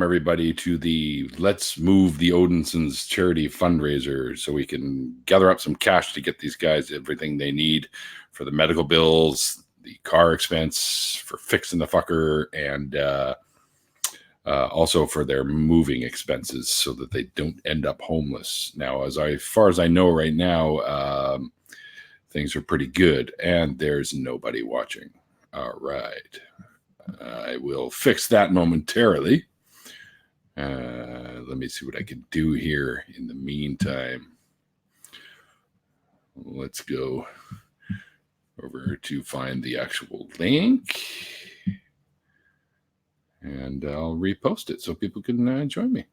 everybody to the Let's Move the Odinsons charity fundraiser so we can gather up some cash to get these guys everything they need for the medical bills, the car expense, for fixing the fucker, and also for their moving expenses so that they don't end up homeless. Now, as far as I know right now, things are pretty good, and there's nobody watching. All right. I will fix that momentarily. Let me see what I can do here in the meantime. Let's go over to find the actual link. And I'll repost it so people can join me.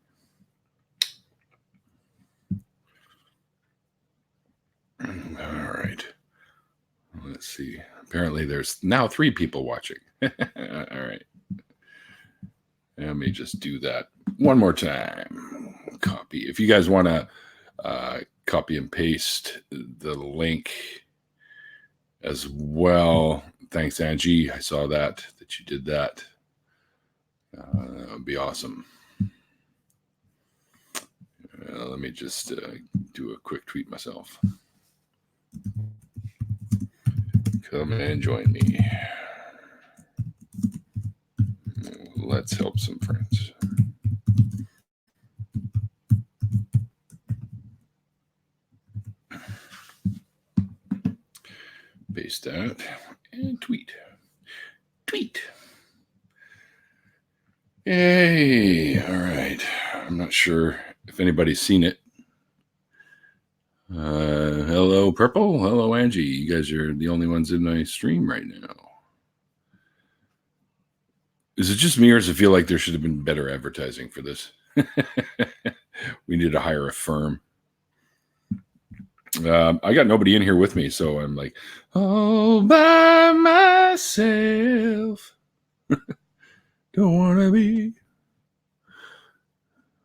All right. Let's see. Apparently there's now 3 people watching. All right. Let me just do that one more time. Copy. If you guys want to copy and paste the link as well. Thanks, Angie. I saw that you did that. That would be awesome. Let me just do a quick tweet myself. Come and join me. Let's help some friends. Paste that and tweet. Tweet. Yay. All right. I'm not sure if anybody's seen it. Hello, Purple. Hello, Angie. You guys are the only ones in my stream right now. Is it just me, or does it feel like there should have been better advertising for this? We need to hire a firm. I got nobody in here with me, so I'm like, all by myself. Don't want to be.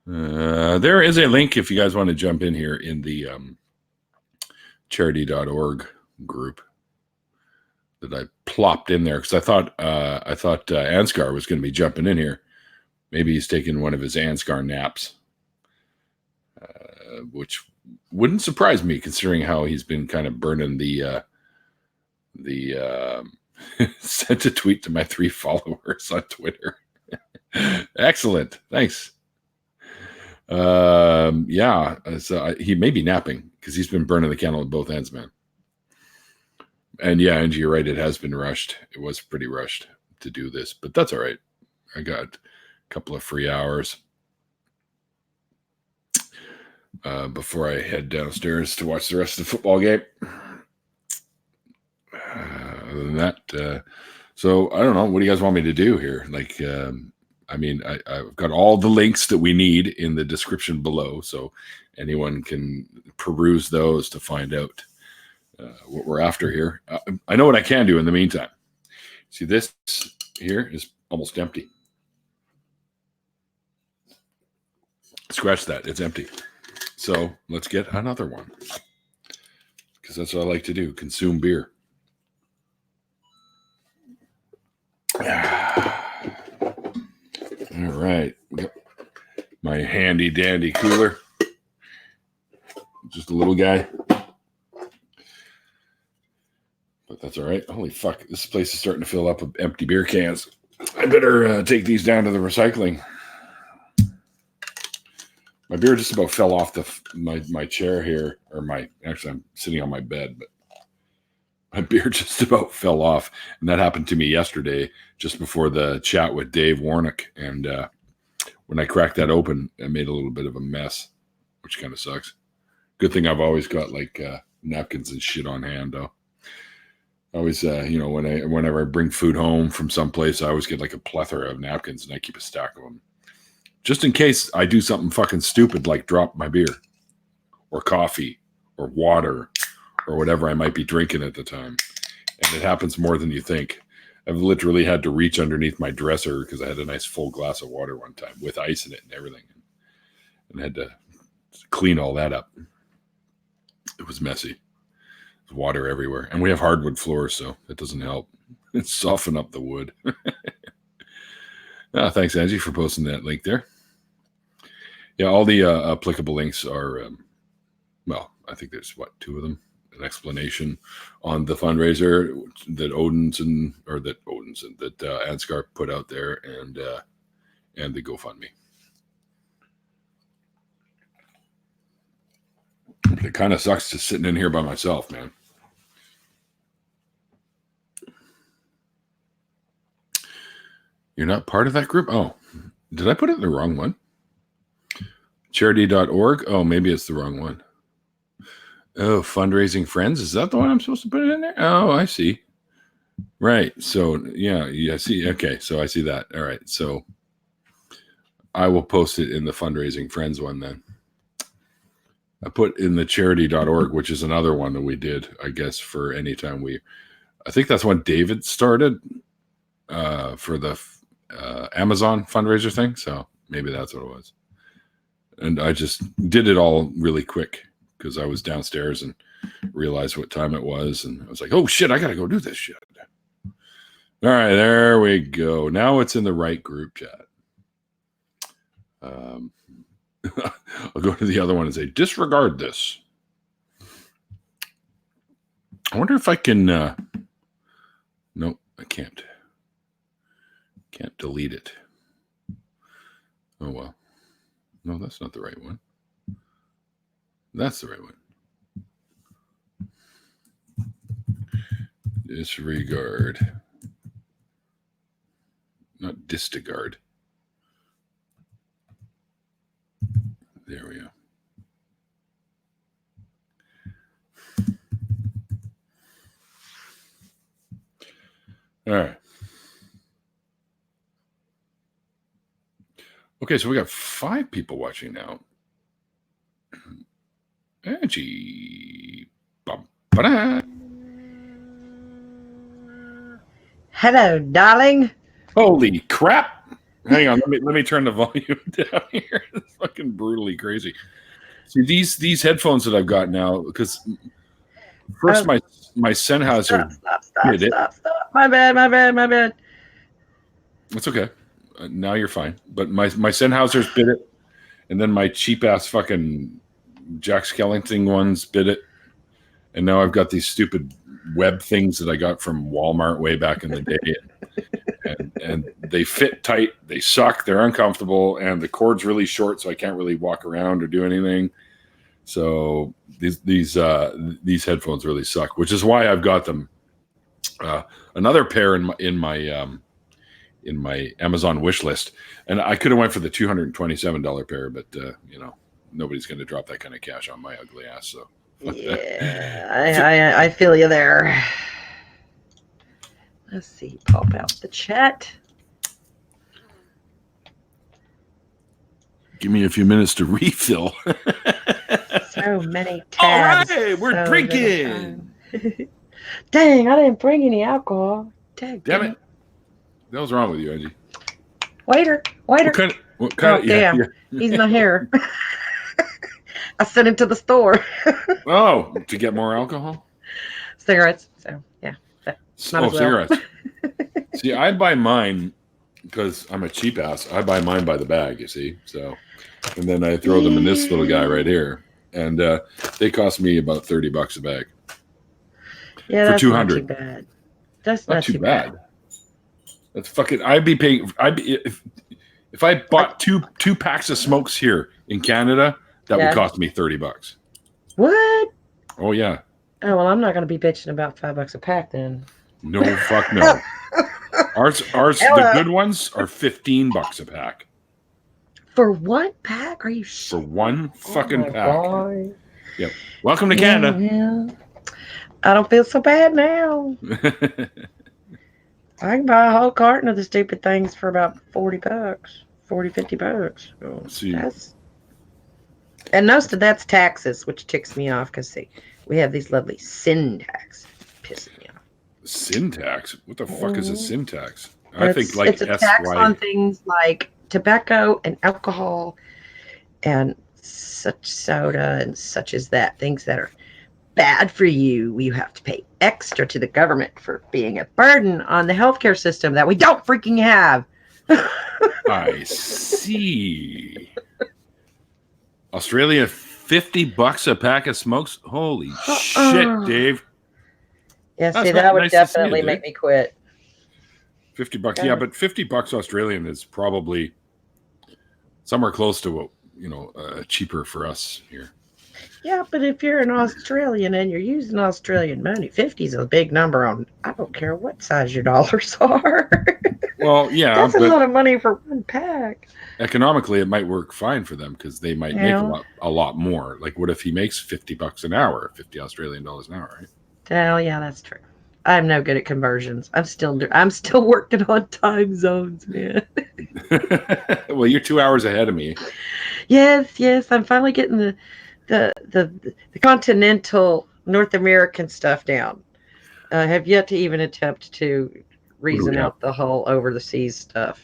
There is a link if you guys want to jump in here in the charity.org group that I plopped in there because I thought Ansgar was going to be jumping in here. Maybe he's taking one of his Ansgar naps, which wouldn't surprise me considering how he's been kind of burning the sent a tweet to my 3 followers on Twitter. Excellent. Thanks. Yeah. So he may be napping because he's been burning the candle at both ends, man. And yeah, Angie, you're right. It has been rushed. It was pretty rushed to do this, but that's all right. I got a couple of free hours before I head downstairs to watch the rest of the football game. Other than that, so I don't know. What do you guys want me to do here? Like, I mean, I've got all the links that we need in the description below, so anyone can peruse those to find out what we're after here. I know what I can do in the meantime. See, this here is almost empty. Scratch that. It's empty. So let's get another one because that's what I like to do, consume beer. All right. My handy dandy cooler. Just a little guy. But that's all right. Holy fuck. This place is starting to fill up with empty beer cans. I better take these down to the recycling. My beer just about fell off my chair here. Actually, I'm sitting on my bed, but my beer just about fell off. And that happened to me yesterday, just before the chat with Dave Warnock. And when I cracked that open, I made a little bit of a mess, which kind of sucks. Good thing I've always got like napkins and shit on hand, though. I always, whenever I bring food home from someplace, I always get like a plethora of napkins, and I keep a stack of them. Just in case I do something fucking stupid like drop my beer or coffee or water or whatever I might be drinking at the time. And it happens more than you think. I've literally had to reach underneath my dresser because I had a nice full glass of water one time with ice in it and everything. And I had to clean all that up. It was messy. There's water everywhere. And we have hardwood floors, so that doesn't help. It soften up the wood. Thanks, Angie, for posting that link there. Yeah, all the applicable links are, well, I think there's two of them. An explanation on the fundraiser that Odinson that Ansgar put out there, and the GoFundMe. It kind of sucks just sitting in here by myself, man. You're not part of that group? Oh, did I put it in the wrong one? Charity.org? Oh, maybe it's the wrong one. Oh, Fundraising Friends? Is that the one I'm supposed to put it in there? Oh, I see. Right. So, yeah, see. Okay, so I see that. All right. So I will post it in the Fundraising Friends one then. I put in the charity.org, which is another one that we did, I guess, for any time I think that's when David started for the Amazon fundraiser thing. So maybe that's what it was. And I just did it all really quick because I was downstairs and realized what time it was. And I was like, oh, shit, I got to go do this shit. All right, there we go. Now it's in the right group chat. I'll go to the other one and say, disregard this. I wonder if I can... nope, I can't. Can't delete it. Oh, well. No, that's not the right one. That's the right one. Disregard. Not disregard. There we go. All right. Okay, so we got 5 people watching now. Angie. Hello, darling. Holy crap. Hang on, let me turn the volume down here. It's fucking brutally crazy. See, these headphones that I've got now, because first my Sennheiser. Stop. My bad. It's okay. Now you're fine. But my Sennheiser's bit it, and then my cheap ass fucking Jack Skellington ones bit it, and now I've got these stupid web things that I got from Walmart way back in the day, and they fit tight. They suck. They're uncomfortable, and the cord's really short, so I can't really walk around or do anything. So these headphones really suck, which is why I've got them. Another pair in my Amazon wish list, and I could have went for the $227 pair, but nobody's going to drop that kind of cash on my ugly ass. So yeah, I feel you there. Let's see, pop out the chat. Give me a few minutes to refill. So many tabs. All right, we're drinking. Dang, I didn't bring any alcohol. Damn it. That was wrong with you, Angie. Waiter. What kind of damn. Yeah. He's not here. I sent him to the store. Oh, to get more alcohol? Cigarettes. So, yeah. Cigarettes. See, I buy mine because I'm a cheap ass. I buy mine by the bag, you see. So, and then I throw them in this little guy right here. And they cost me about $30 a bag. Yeah, for that's $200. Not too bad. That's not too bad. That's fucking. I'd be paying. If I bought two packs of smokes here in Canada, that would cost me $30. What? Oh yeah. Oh well, I'm not going to be bitching about $5 a pack then. No, fuck no. Ours, the good ones are $15 a pack. For one pack? Are you sure? For one fucking pack. God. Yep. Welcome to Canada. Yeah. I don't feel so bad now. I can buy a whole carton of the stupid things for about $40, $50. Oh, see. And most of that's taxes, which ticks me off because we have these lovely sin tax pissing me off. Sin tax? What the fuck is a sin tax? I think like it's a tax on things like tobacco and alcohol and such soda and such as that. Things that are bad for you. You have to pay extra to the government for being a burden on the healthcare system that we don't freaking have. I see. Australia, $50 a pack of smokes. Holy shit, Dave! Yeah, That's see, that would nice to see definitely it, make me quit. $50. Yeah, but $50 Australian is probably somewhere close to cheaper for us here. Yeah, but if you're an Australian and you're using Australian money, 50 is a big number on. I don't care what size your dollars are. Well, yeah, That's a lot of money for one pack. Economically, it might work fine for them because they might make a lot more. Like, what if he makes $50 an hour, 50 Australian dollars an hour, right? Oh, yeah, that's true. I'm no good at conversions. I'm still working on time zones, man. Well, you're 2 hours ahead of me. Yes, I'm finally getting the continental North American stuff down. I have yet to even attempt to reason out the whole over the seas stuff.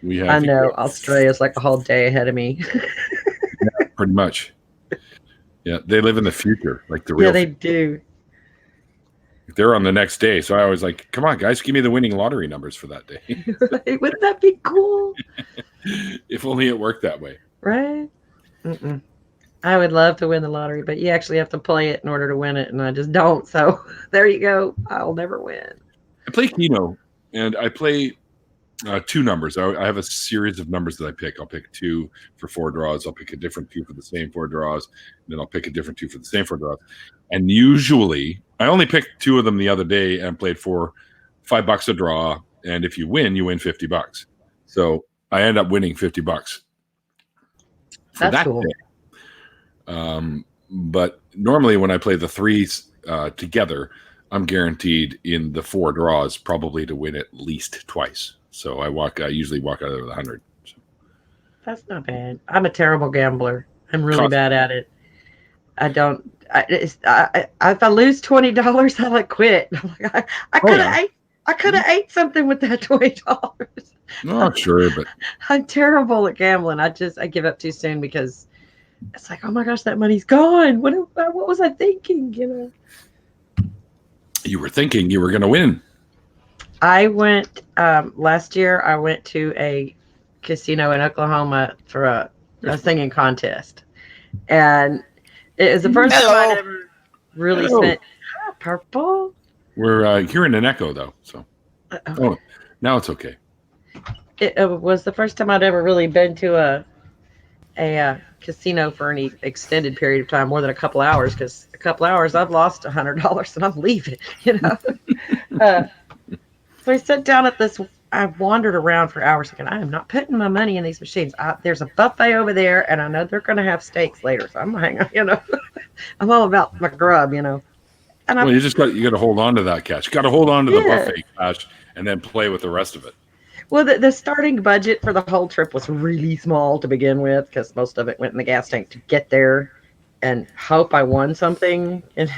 I know Australia's like a whole day ahead of me. Yeah, pretty much. Yeah, they live in the future, like the real. Yeah, they do. They're on the next day, so I always like, come on, guys, give me the winning lottery numbers for that day. Right? Wouldn't that be cool? If only it worked that way. Right? I would love to win the lottery, but you actually have to play it in order to win it, and I just don't. So there you go. I'll never win. I play Keno, and I play 2 numbers. I have a series of numbers that I pick. I'll pick 2 for 4 draws. I'll pick a different 2 for the same 4 draws. And then I'll pick a different 2 for the same 4 draws. And usually, I only picked 2 of them the other day and played for $5 a draw. And if you win $50. So I end up winning $50 for that cool. Day. But normally when I play the 3s together, I'm guaranteed in the 4 draws probably to win at least twice. So I usually walk out of with 100. So. That's not bad. I'm a terrible gambler. I'm really bad at it. I don't. If I lose $20, I like quit. I could have ate something with that $20. No, sure, but I'm terrible at gambling. I give up too soon because it's like, oh my gosh, that money's gone. What was I thinking? You were thinking you were going to win. I went last year. I went to a casino in Oklahoma for a singing contest, and it was the first time I'd ever really spent. Purple. We're hearing an echo though, so now it's okay. It was the first time I'd ever really been to a casino for any extended period of time, more than a couple hours. Because a couple hours, I've lost $100 and I'm leaving. So I sat down at this. I wandered around for hours thinking, I am not putting my money in these machines. There's a buffet over there, and I know they're going to have steaks later, so I'm going to hang on. I'm all about my grub, And you got to hold on to that cash. You got to hold on to the buffet cash and then play with the rest of it. Well, the starting budget for the whole trip was really small to begin with because most of it went in the gas tank to get there and hope I won something. And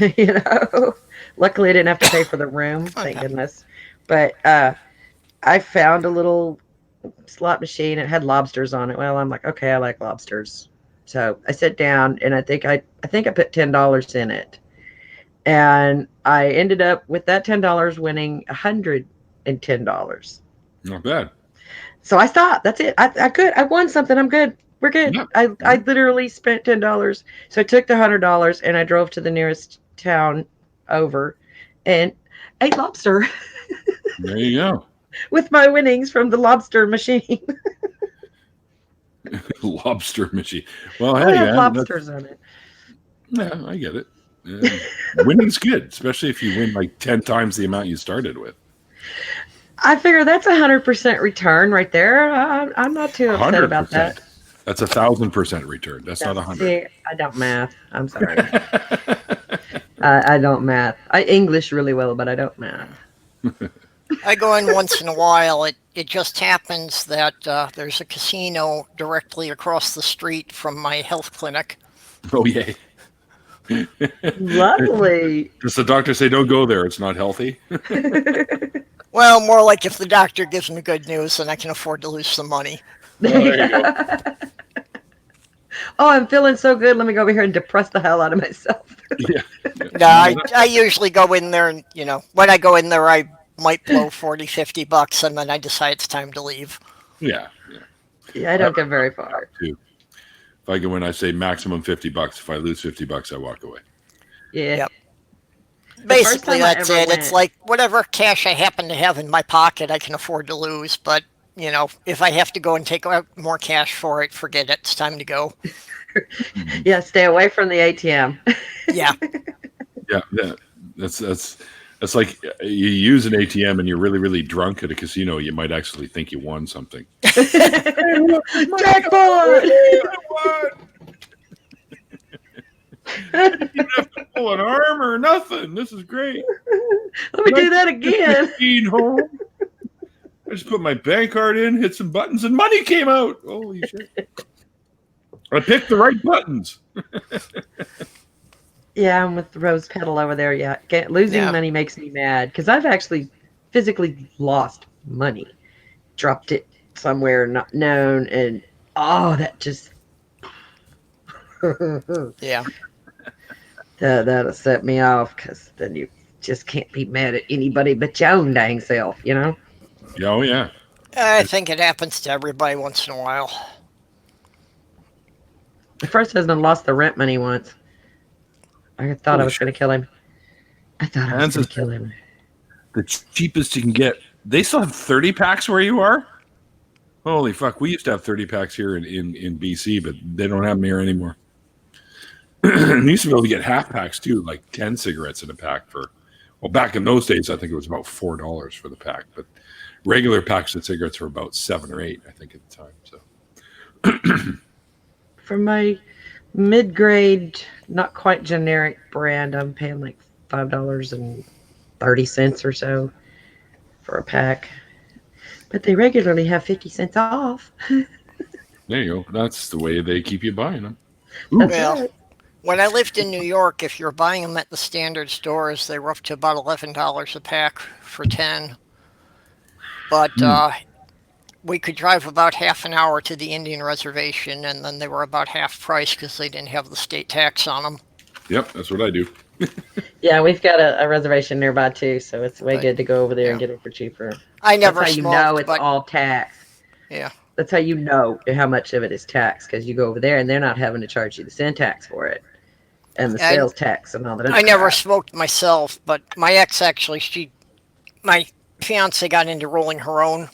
luckily I didn't have to pay for the room, thank goodness. But I found a little slot machine. It had lobsters on it. Well, I'm like, okay, I like lobsters. So I sat down and I think I put $10 in it. And I ended up with that $10 winning $110. Not bad. So I stopped. That's it. I won something. I'm good. We're good. Yeah. I literally spent $10. So I took the $100 and I drove to the nearest town over and ate lobster. There you go. With my winnings from the lobster machine. Lobster machine. Well, hey, have lobsters on it. Yeah, I get it. Winning's good, especially if you win like 10 times the amount you started with. I figure that's 100% return right there. I'm not too upset about that. That's 1,000% return. That's not 100. See, I don't math. I'm sorry. I don't math. I English really well, but I don't math. I go in once in a while. It just happens that there's a casino directly across the street from my health clinic. Oh, yay. Lovely. Does the doctor say don't go there? It's not healthy? Well, more like if the doctor gives me good news, then I can afford to lose some money. There you go. Oh, I'm feeling so good. Let me go over here and depress the hell out of myself. Yeah. No, I usually go in there and, when I go in there, I might blow $40-$50 and then I decide it's time to leave. Yeah. Yeah, I don't get very far. If I go in, I say maximum $50. If I lose $50, I walk away. Yeah. Yep. The first Basically, time I that's ever it. It's went- like whatever cash I happen to have in my pocket, I can afford to lose. But, if I have to go and take out more cash for it, forget it. It's time to go. Yeah, stay away from the ATM. Yeah. Yeah. That's like you use an ATM and you're really, really drunk at a casino. You might actually think you won something. Jackpot! I didn't even have to pull an arm or nothing. This is great. Let me do that again. Home. I just put my bank card in, hit some buttons, and money came out. Holy shit. I picked the right buttons. Yeah, I'm with the rose petal over there. Yeah, losing Yeah. money makes me mad because I've actually physically lost money, dropped it somewhere not known, and that just Yeah. that'll set me off because then you just can't be mad at anybody but your own dang self, Oh, yeah. I think it happens to everybody once in a while. My first husband lost the rent money once. I thought I was going to kill him. I thought I was going to kill him. The cheapest you can get. They still have 30 packs where you are? Holy fuck. We used to have 30 packs here in BC, but they don't have them here anymore. And used to be able to get half packs too, like 10 cigarettes in a pack back in those days, I think it was about $4 for the pack, but regular packs of cigarettes were about 7 or 8, I think, at the time. So For my mid-grade, not quite generic brand, I'm paying like $5.30 or so for a pack. But they regularly have 50 cents off. there you go. That's the way they keep you buying them. Well, when I lived in New York, if you're buying them at the standard stores, they were up to about $11 a pack for 10. But we could drive about half an hour to the Indian reservation, and then they were about half price because they didn't have the state tax on them. Yep, that's what I do. Yeah, we've got a reservation nearby too, so it's way good to go over there and get it for cheaper. I never That's how smoked, you know it's all taxed. Yeah. That's how you know how much of it is taxed, because you go over there and they're not having to charge you the sin tax for it and the sales tax and all that. I never smoked myself, but my ex actually, my fiance got into rolling her own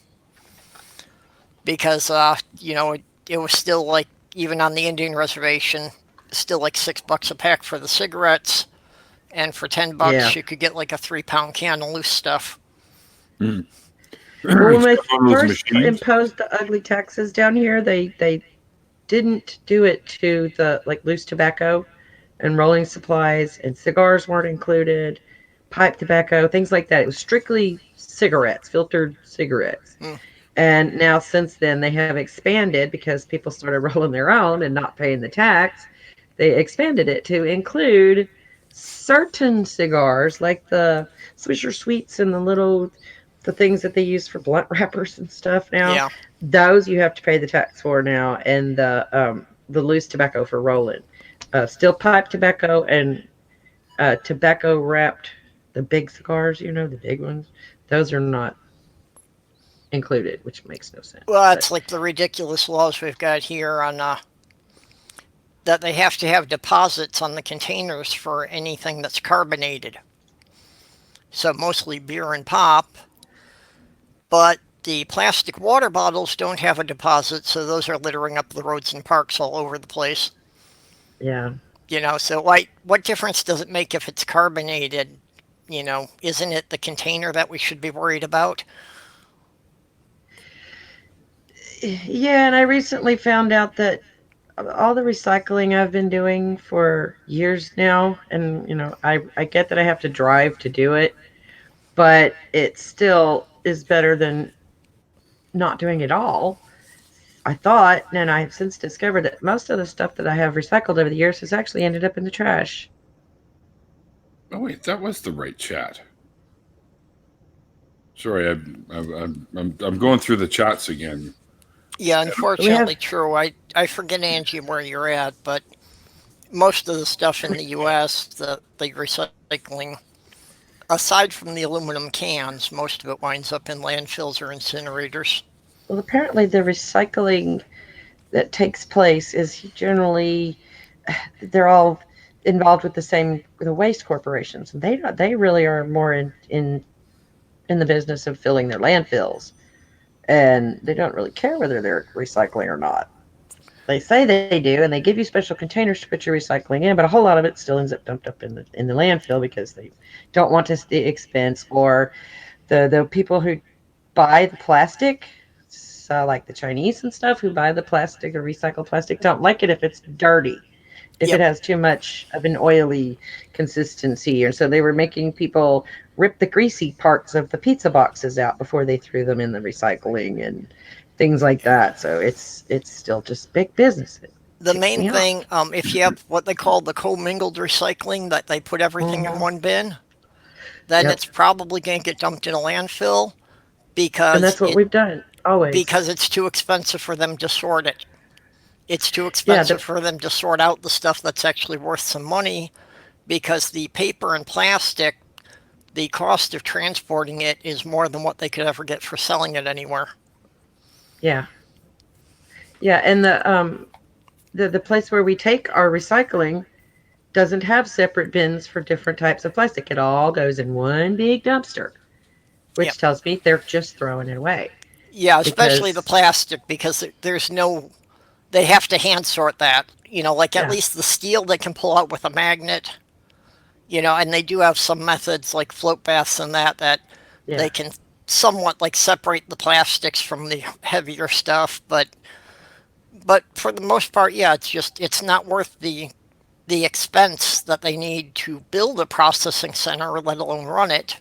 because, it was still like, even on the Indian reservation, still like $6 a pack for the cigarettes. And for $10, you could get like a 3-pound can of loose stuff. Well, when they first imposed the ugly taxes down here, they didn't do it to the loose tobacco and rolling supplies, and cigars weren't included, pipe tobacco, things like that. It was strictly cigarettes, filtered cigarettes. And now since then they have expanded because people started rolling their own and not paying the tax. They expanded it to include certain cigars like the Swisher Sweets and the things that they use for blunt wrappers and stuff now. Yeah. Those you have to pay the tax for now, and the loose tobacco for rolling. Still pipe tobacco and tobacco wrapped, the big cigars, the big ones, those are not included, which makes no sense. Well, that's like the ridiculous laws we've got here on that they have to have deposits on the containers for anything that's carbonated. So mostly beer and pop. But the plastic water bottles don't have a deposit, so those are littering up the roads and parks all over the place. Yeah. So what difference does it make if it's carbonated? Isn't it the container that we should be worried about? Yeah, and I recently found out that all the recycling I've been doing for years now, and I get that I have to drive to do it, but it still is better than not doing it all. I thought, and I've since discovered that most of the stuff that I have recycled over the years has actually ended up in the trash. Oh wait, that was the right chat. Sorry, I'm going through the chats again. Yeah, unfortunately true. I forget, Angie, where you're at, but most of the stuff in the U.S., the recycling, aside from the aluminum cans, most of it winds up in landfills or incinerators. Well, apparently the recycling that takes place is generally they're all involved with the waste corporations, and they really are more in the business of filling their landfills, and they don't really care whether they're recycling or not. They say they do, and they give you special containers to put your recycling in, but a whole lot of it still ends up dumped up in the landfill because they don't want the expense, or the people who buy the plastic, so like the Chinese and stuff who buy the plastic or recycled plastic, don't like it if it's dirty, if it Yep. has too much of an oily consistency. And so they were making people rip the greasy parts of the pizza boxes out before they threw them in the recycling and things like that. So it's still just big business. It The ticks main me off. thing, if you have what they call the commingled recycling, that they put everything in Mm-hmm. one bin, then Yep. it's probably going to get dumped in a landfill And because that's what we've done always. it's too expensive for them to sort it. It's too Yeah. expensive for them to sort out the stuff that's actually worth some money, because the paper and plastic, the cost of transporting it is more than what they could ever get for selling it anywhere. Yeah. Yeah. And the place where we take our recycling doesn't have separate bins for different types of plastic. It all goes in one big dumpster, Yeah. which tells me they're just throwing it away Yeah, especially the because, plastic, because there's no, they have to hand sort that. Like at yeah, least the steel they can pull out with a magnet, and they do have some methods like float baths and that they yeah, can somewhat like separate the plastics from the heavier stuff, but for the most part, yeah, it's not worth the expense that they need to build a processing center, let alone run it.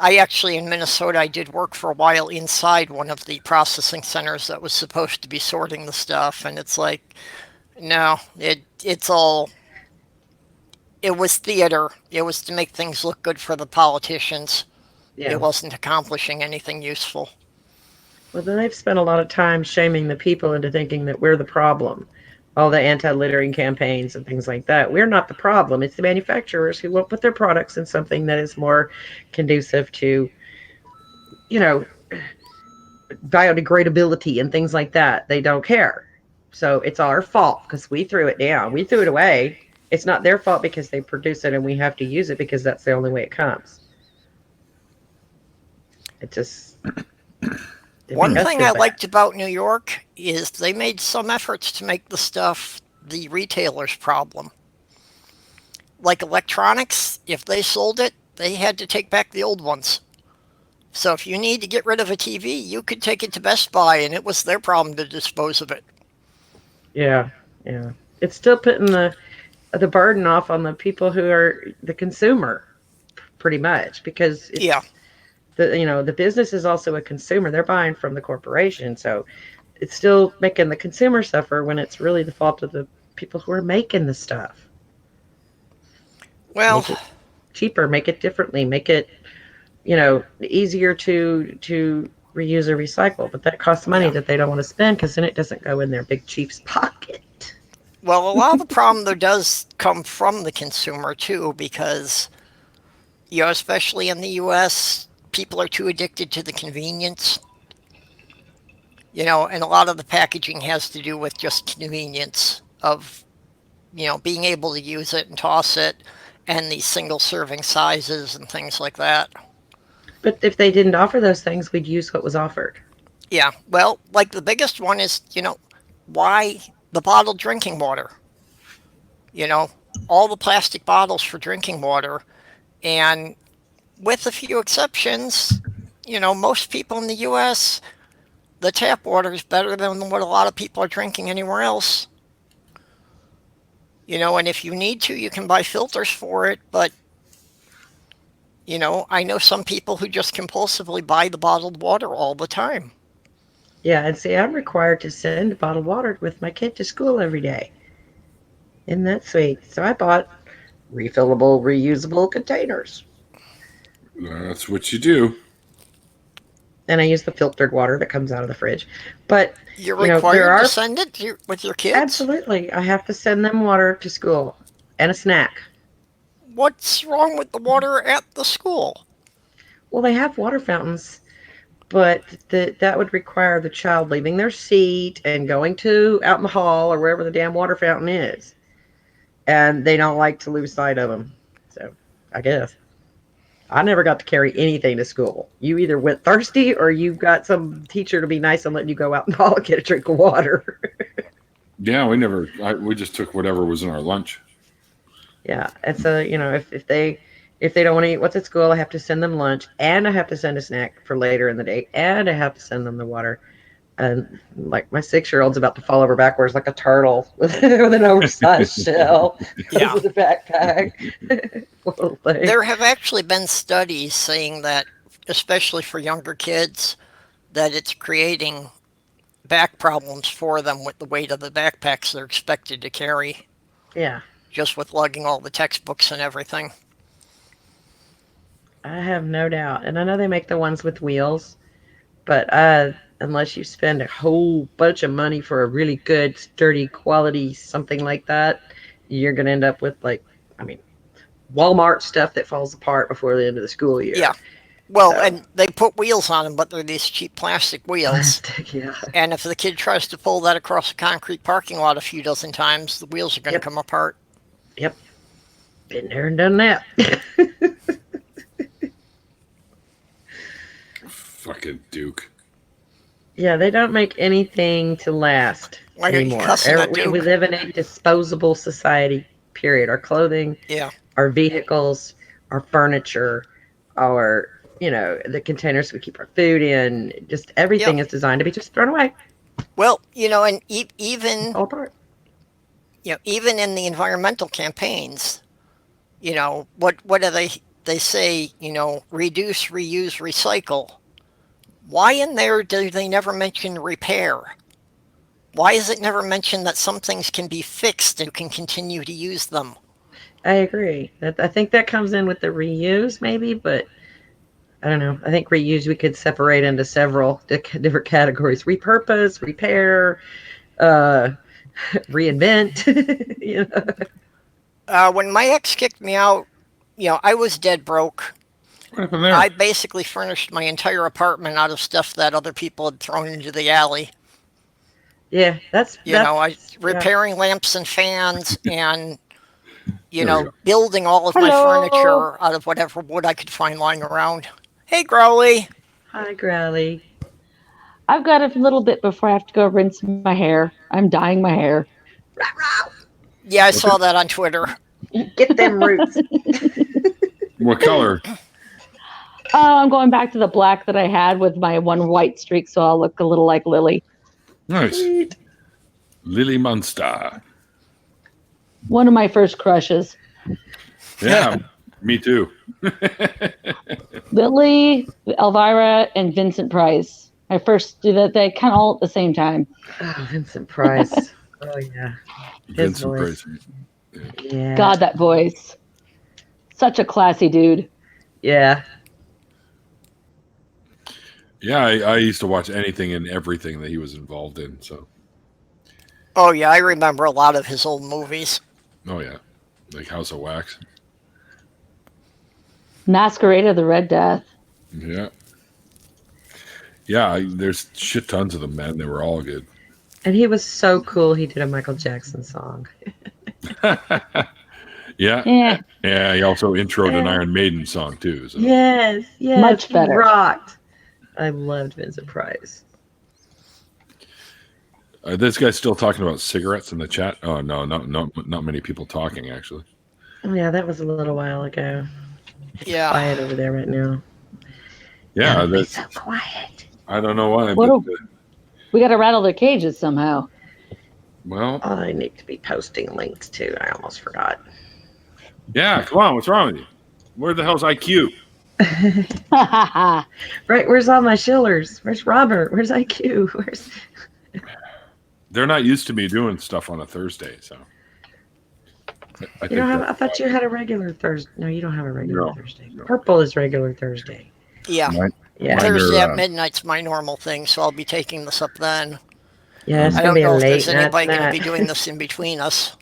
I actually, in Minnesota, I did work for a while inside one of the processing centers that was supposed to be sorting the stuff, and it's like, no, it's all, it was theater. It was to make things look good for the politicians. It yeah. wasn't accomplishing anything useful. Well, then they've spent a lot of time shaming the people into thinking that we're the problem. All the anti-littering campaigns and things like that. We're not the problem. It's the manufacturers who won't put their products in something that is more conducive to, you know, biodegradability and things like that. They don't care. So it's our fault because we threw it down. We threw it away. It's not their fault because they produce it and we have to use it because that's the only way it comes. It just it One makes us thing feel I bad. liked about New York is they made some efforts to make the stuff the retailer's problem. Like electronics, if they sold it, they had to take back the old ones. So if you need to get rid of a TV, you could take it to Best Buy and it was their problem to dispose of it. Yeah, yeah. It's still putting the burden off on the people who are the consumer, pretty much, because Yeah. it's the business is also a consumer. They're buying from the corporation, so it's still making the consumer suffer when it's really the fault of the people who are making the stuff. Well, Make it cheaper, make it differently, make it easier to reuse or recycle. But that costs money yeah. that they don't want to spend because then it doesn't go in their big chief's pocket. Well, a lot of the problem though does come from the consumer too, because especially in the US, people are too addicted to the convenience. And a lot of the packaging has to do with just convenience of, being able to use it and toss it, and the single serving sizes and things like that. But if they didn't offer those things, we'd use what was offered. Yeah, well, like the biggest one is, why the bottled drinking water? You know, all the plastic bottles for drinking water, and with a few exceptions, most people in the US, the tap water is better than what a lot of people are drinking anywhere else. And if you need to, you can buy filters for it, but I know some people who just compulsively buy the bottled water all the time. Yeah, and see, I'm required to send bottled water with my kid to school every day. Isn't that sweet? So I bought refillable, reusable containers. That's what you do. And I use the filtered water that comes out of the fridge. But, You're there required to are send it with your kids? absolutely, I have to send them water to school and a snack. What's wrong with the water at the school? Well, they have water fountains but that would require the child leaving their seat and going to out in the hall or wherever the damn water fountain is. And they don't like to lose sight of them. So I guess. I never got to carry anything to school. You either went thirsty or you got some teacher to be nice and letting you go out in the hall and get a drink of water. Yeah, we just took whatever was in our lunch. Yeah. And so, if they don't want to eat what's at school, I have to send them lunch, and I have to send a snack for later in the day, and I have to send them the water. And like my 6-year-old's about to fall over backwards like a turtle with an oversized shell because of the backpack. There have actually been studies saying that, especially for younger kids, that it's creating back problems for them with the weight of the backpacks they're expected to carry. Yeah. Just with lugging all the textbooks and everything. I have no doubt. And I know they make the ones with wheels, but unless you spend a whole bunch of money for a really good, sturdy quality, something like that, you're going to end up with Walmart stuff that falls apart before the end of the school year. Yeah. Well, and they put wheels on them, but they're these cheap plastic wheels. Yeah. And if the kid tries to pull that across a concrete parking lot a few dozen times, the wheels are going to come apart. Yep. Been there and done that. Fucking Duke. Yeah, they don't make anything to last anymore. We live in a disposable society, period. Our clothing, our vehicles, our furniture, our, the containers we keep our food in, just everything is designed to be just thrown away. Well, and even all apart. Even in the environmental campaigns, what do they say, reduce, reuse, recycle. Why in there do they never mention repair? Why is it never mentioned that some things can be fixed and you can continue to use them? I agree. I think that comes in with the reuse maybe, but I don't know. I think reuse we could separate into several different categories. Repurpose, repair, reinvent. When my ex kicked me out, I was dead broke. What happened there? I basically furnished my entire apartment out of stuff that other people had thrown into the alley. Yeah, that's I repairing lamps and fans and building all of my furniture out of whatever wood I could find lying around. Hey, Growly. Hi, Growly. I've got a little bit before I have to go rinse my hair. I'm dyeing my hair. Yeah, I saw that on Twitter. Get them roots. What color? I'm going back to the black that I had with my one white streak, so I'll look a little like Lily. Nice. Sweet. Lily Munster. One of my first crushes. Yeah, me too. Lily, Elvira, and Vincent Price. I first do that. They kind of all at the same time. Oh, Vincent Price. Oh, yeah. Vincent Price. Yeah. God, that voice. Such a classy dude. Yeah. Yeah, I used to watch anything and everything that he was involved in. So. Oh yeah, I remember a lot of his old movies. Oh yeah, like House of Wax. Masquerade of the Red Death. Yeah. Yeah, there's shit tons of them, man. They were all good. And he was so cool. He did a Michael Jackson song. Yeah. He also introed an Iron Maiden song too. So. Yes. Much better. He rocked. I loved Vincent Price. This guy's still talking about cigarettes in the chat. Oh no, not many people talking actually. Oh yeah, that was a little while ago. It's quiet over there right now. Yeah, that's so quiet. I don't know why. We got to rattle their cages somehow. Well, I need to be posting links too. I almost forgot. Yeah, come on. What's wrong with you? Where the hell's IQ? Right, where's all my shillers? Where's Robert? Where's IQ? They're not used to me doing stuff on a Thursday, so I thought you had a regular Thursday. No, you don't have a regular Thursday. No. Purple is regular Thursday. Yeah. Thursday at midnight's my normal thing, so I'll be taking this up then. Yeah, it's I gonna don't be know a if late there's anybody night. going to be doing this in between us.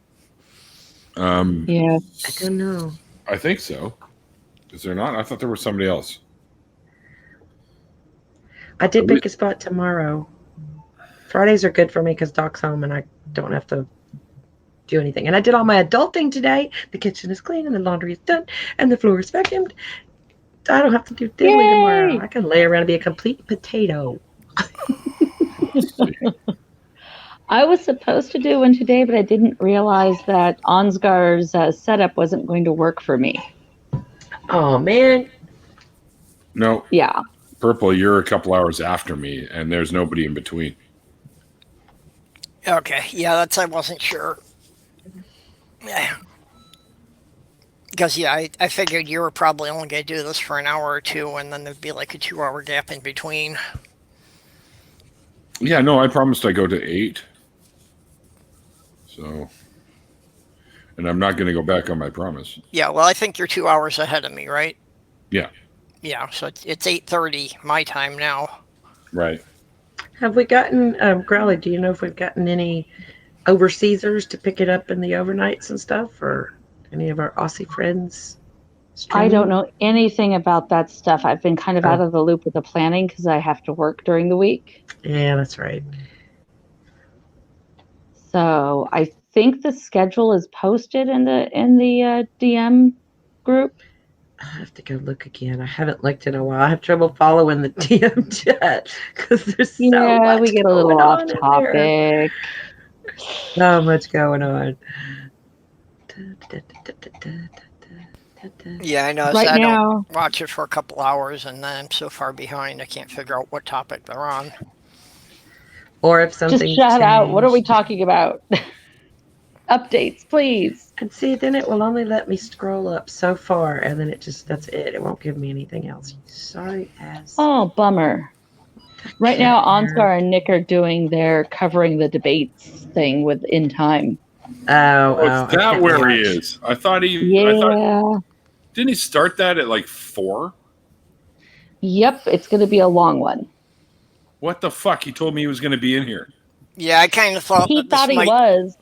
Yeah. I don't know. I think so. Is there not? I thought there was somebody else. I did pick a spot tomorrow. Fridays are good for me because Doc's home and I don't have to do anything. And I did all my adulting today. The kitchen is clean and the laundry is done and the floor is vacuumed. I don't have to do diddly tomorrow. I can lay around and be a complete potato. I was supposed to do one today, but I didn't realize that Ansgar's setup wasn't going to work for me. Oh, man. No. Yeah. Purple, you're a couple hours after me, and there's nobody in between. Okay, yeah, I wasn't sure. Yeah. Because, I figured you were probably only going to do this for an hour or two, and then there'd be like a 2-hour gap in between. Yeah, no, I promised I go to 8. So, and I'm not going to go back on my promise. Yeah, well, I think you're 2 hours ahead of me, right? Yeah. Yeah, so it's 8:30 my time now. Right. Have we gotten, Growly, do you know if we've gotten any overseasers to pick it up in the overnights and stuff, or any of our Aussie friends? I don't know anything about that stuff. I've been kind of out of the loop with the planning because I have to work during the week. Yeah, that's right. So I think the schedule is posted in the DM group. I have to go look again. I haven't looked in a while. I have trouble following the DM chat because there's so much we get a little off going on in topic. So much going on. Yeah, I know. Right I now, don't watch it for a couple hours, and then I'm so far behind I can't figure out what topic they're on. Or if something just shout out. What are we talking about? Updates, please. And see, then it will only let me scroll up so far, and then that's it. It won't give me anything else. Sorry ass. Oh, bummer. Right now, Ansgar and Nick are doing their covering the debates thing with In Time. Is that where he is? I thought Yeah. Didn't he start that at like 4? Yep, it's going to be a long one. What the fuck? He told me he was going to be in here. Yeah, I kind of thought he was.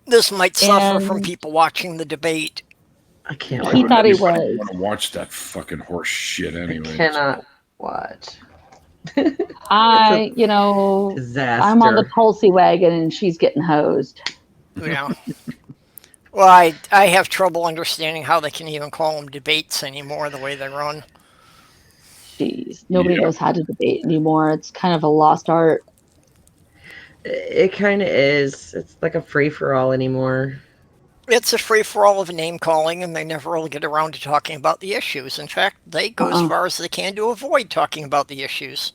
This might suffer from people watching the debate. I can't. He thought he was. I want to watch that fucking horse shit anyway. I cannot watch. Disaster. I'm on the Tulsi wagon and she's getting hosed. Yeah. Well, I have trouble understanding how they can even call them debates anymore the way they run. Jeez, nobody knows how to debate anymore. It's kind of a lost art. It kind of is. It's like a free-for-all anymore. It's a free-for-all of name-calling, and they never really get around to talking about the issues. In fact, they go as far as they can to avoid talking about the issues.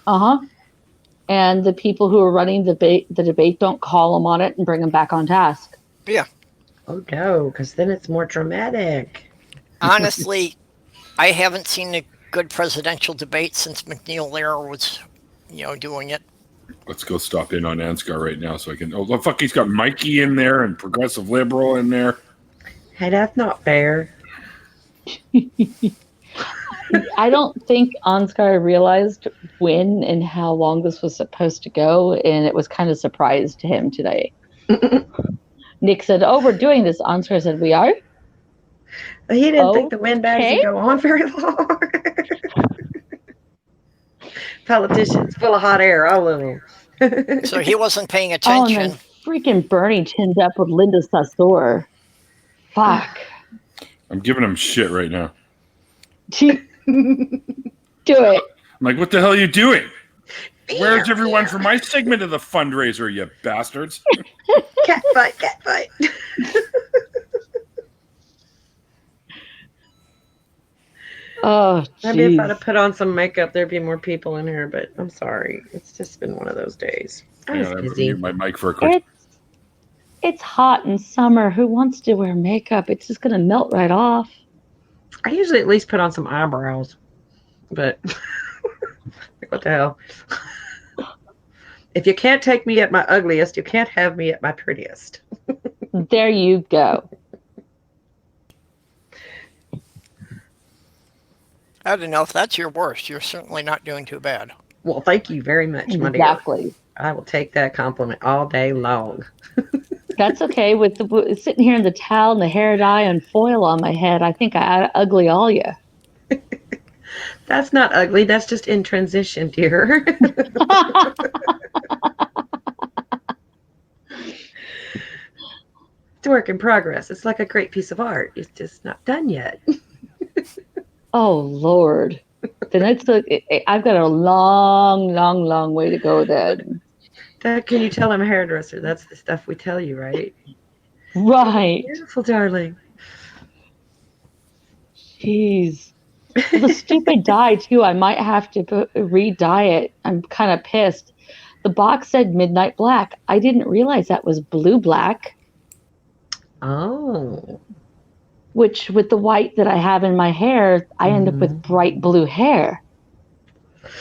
And the people who are running the debate don't call them on it and bring them back on task. Yeah. Oh, no, because then it's more dramatic. Honestly, I haven't seen a good presidential debate since McNeil Lehrer was, doing it. Let's go stop in on Ansgar right now so I can... Oh, fuck, he's got Mikey in there and Progressive Liberal in there. Hey, that's not fair. I don't think Ansgar realized when and how long this was supposed to go, and it was kind of surprise to him today. Nick said, we're doing this. Ansgar said, we are? He didn't think the windbags would go on very long. Politicians full of hot air, all of them. So he wasn't paying attention. And then freaking Bernie teamed up with Linda Sarsour. Fuck. I'm giving him shit right now. Do it. I'm like, what the hell are you doing? Where's everyone for my segment of the fundraiser, you bastards? Cat fight. Oh, maybe if I'd have put on some makeup, there'd be more people in here, but I'm sorry. It's just been one of those days. I was busy. Mute my mic for a quick. It's hot in summer. Who wants to wear makeup? It's just going to melt right off. I usually at least put on some eyebrows, but what the hell? If you can't take me at my ugliest, you can't have me at my prettiest. There you go. I don't know if that's your worst. You're certainly not doing too bad. Well, thank you very much, my dear. Exactly. I will take that compliment all day long. That's okay. With sitting here in the towel and the hair dye and foil on my head, I think I ugly all you. That's not ugly. That's just in transition, dear. It's a work in progress. It's like a great piece of art. It's just not done yet. Oh, Lord. Then I've got a long way to go then. Can you tell I'm a hairdresser? That's the stuff we tell you, right? Right. Beautiful, darling. Jeez. Well, the stupid dye, too. I might have to re-dye it. I'm kind of pissed. The box said midnight black. I didn't realize that was blue black. Oh. Which, with the white that I have in my hair, I end up with bright blue hair.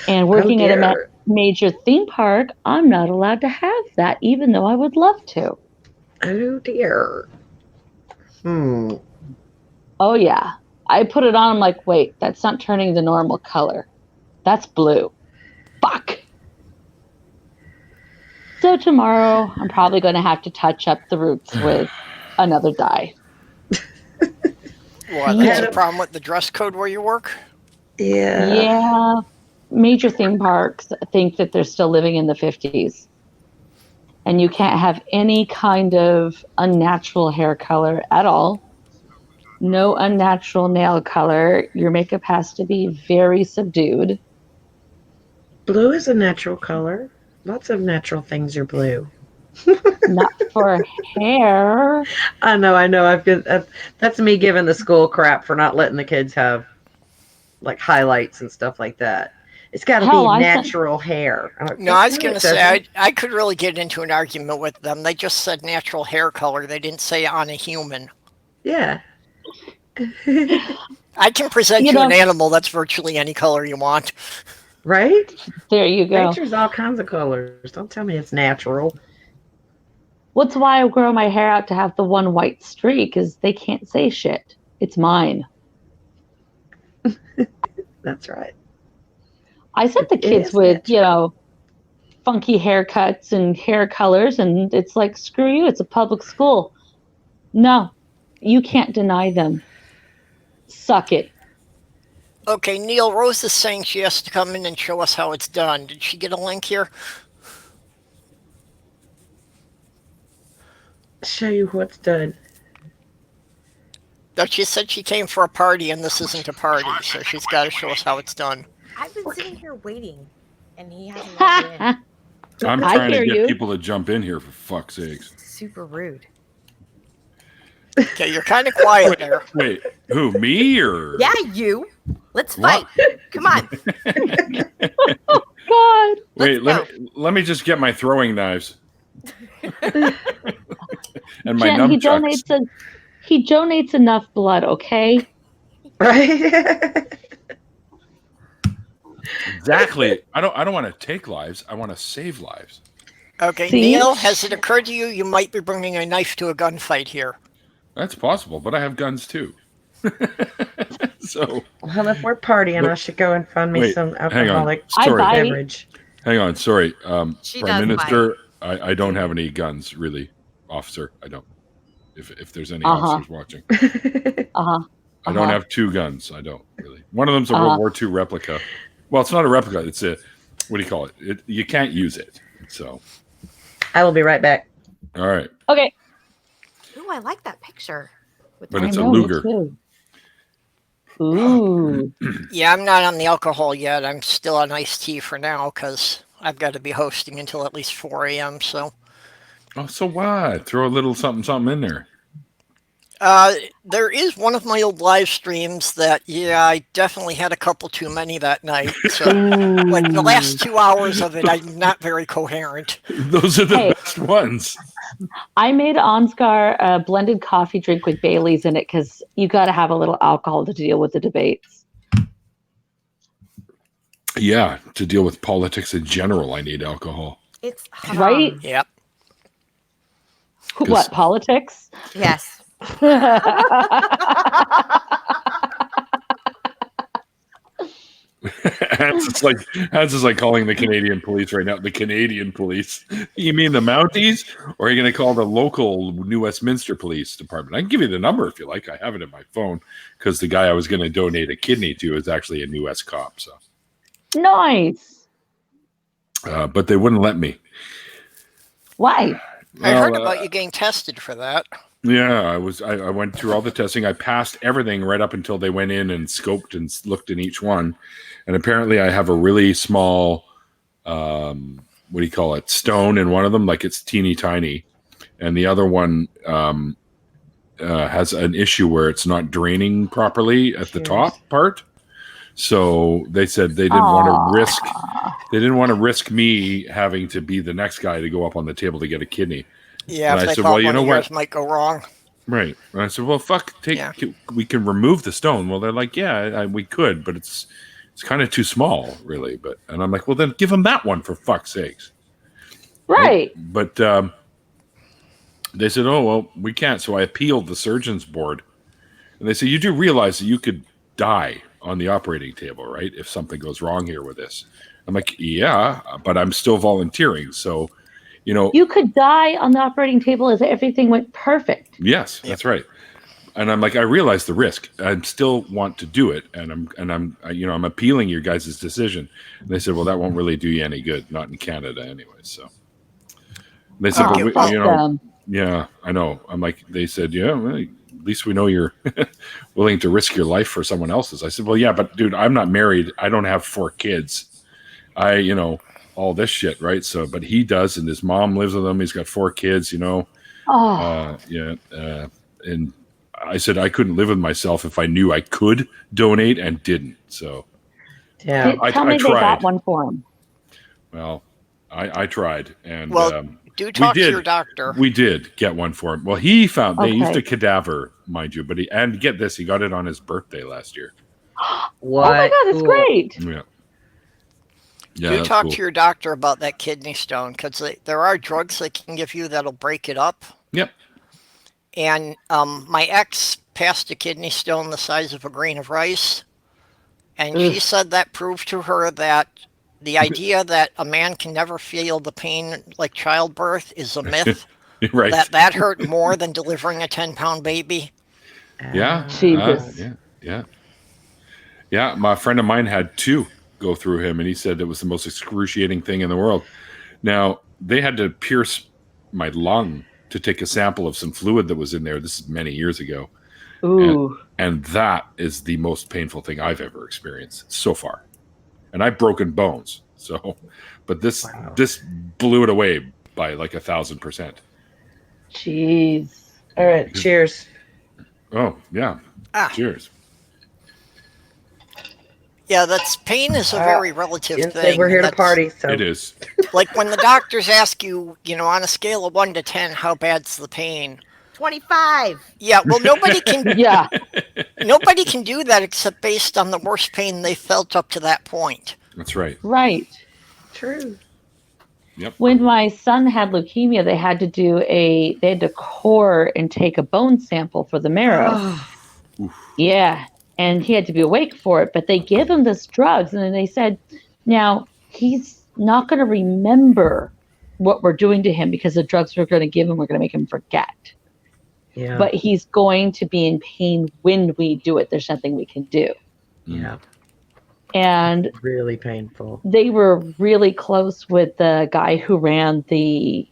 And working at a major theme park, I'm not allowed to have that, even though I would love to. Oh, dear. Oh, yeah. I put it on, I'm like, wait, that's not turning the normal color. That's blue. Fuck. So tomorrow, I'm probably going to have to touch up the roots with another dye. What, that's a problem with the dress code where you work? Yeah. Yeah. Major theme parks think that they're still living in the 50s. And you can't have any kind of unnatural hair color at all. No unnatural nail color. Your makeup has to be very subdued. Blue is a natural color. Lots of natural things are blue. Not for hair. I know. That's me giving the school crap for not letting the kids have like highlights and stuff like that. It's got to be natural hair. No, I was going to say, I could really get into an argument with them. They just said natural hair color. They didn't say on a human. Yeah. I can present you an animal that's virtually any color you want. Right? There you go. Nature's all kinds of colors. Don't tell me it's natural. What's why I grow my hair out to have the one white streak is they can't say shit. It's mine. That's right. I sent the kids with, funky haircuts and hair colors, and it's like, screw you, it's a public school. No, you can't deny them. Suck it. Okay, Neil, Rose is saying she has to come in and show us how it's done. Did she get a link here? Show you what's done. No, she said she came for a party, and this isn't a party, so she's got to show us how it's done. I've been sitting here waiting, and he hasn't logged in. I'm trying to get people to jump in here, for fuck's sakes. Super rude. Okay, you're kind of quiet there. Wait, who, me or? Yeah, you. Let's fight. Come on. Oh, God. Wait, let me just get my throwing knives. And my Jen, nunchucks. he donates enough blood, okay? Right? Exactly. I don't want to take lives. I want to save lives. Okay, Neil, has it occurred to you you might be bringing a knife to a gunfight here? That's possible, but I have guns too. So. Well, if we're partying, I should go and find me some alcoholic beverage. Hang on, sorry. Prime Minister, I don't have any guns, really. Officer, I don't. If there's any officers watching. I don't have two guns. I don't, really. One of them's a World War II replica. Well, it's not a replica. It's a, what do you call it? You can't use it. So. I will be right back. All right. Okay. Ooh, I like that picture. But it's a Luger. Ooh. Yeah, I'm not on the alcohol yet. I'm still on iced tea for now because I've got to be hosting until at least 4 a.m. So. Oh, so what? Throw a little something in there. There is one of my old live streams that, I definitely had a couple too many that night. So, like the last 2 hours of it, I'm not very coherent. Those are the best ones. I made Ansgar a blended coffee drink with Bailey's in it because you got to have a little alcohol to deal with the debates. Yeah, to deal with politics in general, I need alcohol. It's right. Yep. What, politics? Yes. Hans is like calling the Canadian police right now. The Canadian police. You mean the Mounties, or are you going to call the local New Westminster Police Department? I can give you the number if you like. I have it in my phone because the guy I was going to donate a kidney to is actually a New West cop. So nice. But they wouldn't let me. Why? I heard about you getting tested for that. Yeah, I went through all the testing. I passed everything right up until they went in and scoped and looked in each one. And apparently I have a really small, what do you call it, stone in one of them, like it's teeny tiny. And the other one has an issue where it's not draining properly at the top part. So they said they didn't want to risk me having to be the next guy to go up on the table to get a kidney. Yeah, and if I they said, thought well, you one know of what? yours might go wrong. Right. And I said, well, we can remove the stone. Well, they're like, yeah, we could, but it's kind of too small, really. And I'm like, well, then give them that one for fuck's sakes. Right. But they said, oh, well, we can't. So I appealed the surgeon's board. And they said, you do realize that you could die on the operating table, right? If something goes wrong here with this. I'm like, yeah, but I'm still volunteering. So, you could die on the operating table if everything went perfect. Yes, that's right. And I'm like, I realize the risk. I still want to do it, and I'm appealing your guys' decision. And they said, well, that won't really do you any good, not in Canada anyway. So they said, yeah, I know. I'm like, they said, yeah, well, at least we know you're willing to risk your life for someone else's. I said, well, yeah, but dude, I'm not married. I don't have 4 kids. All this shit, right? So, but he does, and his mom lives with him. He's got 4 kids, and I said I couldn't live with myself if I knew I could donate and didn't. So, yeah, tell me I tried. They got one for him. Well, I tried, and do talk to your doctor. We did get one for him. Well, he found they used a cadaver, mind you, but and get this, he got it on his birthday last year. What? Oh my god, that's great. Yeah. Yeah, do talk to your doctor about that kidney stone, because there are drugs they can give you that'll break it up. Yep. And my ex passed a kidney stone the size of a grain of rice, and she said that proved to her that the idea that a man can never feel the pain like childbirth is a myth. Right. That hurt more than delivering a 10-pound baby. Yeah. Jesus. Yeah. My friend of mine had 2 go through him, and he said it was the most excruciating thing in the world. Now, they had to pierce my lung to take a sample of some fluid that was in there. This is many years ago. Ooh. And that is the most painful thing I've ever experienced so far. And I've broken bones. So, but this blew it away by like 1,000%. Jeez. All right. Cheers. Oh, yeah. Cheers. Yeah, pain is a very relative thing. We're here to party, so it is. Like when the doctors ask you, on a scale of 1 to 10, how bad's the pain? 25. Yeah, well, nobody can. Yeah. Nobody can do that except based on the worst pain they felt up to that point. That's right. Right. true. Yep. When my son had leukemia, they had to core and take a bone sample for the marrow. Yeah. And he had to be awake for it, but they give him this drugs. And then they said, now he's not going to remember what we're doing to him because the drugs we're going to give him, we're going to make him forget. Yeah. But he's going to be in pain when we do it. There's nothing we can do. Yeah. And really painful. They were really close with the guy who ran the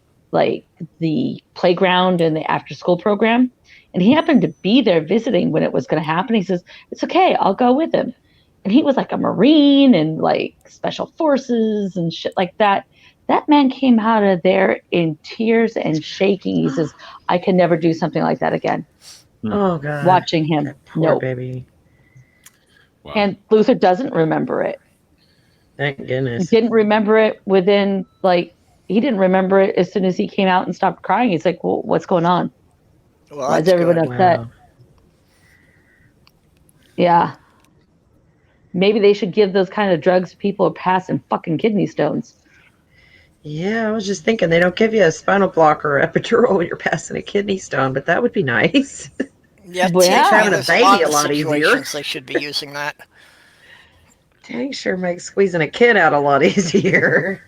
playground and the after school program. And he happened to be there visiting when it was going to happen. He says, it's okay, I'll go with him. And he was like a Marine and like special forces and shit like that. That man came out of there in tears and shaking. He says, I can never do something like that again. Oh, God. Watching him. Poor baby. Wow. And Luther doesn't remember it. Thank goodness. He didn't remember it within, he didn't remember it as soon as he came out and stopped crying. He's like, well, what's going on? Well, why is everyone upset? Wow. Yeah. Maybe they should give those kind of drugs to people who are passing fucking kidney stones. Yeah, I was just thinking they don't give you a spinal block or epidural when you're passing a kidney stone, but that would be nice. Yeah, Well, having a there's baby lot a of lot easier. situations they should be using that. dang sure makes squeezing a kid out a lot easier.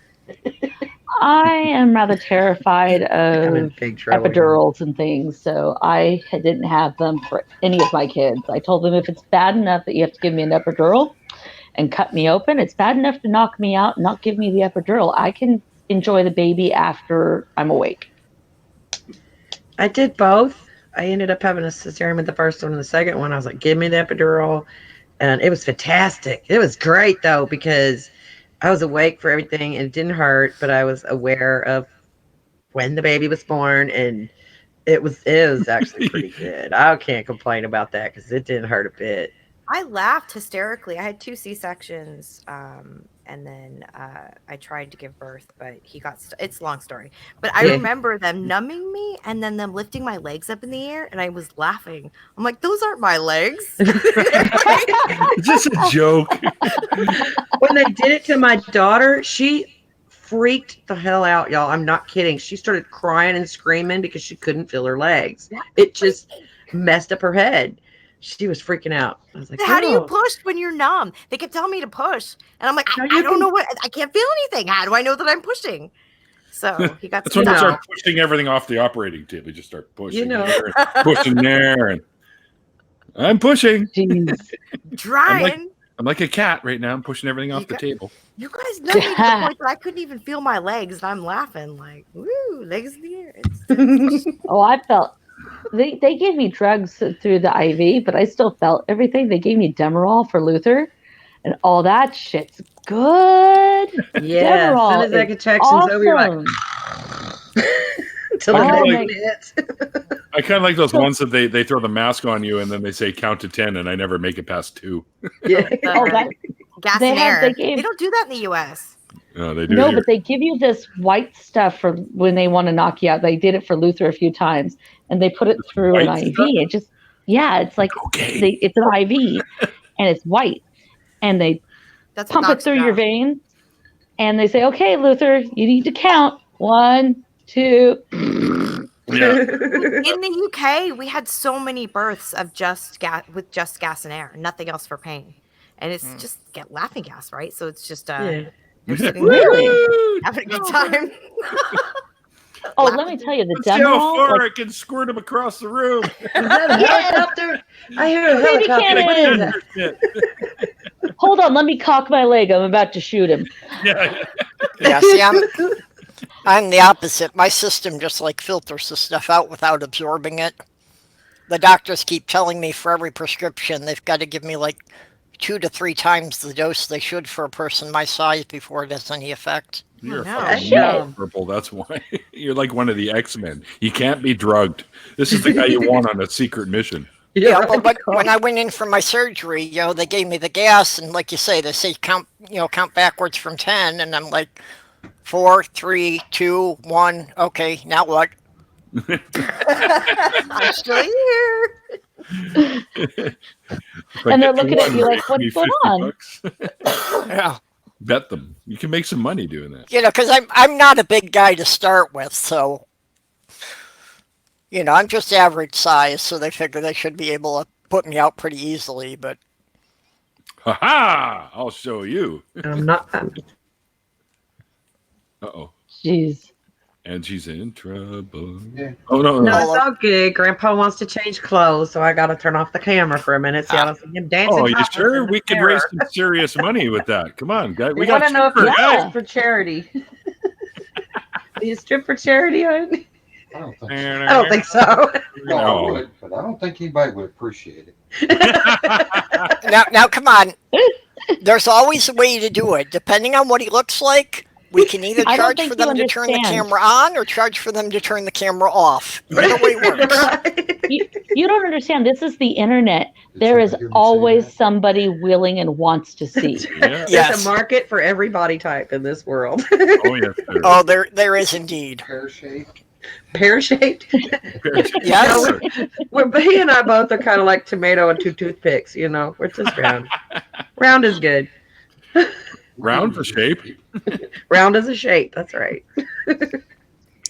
I am rather terrified I'm in of big trouble. epidurals and things, so I didn't have them for any of my kids. I told them if it's bad enough that you have to give me an epidural and cut me open, it's bad enough to knock me out and not give me the epidural. I can enjoy the baby after I'm awake. I did both. I ended up having a cesarean with the first one and the second one. I was like, give me the epidural. And it was fantastic. It was great, though, because I was awake for everything and it didn't hurt, but I was aware of when the baby was born, and it was actually pretty good. I can't complain about that because it didn't hurt a bit. I laughed hysterically. I had 2 C-sections, and then I tried to give birth, but he got it's a long story. But I remember them numbing me and then them lifting my legs up in the air, and I was laughing. I'm like, those aren't my legs. It's just a joke. When they did it to my daughter, she freaked the hell out, y'all. I'm not kidding. She started crying and screaming because she couldn't feel her legs. It just messed up her head. She was freaking out. I was like, how do you push when you're numb? They kept telling me to push. And I'm like, I don't know what, I can't feel anything. How do I know that I'm pushing? So he got That's when they start pushing everything off the operating table. You just start pushing there and pushing there. And I'm pushing. Trying. I'm like a cat right now. I'm pushing everything off the table. You guys know me to the point that I couldn't even feel my legs. And I'm laughing like, woo, legs in the air. Oh, I felt... They gave me drugs through the IV, but I still felt everything. They gave me Demerol for Luther, and all that shit's good. Yeah, Demerol as soon as that contraction's over, you're like, until I kind of like those ones that they throw the mask on you and then they say count to 10, and I never make it past 2. Yeah. Gas and air. They don't do that in the U.S. No, they do. No, but they give you this white stuff for when they want to knock you out. They did it for Luther a few times, and they put it through an IV. It just, it's like it's an IV, and it's white, and they pump it through your veins, and they say, "Okay, Luther, you need to count 1, 2." Yeah. In the UK, we had so many births of just gas and air, nothing else for pain, and it's just laughing gas, right? So it's just really having a good time. Oh, let me tell you, the Demerol. How far like, I can squirt him across the room. Is that a helicopter? I hear a helicopter. Hold on, let me cock my leg. I'm about to shoot him. Yeah, see, I'm the opposite. My system just like filters the stuff out without absorbing it. The doctors keep telling me for every prescription they've got to give me like 2 to 3 times the dose they should for a person my size before it has any effect. You're fucking purple. That's why you're like one of the X-Men. You can't be drugged. This is the guy you want on a secret mission. Yeah, but when I went in for my surgery, they gave me the gas, and like you say, they say count backwards from 10, and I'm like 4, 3, 2, 1. Okay, now what? I'm still here. And they're looking at you like, what's going on? Yeah. Bet them. You can make some money doing that. Because I'm not a big guy to start with, so I'm just average size, so they figure they should be able to put me out pretty easily, but ha! I'll show you. I'm not. Uh-oh. Jeez. And she's in trouble. Yeah. Oh, no. No, it's all good. Grandpa wants to change clothes, so I got to turn off the camera for a minute. See, I don't see him dancing. Oh, you sure? We could raise some serious money with that. Come on, guys. We got to know if you strip for charity. Do you strip for charity, honey? I don't think so. I don't think so. No, I would, but I don't think anybody would appreciate it. Now, come on. There's always a way to do it. Depending on what he looks like, we can either charge for them to turn the camera on or charge for them to turn the camera off. Either way works. You don't understand. This is the internet. There is always somebody willing and wants to see. Yeah. There's a market for every body type in this world. Oh, yeah. Oh, there is indeed. Pear-shaped. Pear-shaped? Yes. He and I both are kind of like tomato and 2 toothpicks, We're just round. Round is good. Round for shape. Round is a shape. That's right.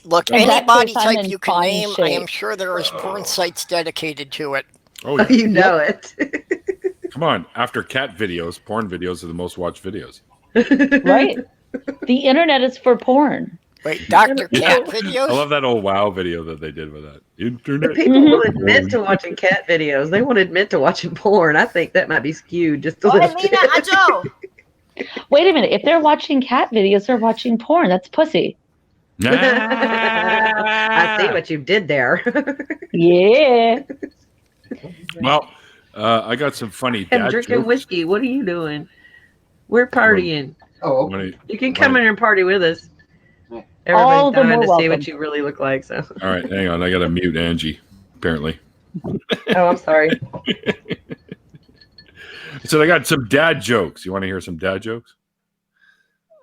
Look, any body type you can name, I am sure there is porn sites dedicated to it. Oh, yeah. You know it. Come on, after cat videos, porn videos are the most watched videos. Right? The internet is for porn. Wait, Dr. Cat I videos? love that old WoW video that they did with that. Internet. People will admit to watching cat videos. They won't admit to watching porn. I think that might be skewed just a little bit. Ajo. Wait a minute. If they're watching cat videos, they're watching porn. That's pussy. I see what you did there. Yeah. Well, I got some funny I'm dad drinking jokes. whiskey. What are you doing? We're partying. Oh, Wanna- You can come in and party with us. All Everybody's the dying more to see welcome. what you really look like. So, All right, hang on. I got to mute Angie, apparently. oh, I'm sorry. So I got some dad jokes. You want to hear some dad jokes?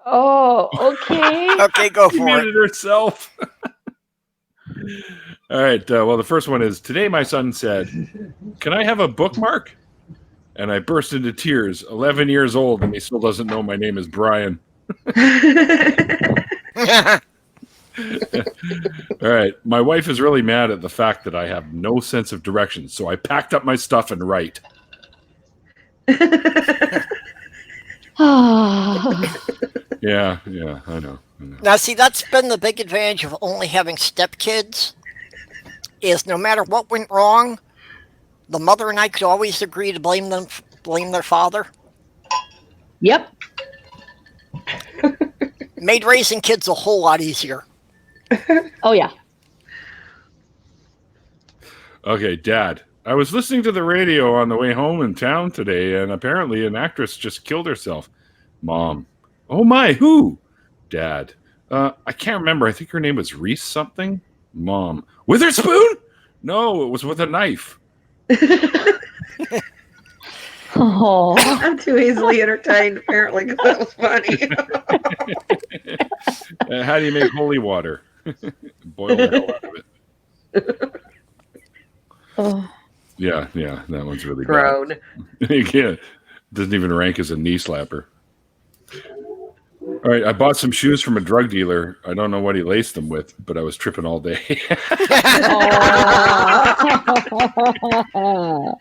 Oh, okay. Okay, go She for it. muted herself. All right. Well, the first one is, today my son said, "Can I have a bookmark?" And I burst into tears. 11 years old, and he still doesn't know my name is Brian. All right. My wife is really mad at the fact that I have no sense of direction, so I packed up my stuff and write. Yeah, I know. Now, see, that's been the big advantage of only having stepkids, is no matter what went wrong, the mother and I could always agree to blame their father. Yep. Made raising kids a whole lot easier. Oh, yeah. Okay, Dad. I was listening to the radio on the way home in town today, and apparently an actress just killed herself. Mom. Oh my, who? Dad. I can't remember. I think her name was Reese something. Mom. Witherspoon? No, it was with a knife. Oh. I'm too easily entertained, apparently, because that was funny. How do you make holy water? Boil the hell out of it. Oh. Yeah, that one's really Grown. bad. Yeah, doesn't even rank as a knee slapper. All right, I bought some shoes from a drug dealer. I don't know what he laced them with, but I was tripping all day. Oh.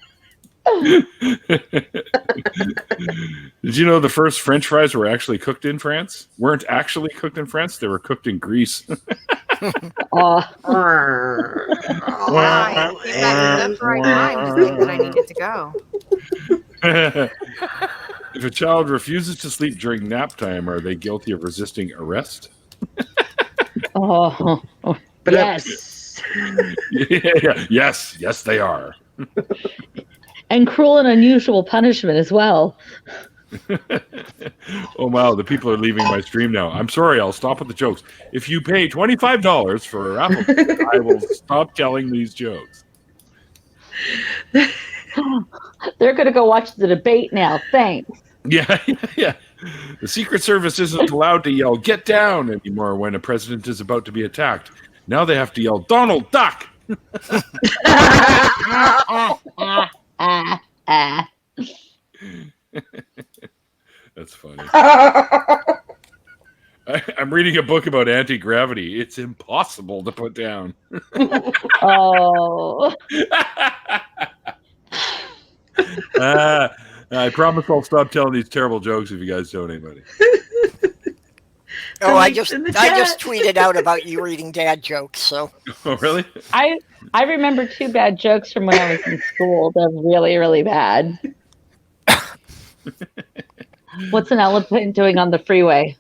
Did you know the first French fries were actually cooked in France? Weren't actually cooked in France. They were cooked in Greece. Oh. I came back just right time to think that I needed to go. If a child refuses to sleep during nap time, are they guilty of resisting arrest? Oh. But Yes. Yeah. Yes, they are. And cruel and unusual punishment as well. Oh, wow. The people are leaving my stream now. I'm sorry. I'll stop with the jokes. If you pay $25 for a raffle ticket, I will stop telling these jokes. They're going to go watch the debate now. Thanks. Yeah. The Secret Service isn't allowed to yell, "Get down," anymore when a president is about to be attacked. Now they have to yell, "Donald, duck!" That's funny. I'm reading a book about anti-gravity. It's impossible to put down. Oh. I promise I'll stop telling these terrible jokes if you guys donate money. Oh, I Thanks just in the tweeted out about you reading dad jokes. So Oh, really? I remember two bad jokes from when I was in school. They're really, really bad. What's an elephant doing on the freeway?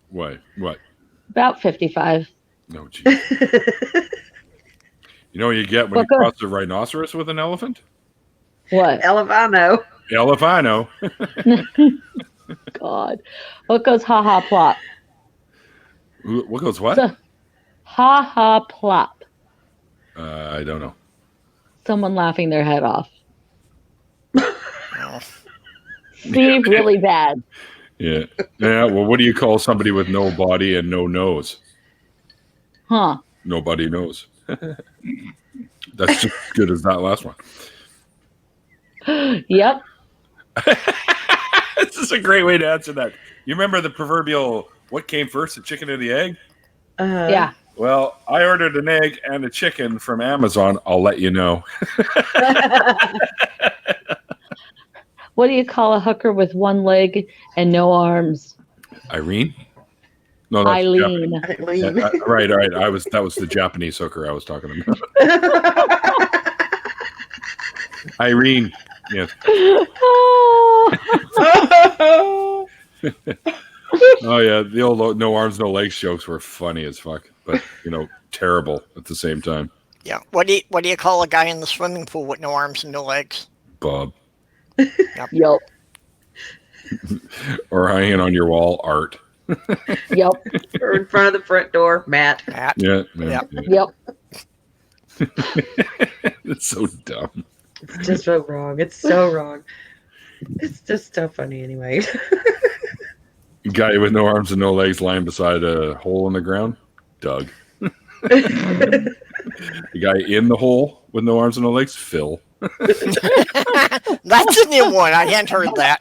What? About 55. No, geez. You know what you get when you Well, cross a rhinoceros with an elephant? What? Elevano. Elefano. God. What goes ha ha plop? What goes what? So, ha ha plop. I don't know. Someone laughing their head off. See, really bad. Yeah. Well, what do you call somebody with no body and no nose? Huh. Nobody knows. That's just as good as that last one. Yep. This is a great way to answer that. You remember the proverbial, what came first, the chicken or the egg? Yeah. Well, I ordered an egg and a chicken from Amazon. I'll let you know. What do you call a hooker with one leg and no arms? Irene? No, that's Eileen. Yeah, right. That was the Japanese hooker I was talking about. Irene. Yes. Oh yeah, the old no arms, no legs jokes were funny as fuck, but terrible at the same time. Yeah. What do you call a guy in the swimming pool with no arms and no legs? Bob. Yep. Or hanging on your wall, Art. Yep. Or in front of the front door, Matt. Yeah. Yep. It's so dumb. It's just so wrong. It's so wrong. It's just so funny anyway. Guy with no arms and no legs lying beside a hole in the ground, Doug. The guy in the hole with no arms and no legs, Phil. That's a new one. I hadn't heard that.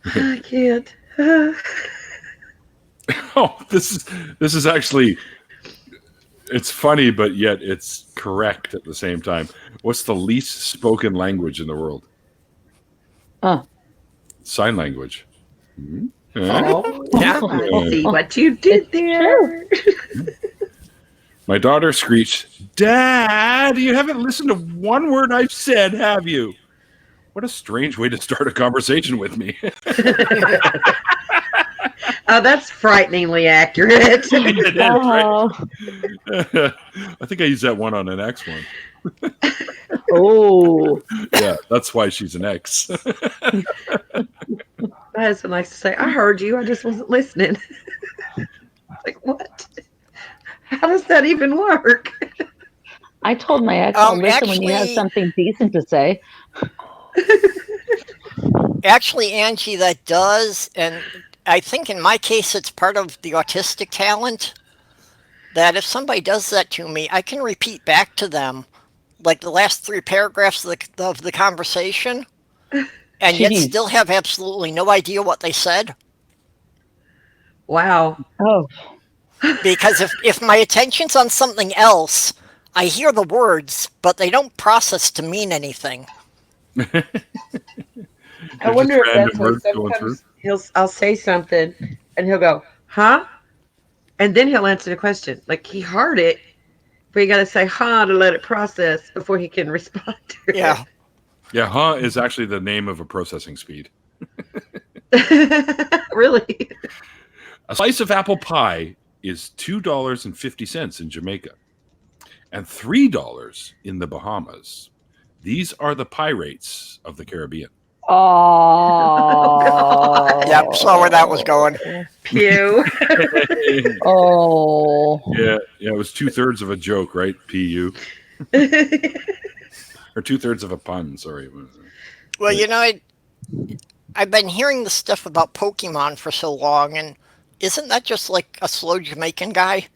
I can't. Oh, this is actually, it's funny, but yet it's correct at the same time. What's the least spoken language in the world? Sign language. Mm-hmm. Oh, Yeah. I see what you did there. My daughter screeched, "Dad, you haven't listened to one word I've said, have you?" What a strange way to start a conversation with me. Oh, that's frighteningly accurate. It is, right? Oh. I think I used that one on an X one. Oh. Yeah, that's why she's an X. My husband likes to say, I heard you, I just wasn't listening. Like, what? How does that even work? I told my ex, I'll listen when you have actually- something decent to say. Actually, Angie, that does, and I think in my case it's part of the autistic talent, that if somebody does that to me, I can repeat back to them like the last 3 paragraphs of the conversation, and yet Jeez. still have absolutely no idea what they said. Wow. Oh. Because if my attention's on something else, I hear the words, but they don't process to mean anything. I wonder if random that's why words going through. sometimes I'll say something and he'll go, huh? And then he'll answer the question. Like he heard it, but you got to say, huh, to let it process before he can respond to it. Yeah. Yeah, huh is actually the name of a processing speed. Really? A slice of apple pie is $2.50 in Jamaica and $3 in the Bahamas. These are the pie rates of the Caribbean. Oh. Yep, saw where that was going. Pew. Oh. Yeah, it was 2/3 of a joke, right? PU. Or 2/3 of a pun, sorry. Well, I've been hearing the stuff about Pokemon for so long, and isn't that just like a slow Jamaican guy?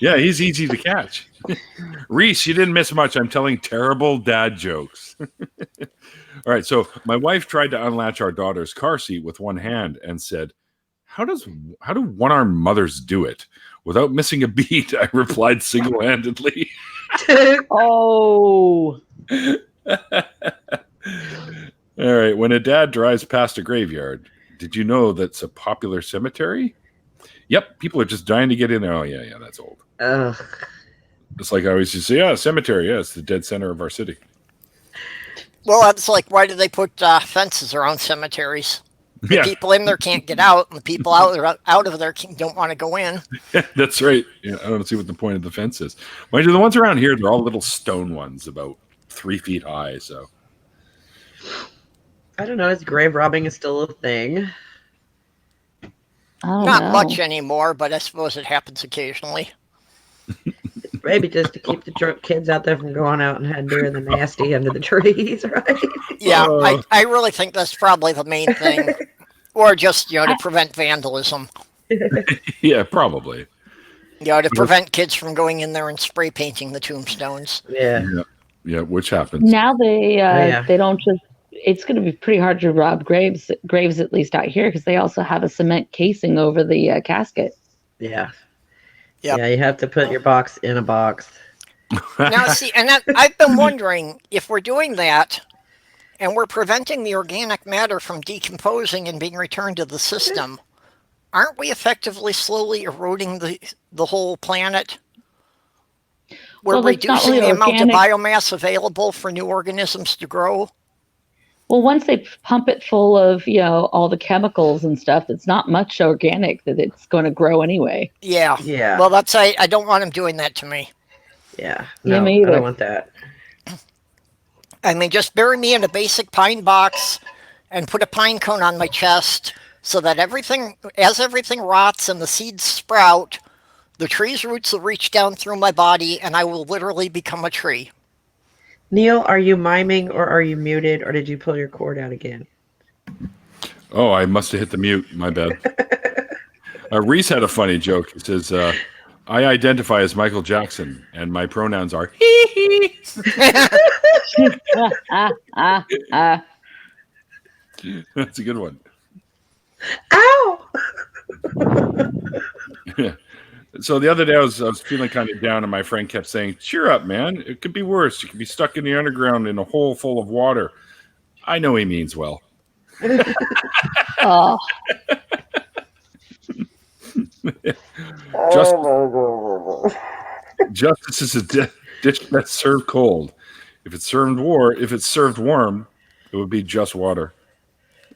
Yeah, he's easy to catch. Reese, you didn't miss much. I'm telling terrible dad jokes. All right, so my wife tried to unlatch our daughter's car seat with one hand and said, How do one-armed mothers do it? Without missing a beat, I replied single-handedly. Oh. All right, when a dad drives past a graveyard, did you know that's a popular cemetery? Yep, people are just dying to get in there. Oh, yeah, that's old. Ugh. It's like I always used to say, yeah, cemetery, yeah, it's the dead center of our city. Well, it's like, why do they put fences around cemeteries? The Yeah, people in there can't get out, and the people out of there don't want to go in. that's right. Yeah, I don't see what the point of the fence is. Mind you, the ones around here, they're all little stone ones, about 3 feet high. So I don't know. Is grave robbing is still a thing? I don't Not know. much anymore, but I suppose it happens occasionally. Maybe just to keep the drunk kids out there from going out and doing the nasty under the trees, right? Yeah, I really think that's probably the main thing. Or just, to prevent vandalism. yeah, probably. To prevent kids from going in there and spray painting the tombstones. Yeah. Yeah, which happens. Now they Yeah. they don't just. It's going to be pretty hard to rob graves at least out here because they also have a cement casing over the casket. Yeah. Yep. Yeah, you have to put your box in a box. Now, see, and I've been wondering if we're doing that and we're preventing the organic matter from decomposing and being returned to the system, aren't we effectively slowly eroding the whole planet? We're Well, that's not reducing really the amount of organic. biomass available for new organisms to grow. Well, once they pump it full of, all the chemicals and stuff, it's not much organic that it's going to grow anyway. Yeah. Yeah. Well, I don't want them doing that to me. Yeah. Yeah, No, me I either. don't want that. I mean, just bury me in a basic pine box and put a pine cone on my chest so that as everything rots and the seeds sprout, the tree's roots will reach down through my body and I will literally become a tree. Neil, are you miming or are you muted or did you pull your cord out again? Oh, I must have hit the mute. My bad. Reese had a funny joke. He says, I identify as Michael Jackson, and my pronouns are he. That's a good one. Ow! So the other day I was feeling kind of down, and my friend kept saying, cheer up, man. It could be worse. You could be stuck in the underground in a hole full of water. I know he means well. Oh. Justice is a dish that's served cold. If it's served warm, it would be just water.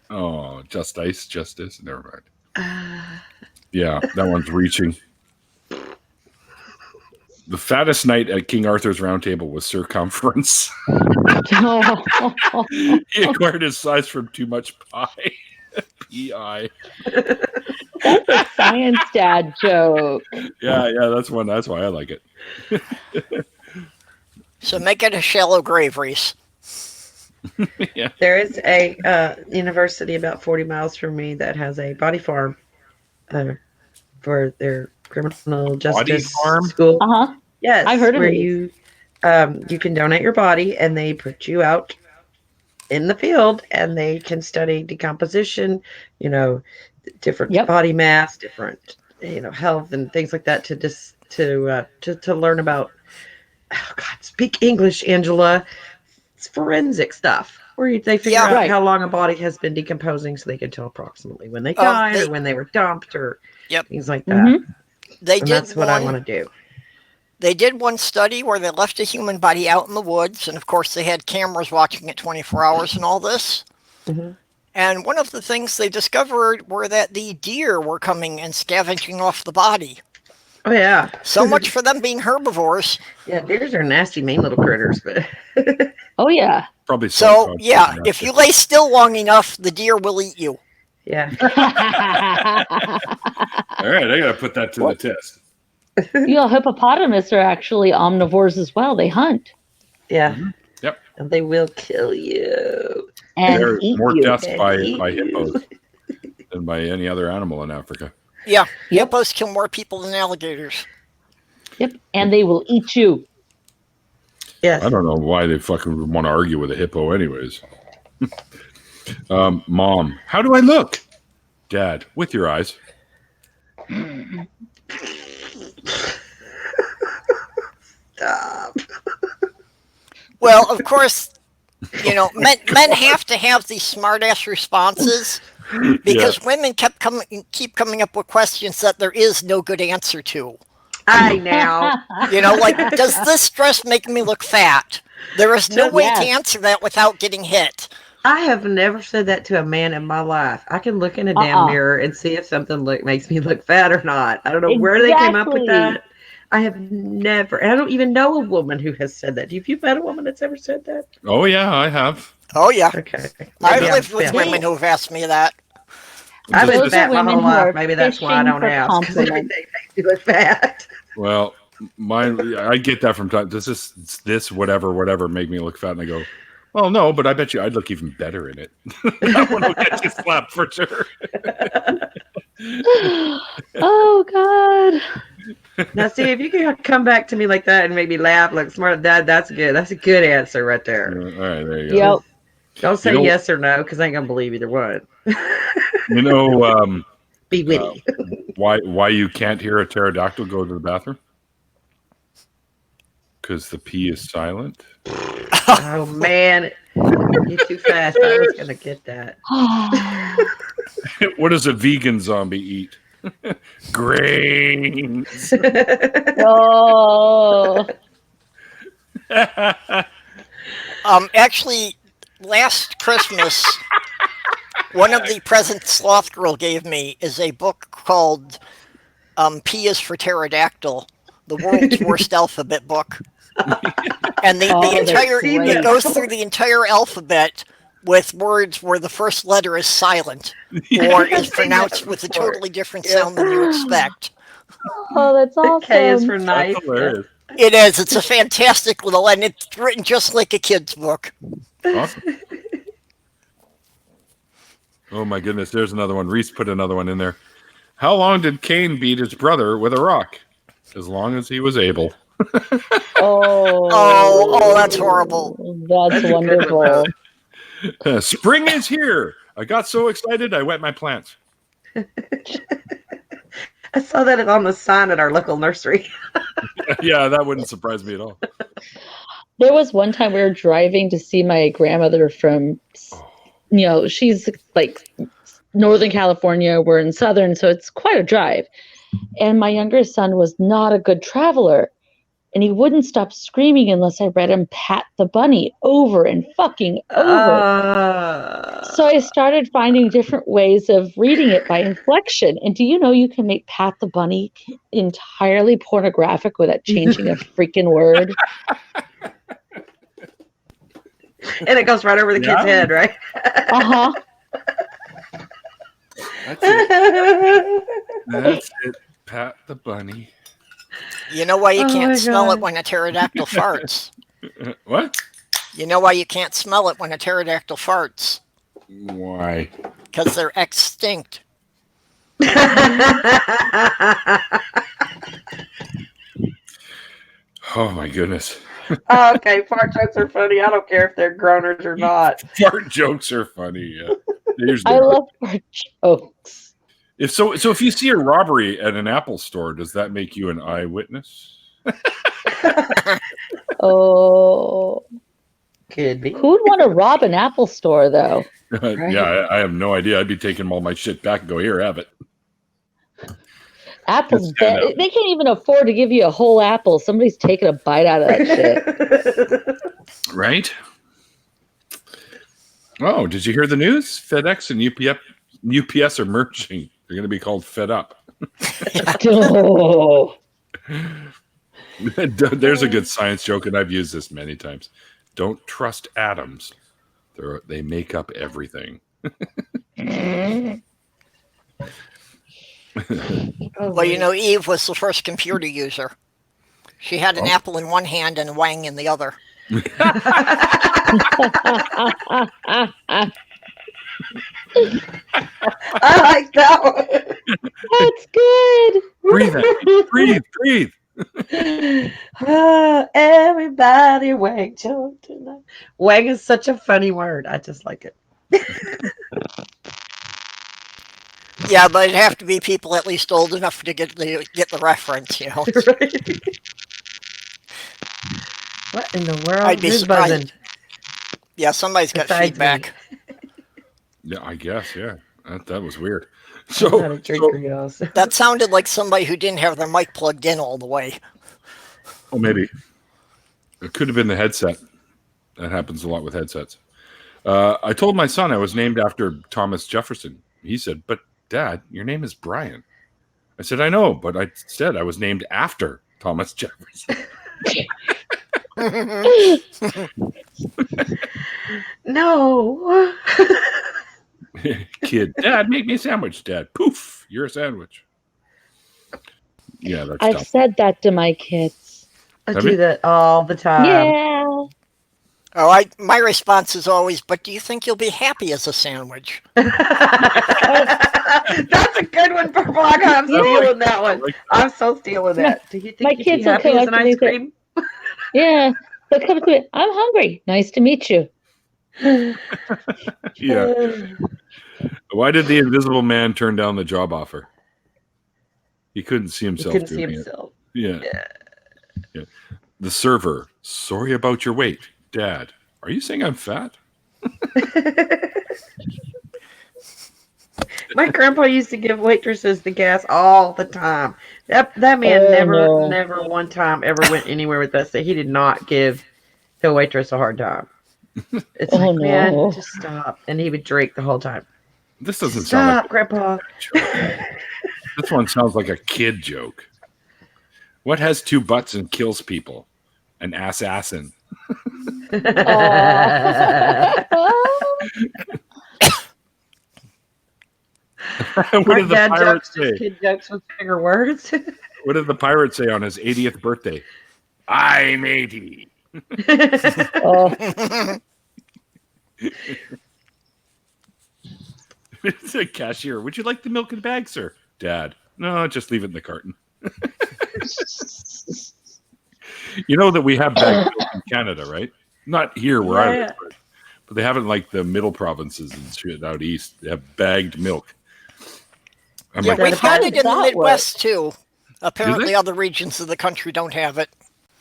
Oh, justice. Never mind. Yeah, that one's reaching. The fattest knight at King Arthur's Round Table was circumference. He acquired his size from too much pie. P-I. That's a science dad joke. Yeah, that's one. That's why I like it. So make it a shallow grave, Reese. Yeah. There is a university about 40 miles from me that has a body farm for their criminal justice school. Uh-huh. Yes, I've heard of where it. you can donate your body and they put you out in the field and they can study decomposition, different body mass, different health and things like that to learn about. Oh God, speak English, Angela. It's forensic stuff where they figure out how long a body has been decomposing, so they can tell approximately when they died or when they were dumped or things like that. Mm-hmm. That's what I want to do. They did one study where they left a human body out in the woods, and of course they had cameras watching it 24 hours and all this. Mm-hmm. And one of the things they discovered were that the deer were coming and scavenging off the body. Oh, yeah. So much for them being herbivores. Yeah, deers are nasty, mean little critters. But oh, yeah. Probably so. Yeah, if you lay still long enough, the deer will eat you. Yeah. All right, I got to put that to the test. Hippopotamus are actually omnivores as well. They hunt. Yeah. Mm-hmm. Yep. And they will kill you. And there are eat more you. deaths by hippos than by any other animal in Africa. Yeah, hippos kill more people than alligators. Yep, and they will eat you. Yes. I don't know why they fucking want to argue with a hippo anyways. Mom, how do I look? Dad, with your eyes. Stop. Well, of course, men have to have these smart-ass responses because women keep coming up with questions that there is no good answer to. I know. Does this dress make me look fat? There is no way to answer that without getting hit. I have never said that to a man in my life. I can look in a damn mirror and see if something makes me look fat or not. I don't know where they came up with that. I have never, and I don't even know a woman who has said that. Have you met a woman that's ever said that? Oh, yeah, I have. Oh, yeah. Okay. I've lived with women who have asked me that. I've been fat my whole life. Maybe that's why I don't ask. Because everything makes me look fat. Well, I get that from time. Does this whatever make me look fat? And I go, well, no, but I bet you I'd look even better in it. That one will get you slapped for sure. Oh, God. Now, see, if you can come back to me like that and make me laugh, look smart, that's good. That's a good answer right there. All right, there you go. Yep. Don't say yes or no, because I ain't gonna believe either one. Be witty. Why you can't hear a pterodactyl go to the bathroom? Because the P is silent. Oh man, you're too fast. I was gonna get that. What does a vegan zombie eat? Grains. Oh. Actually, last Christmas, one of the presents Sloth Girl gave me is a book called P is for Pterodactyl, the world's worst alphabet book. And the entire it goes through the entire alphabet with words where the first letter is silent or is pronounced with a totally different sound than you expect. Oh, that's awesome. K is for knife. It is. It's a fantastic little, and it's written just like a kid's book. Awesome. Oh my goodness, there's another one. Reese put another one in there. How long did Cain beat his brother with a rock? As long as he was able. Oh, that's horrible. That's wonderful. Spring is here. I got so excited I wet my plants. I saw that on the sign at our local nursery. Yeah, that wouldn't surprise me at all. There was one time we were driving to see my grandmother from, she's like Northern California. We're in Southern, so it's quite a drive. And my younger son was not a good traveler. And he wouldn't stop screaming unless I read him Pat the Bunny over and fucking over. So I started finding different ways of reading it by inflection. And do you know you can make Pat the Bunny entirely pornographic without changing a freaking word? And it goes right over the kid's head, right? Uh-huh. That's it. That's it. Pat the Bunny. You know why you can't smell it when a pterodactyl farts? What? You know why you can't smell it when a pterodactyl farts? Why? Because they're extinct. Oh my goodness. Oh, okay, fart jokes are funny. I don't care if they're groaners or not. Fart jokes are funny. Yeah. I love fart jokes. If you see a robbery at an Apple store, does that make you an eyewitness? Oh, could be. Who'd want to rob an Apple store, though? Right. Yeah, I have no idea. I'd be taking all my shit back and go, here, have it. Apple's they can't even afford to give you a whole apple. Somebody's taking a bite out of that shit. Right? Oh, did you hear the news? FedEx and UPS are merging. They're going to be called Fed Up. Oh. There's a good science joke, and I've used this many times. Don't trust atoms. They make up everything. Well, Eve was the first computer user. She had an apple in one hand and Wang in the other. I like that one. That's good. Breathe. Everybody wang joke tonight. Wang is such a funny word. I just like it. Yeah, but it'd have to be people at least old enough to get the reference, Right. What in the world? I'd be Who's surprised. buzzing? Yeah, somebody's got Besides feedback. Yeah, I guess. Yeah, that was weird. That sounded like somebody who didn't have their mic plugged in all the way. Oh, maybe it could have been the headset. That happens a lot with headsets. I told my son I was named after Thomas Jefferson. He said, "But Dad, your name is Brian." I said, "I know, but I said I was named after Thomas Jefferson." No. Kid, Dad, make me a sandwich. Dad, poof, you're a sandwich. Yeah, that's I've tough. said that to my kids. I do that all the time. Yeah. Oh, my response is always, but do you think you'll be happy as a sandwich? That's a good one, Purple. I'm stealing that one. I'm so stealing that. Do you think my kids will come up to me and say, yeah, they'll come to me. I'm hungry. Nice to meet you. Yeah. Why did the Invisible Man turn down the job offer? He couldn't see himself doing it. Yeah. The server, sorry about your wait. Dad, are you saying I'm fat? My grandpa used to give waitresses the gas all the time. That man never one time ever went anywhere with us that he did not give the waitress a hard time. It's man, just stop. And he would drink the whole time. This doesn't sound like Grandpa. This one sounds like a kid joke. What has two butts and kills people? An assassin. What did the pirate say? Kid jokes with bigger words. What did the pirate say on his 80th birthday? I'm 80. It's a cashier. Would you like the milk in the bag, sir? Dad. No, just leave it in the carton. You know that we have bagged milk in Canada, right? Not here where I live, but they have it in like the middle provinces and shit out east. They have bagged milk. We've had it in the Midwest too. Apparently other regions of the country don't have it.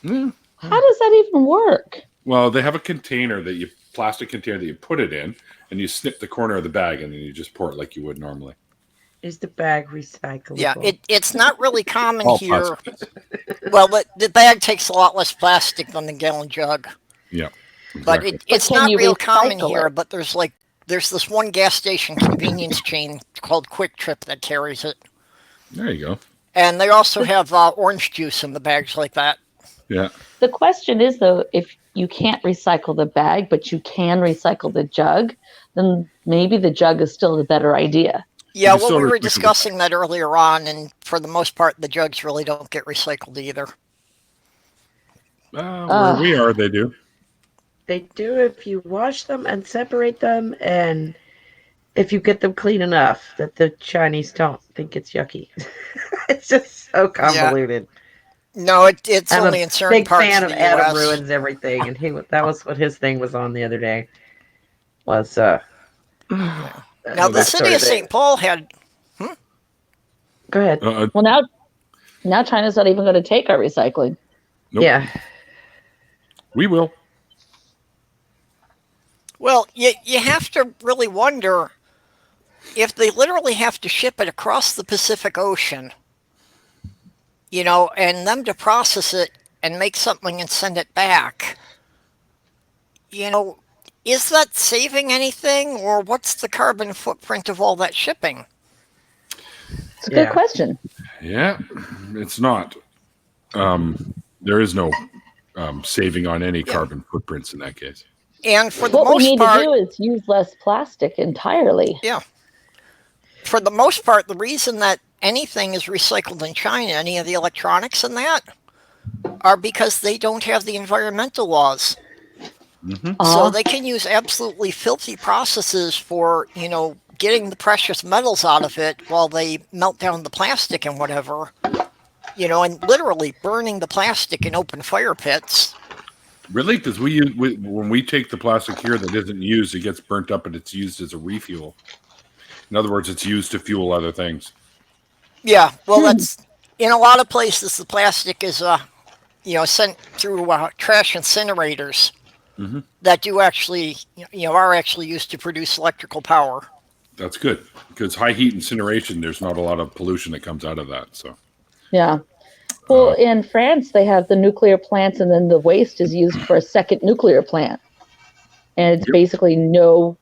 Yeah. How does that even work? Well, they have a container plastic container that you put it in, and you snip the corner of the bag, and then you just pour it like you would normally. Is the bag recyclable? Yeah, it's not really common here. Well, the bag takes a lot less plastic than the gallon jug. Yeah. Exactly. But it's not real common here, but there's this one gas station convenience chain called Quick Trip that carries it. There you go. And they also have orange juice in the bags like that. Yeah. The question is, though, if you can't recycle the bag, but you can recycle the jug, then maybe the jug is still the better idea. Yeah, well, we were discussing that earlier on, and for the most part, the jugs really don't get recycled either. Where we are, they do. They do if you wash them and separate them, and if you get them clean enough that the Chinese don't think it's yucky. It's just so convoluted. Yeah. No, it's only in certain parts of the US. I'm a big fan of Adam Ruins Everything, and that was what his thing was on the other day. Was now the city of St. Paul had. Go ahead. Well, now China's not even going to take our recycling. Nope. Yeah. We will. Well, you have to really wonder if they literally have to ship it across the Pacific Ocean, and them to process it and make something and send it back. Is that saving anything, or what's the carbon footprint of all that shipping? It's a good question. Yeah, it's not. There is no saving on any carbon footprints in that case. And for the what most we need part, to do is use less plastic entirely. Yeah. For the most part, the reason that anything is recycled in China, any of the electronics and that, are because they don't have the environmental laws. Mm-hmm. So they can use absolutely filthy processes for, getting the precious metals out of it while they melt down the plastic and whatever, and literally burning the plastic in open fire pits. Really? Because when we take the plastic here that isn't used, it gets burnt up and it's used as a refuel. In other words, it's used to fuel other things. Yeah, well, that's in a lot of places. The plastic is, sent through trash incinerators that do actually, are actually used to produce electrical power. That's good because high heat incineration. There's not a lot of pollution that comes out of that. So. Yeah. Well, in France, they have the nuclear plants, and then the waste is used for a second nuclear plant, and it's basically no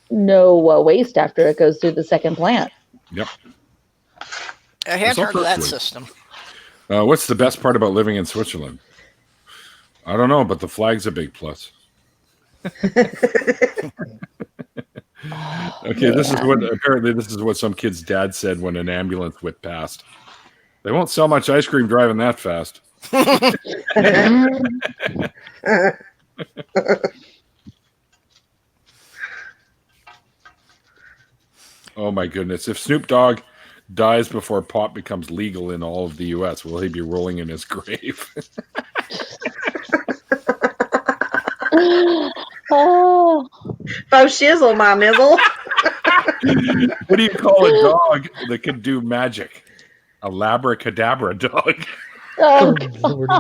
waste after it goes through the second plant. Yep. I hadn't heard of that system. What's the best part about living in Switzerland? I don't know, but the flag's a big plus. Okay, this is what some kid's dad said when an ambulance whipped past. They won't sell much ice cream driving that fast. Oh my goodness. If Snoop Dogg dies before pot becomes legal in all of the US, will he be rolling in his grave? Oh shizzle, my nizzle. What do you call a dog that can do magic? A labracadabra dog. Oh, Lordy.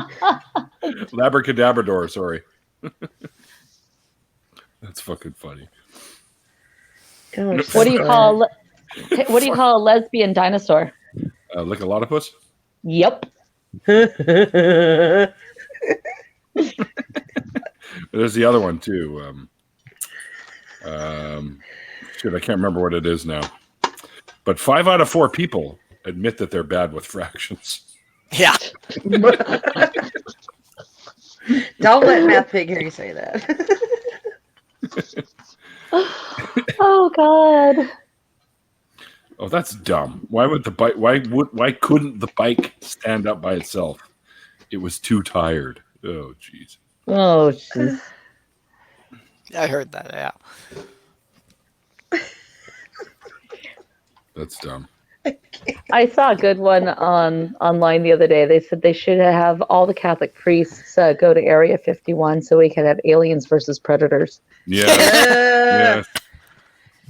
Labracadabrador, sorry. That's fucking funny. Gosh, what do you call a lesbian dinosaur? Lickalotopus? Yep. That's There's the other one too. Shit, I can't remember what it is now. But 5 out of 4 people admit that they're bad with fractions. Yeah. Don't let Math Pig hear you say that. Oh God. Oh, that's dumb. Why would the bike? Why couldn't the bike stand up by itself? It was too tired. Oh, jeez. Oh jeez. I heard that, yeah. That's dumb. I saw a good one online the other day. They said they should have all the Catholic priests go to Area 51 so we could have aliens versus predators. Yeah.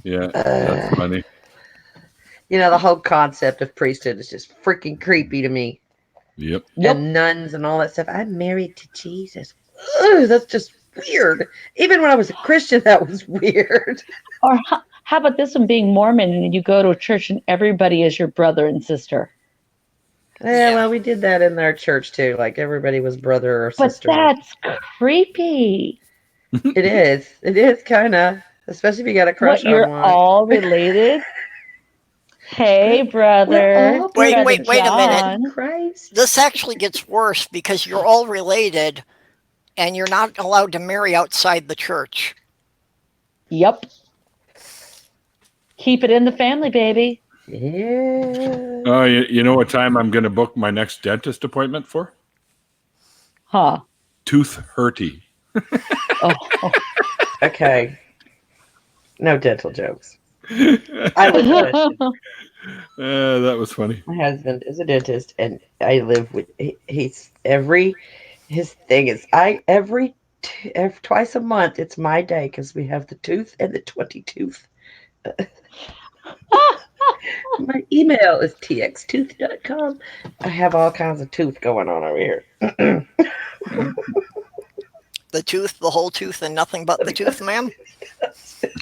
Yeah. That's funny. You know, the whole concept of priesthood is just freaking creepy to me. Yep. And nuns and all that stuff. I'm married to Jesus. Ugh, that's just weird. Even when I was a Christian, that was weird. Or how about this one being Mormon and you go to a church and everybody is your brother and sister? Yeah, well, we did that in our church too. Like everybody was brother or But sister. that's creepy. It is. It is kind of, especially if you got a crush What, you're on one. all related? Hey, brother. We're all Wait, Brother wait a minute. John. Christ. This actually gets worse because you're all related and you're not allowed to marry outside the church. Yep. Keep it in the family, baby. Yeah. Oh, you know what time I'm going to book my next dentist appointment for? Huh. Tooth hurty. Oh. Okay. No dental jokes. I live with That was funny. my husband is a dentist, and I live with his thing is twice a month it's my day because we have the tooth and the 20 tooth. My email is txtooth.com. I have all kinds of tooth going on over here. The tooth, the whole tooth, and nothing but the tooth, ma'am?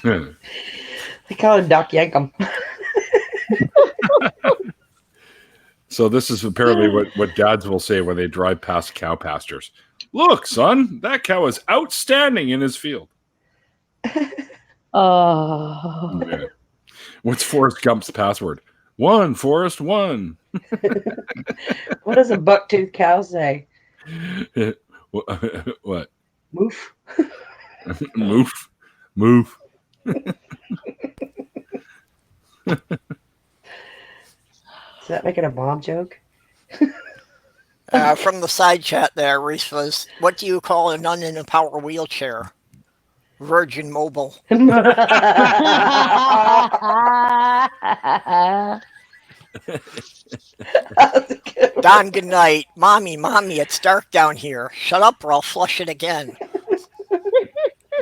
They call him Doc Yankum. So this is apparently what dads will say when they drive past cow pastures. Look, son, that cow is outstanding in his field. Oh. Yeah. What's Forrest Gump's password? 1, Forrest, 1. What does a bucktooth cow say? What? Moof. Moof. Move. Is that making a bomb joke? From the side chat there, Reese was, what do you call a nun in a power wheelchair? Virgin Mobile. Don, good night. Mommy, it's dark down here. Shut up or I'll flush it again.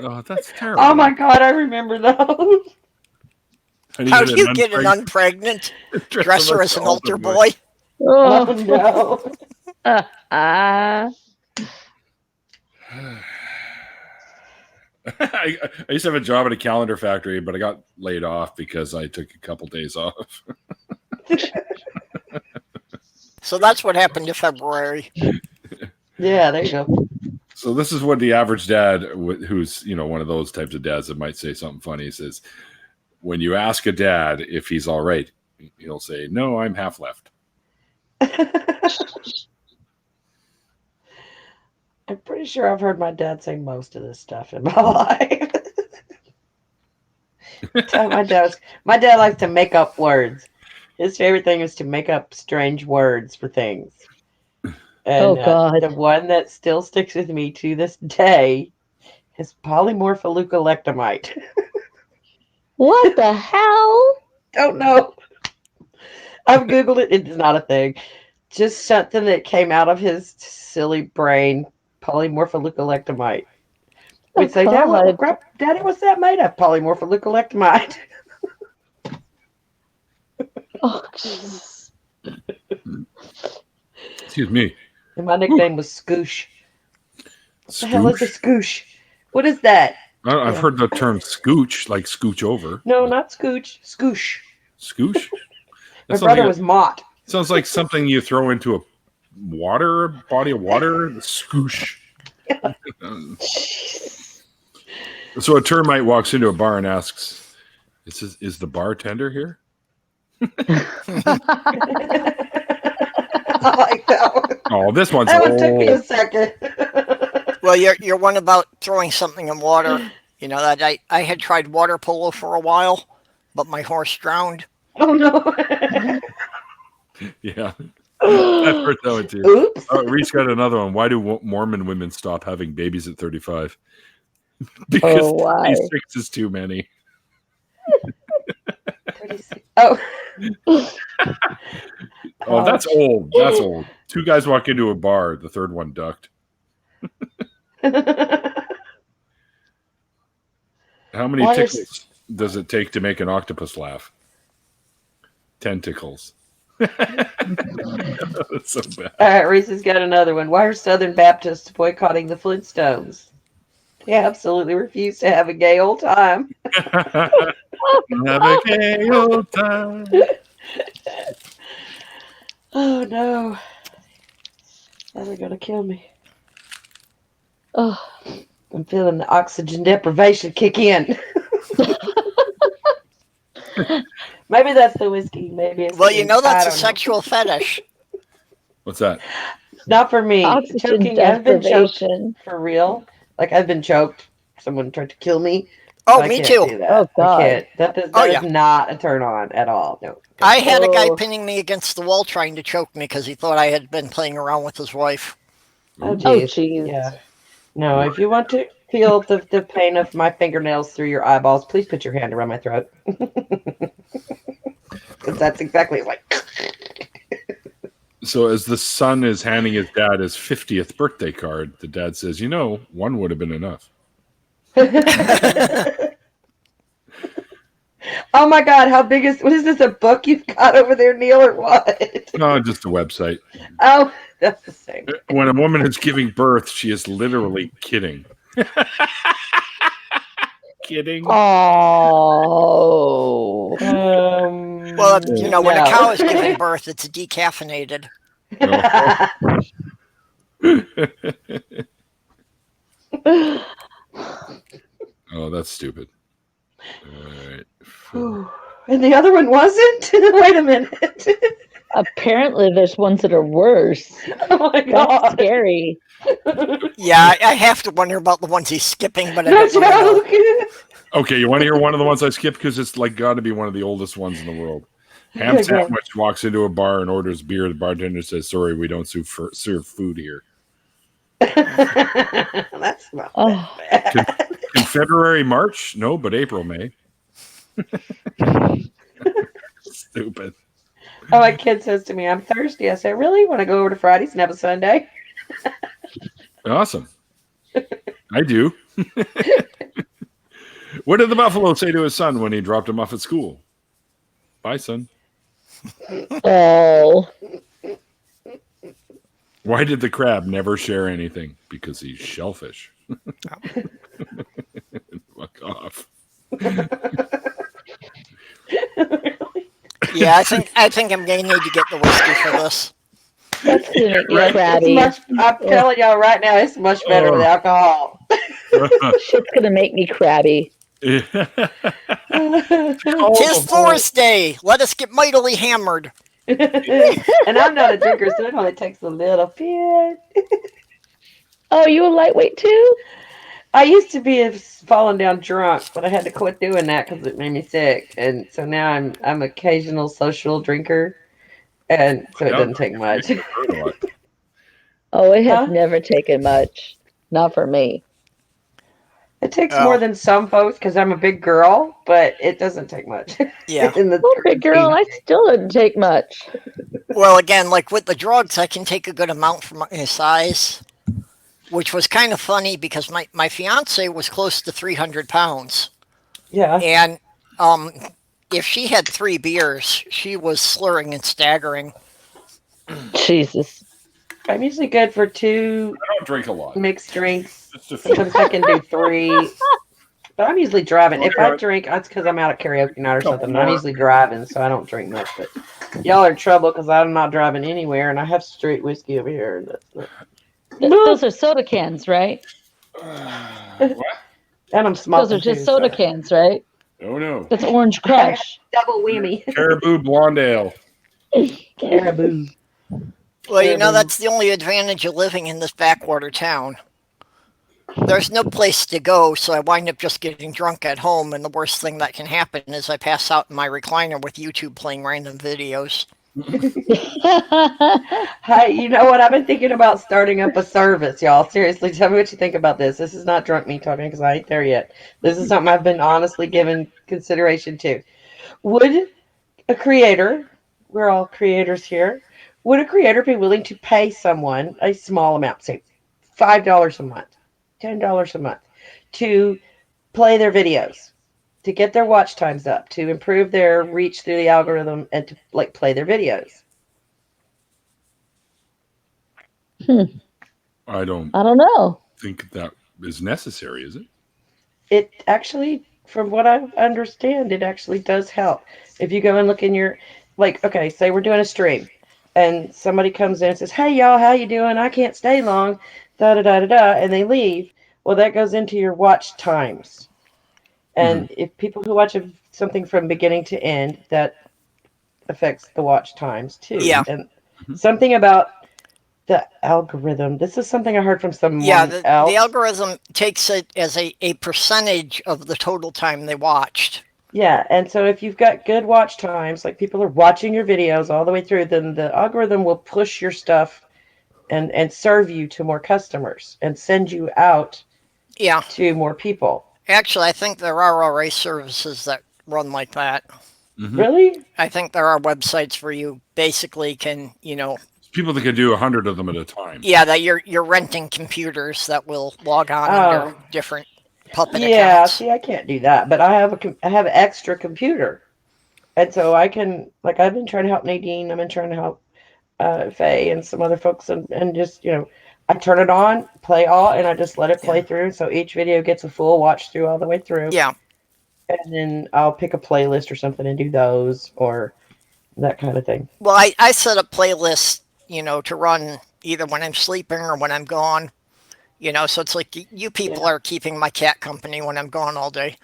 Oh, that's terrible. Oh my God, I remember those. How do you get an unpregnant? Dress her as an altar boy? Oh no. I used to have a job at a calendar factory, but I got laid off because I took a couple days off. So that's what happened to February. Yeah, there you go. So this is what the average dad, who's one of those types of dads that might say something funny, says, when you ask a dad if he's all right, he'll say, "No, I'm half left." I'm pretty sure I've heard my dad say most of this stuff in my life. my dad likes to make up words. His favorite thing is to make up strange words for things. And God. the one that still sticks with me to this day is polymorphaleucolectomite. What the hell? Don't know. I've Googled it. It's not a thing. Just something that came out of his silly brain. Polymorphaleucolectomite. We'd say, Daddy, what's that made of? Polymorphaleucolectomite. Oh, jeez. Excuse me. And my nickname was Scoosh. What the hell is a scoosh? What is that? I've heard the term scooch, like scooch over. No, not scooch. Scoosh. Scooch? My brother was Mott. Sounds like something you throw into a body of water. Scoosh. So a termite walks into a bar and asks, "Is the bartender here?" I like that one. Oh, this one's That old. one took me a second. Well, you're one about throwing something in water. You know that I had tried water polo for a while, but my horse drowned. Oh no. Yeah, I've heard that one too. Oops. Reese got another one. Why do Mormon women stop having babies at 35? Because 36 is too many. 36. Oh. Oh, that's old. That's old. Two guys walk into a bar. The third one ducked. How many tickles does it take to make an octopus laugh? 10 tickles. That's so bad. All right, Reese has got another one. Why are Southern Baptists boycotting the Flintstones? They absolutely refuse to have a gay old time. Have a gay old time. Oh no. Now they're gonna kill me. Oh, I'm feeling the oxygen deprivation kick in. Maybe that's the whiskey. Maybe it's Well, you know that's a I don't know. sexual fetish. What's that? Not for me. oxygen Choking. I've been choked deprivation. for real. Like I've been choked. Someone tried to kill me. Oh, I me can't too. do that. Oh, God. I can't. That is Oh, yeah. not a turn on at all. No. I had a guy Oh. pinning me against the wall trying to choke me because he thought I had been playing around with his wife. Oh, Oh, geez. jeez. Yeah. No, if you want to feel the pain of my fingernails through your eyeballs, please put your hand around my throat. Because that's exactly like. So as the son is handing his dad his 50th birthday card, the dad says, one would have been enough. Oh my God! How big what is this? A book you've got over there, Neil, or what? No, just a website. Oh, that's the same. When a woman is giving birth, she is literally kidding. Kidding. Oh. Well, when a no. cow is giving birth, it's decaffeinated. Oh, that's stupid. All right. And the other one wasn't? Wait a minute. Apparently, there's ones that are worse. Oh my That's God. scary. Yeah, I have to wonder about the ones he's skipping, but I No don't know. joke. Okay, you want to hear one of the ones I skipped because it's like got to be one of the oldest ones in the world. Ham Okay. Sandwich walks into a bar and orders beer. The bartender says, "Sorry, we don't serve food here." That's not Oh. that bad. In February, March? No, but April, May. Stupid. Oh, my kid says to me, I'm thirsty. I say, really? Want to go over to Fridays and have a Sunday? Awesome. I do. What did the buffalo say to his son when he dropped him off at school? Bye, son. Oh. Why did the crab never share anything? Because he's shellfish. Fuck off. Yeah, I think I'm going to need to get the whiskey for this. That's gonna make me Right. crabby. I'm telling y'all right now, it's much better with alcohol. Shit's gonna make me crabby. Tis Forest Day. Let us get mightily hammered. And I'm not a drinker, so it only takes a little bit. Oh, you a lightweight too? I used to be falling down drunk, but I had to quit doing that because it made me sick. And so now I'm occasional social drinker, and so it doesn't take much. Oh, it has Huh? never taken much. Not for me. It takes Oh. more than some folks because I'm a big girl, but it doesn't take much. Yeah. In the Oh, big girl, I still didn't take much. Well, again, like with the drugs, I can take a good amount for my size, which was kind of funny because my fiance was close to 300 pounds. Yeah. And if she had 3 beers, she was slurring and staggering. Jesus. I'm usually good for 2 I don't drink a lot. mixed drinks. Just a few. Sometimes I can do 3. But I'm usually driving. If I drink, that's because I'm out at karaoke night or something. I'm usually driving, so I don't drink much. But y'all are in trouble because I'm not driving anywhere, and I have straight whiskey over here. And that's Those are soda cans, right? What? And I'm smoking. Those are just soda cans, right? Oh no. That's Orange Crush. Double whammy. Caribou Blonde Ale. Caribou. Well, you know, that's the only advantage of living in this backwater town. There's no place to go, so I wind up just getting drunk at home, and the worst thing that can happen is I pass out in my recliner with YouTube playing random videos. Hey, you know what? I've been thinking about starting up a service, y'all. Seriously, tell me what you think about this. This is not drunk me talking because I ain't there yet. This is something I've been honestly given consideration to. Would a creator, we're all creators here, would a creator be willing to pay someone a small amount, say $5 a month, $10 a month, to play their videos, to get their watch times up, to improve their reach through the algorithm, and to play their videos? I don't I don't know. think that is necessary, is it? It actually, from what I understand, it actually does help. If you go and look in your, okay, say we're doing a stream, and somebody comes in and says, "Hey, y'all, how you doing? I can't stay long, da-da-da-da-da," and they leave. Well, that goes into your watch times. And if people who watch something from beginning to end, that affects the watch times too. Yeah. And something about the algorithm. This is something I heard from someone else. The algorithm takes it as a percentage of the total time they watched. Yeah, and so if you've got good watch times, like people are watching your videos all the way through, then the algorithm will push your stuff and serve you to more customers and send you out to more people. Actually, I think there are already services that run like that. Really? I think there are websites where you basically can, People that can do 100 of them at a time. Yeah, that you're renting computers that will log on under different puppet accounts. Yeah, see, I can't do that, but I have an extra computer, and so I can, I've been trying to help Nadine. I've been trying to help Faye and some other folks, and just, I turn it on, play all, and I just let it play through, so each video gets a full watch through all the way through. Yeah. And then I'll pick a playlist or something and do those, or that kind of thing. Well, I set up playlists, to run either when I'm sleeping or when I'm gone. So it's like you people are keeping my cat company when I'm gone all day.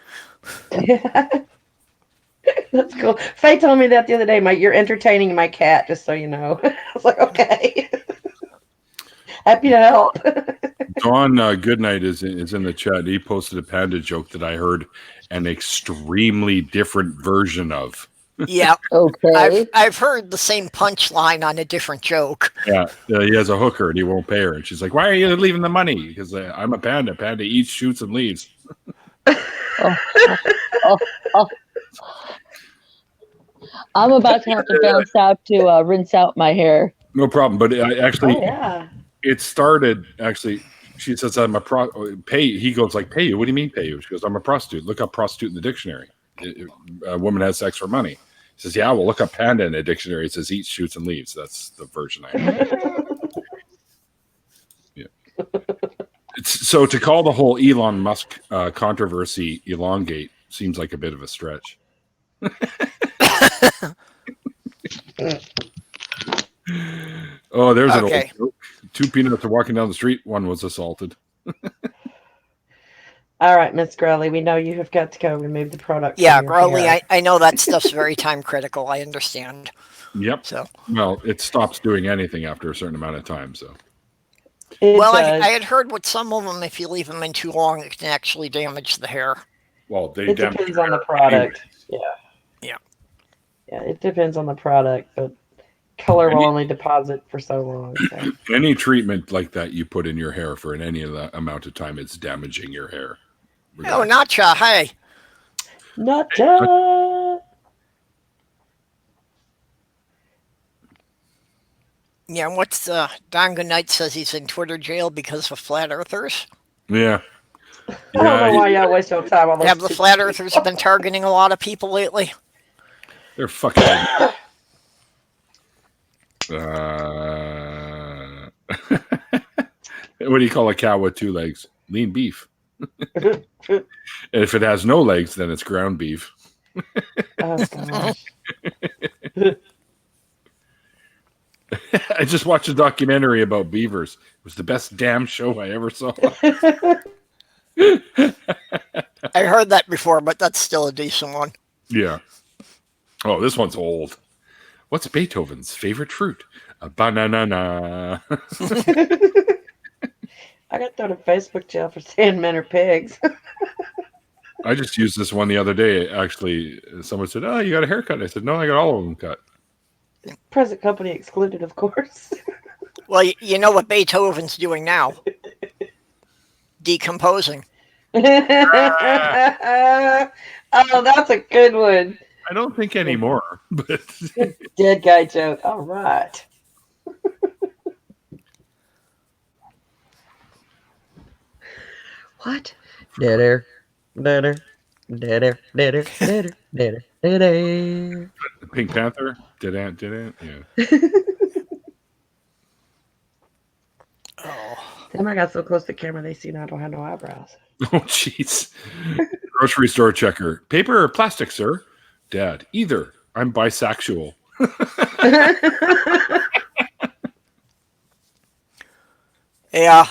That's cool. Faye told me that the other day. You're entertaining my cat, just so you know. I was like, okay. Happy to help. Don Goodnight is in the chat. He posted a panda joke that I heard an extremely different version of. Yeah. Okay. I've heard the same punchline on a different joke. Yeah. He has a hooker and he won't pay her. And she's like, "Why are you leaving the money?" Because I'm a panda. Panda eats, shoots, and leaves. I'm about to have to bounce out to rinse out my hair. No problem. But I actually, yeah. It started actually. She says, "I'm a pay." He goes like, "Pay you? What do you mean pay you?" She goes, "I'm a prostitute. Look up prostitute in the dictionary. A woman has sex for money." He says, "Yeah, well, look up panda in the dictionary. It says eats, shoots, and leaves." That's the version I have. Yeah. So to call the whole Elon Musk controversy elongate seems like a bit of a stretch. Oh, there's an old joke. Two peanuts are walking down the street. One was assaulted. All right, Miss Growley, we know you have got to go remove the product. Yeah, Growley, I know that stuff's very time critical. I understand. Yep. So, well, it stops doing anything after a certain amount of time. So, I had heard with some of them, if you leave them in too long, it can actually damage the hair. Well, it depends on the product. Anyway. Yeah, it depends on the product, but color will only deposit for so long. So. Any treatment like that you put in your hair for any of that amount of time, it's damaging your hair. Oh, Nacha, hey. Nacha. Yeah, and what's Don Goodnight says he's in Twitter jail because of flat earthers? Yeah. I don't know why y'all waste your time on those. Have the flat earthers been targeting a lot of people lately? They're fucking. What do you call a cow with 2 legs? Lean beef. And if it has no legs, then it's ground beef. Oh gosh. I just watched a documentary about beavers. It was the best damn show I ever saw. I heard that before, but that's still a decent one. Yeah. Oh, this one's old. What's Beethoven's favorite fruit? A banana. I got thrown in Facebook jail for saying men are pigs. I just used this one the other day. Actually, someone said, "Oh, you got a haircut?" I said, "No, I got all of them cut." Present company excluded, of course. Well, you know what Beethoven's doing now? Decomposing. Oh, that's a good one. I don't think anymore, but Dead guy joke. All right. What? Deader, deader, deader, deader, deader, deader, deader. Pink Panther did it. Yeah. Oh. Somebody got so close to the camera they see I don't have no eyebrows. Oh, jeez. Grocery store checker. Paper or plastic, sir? Dad. Either. I'm bisexual. Yeah.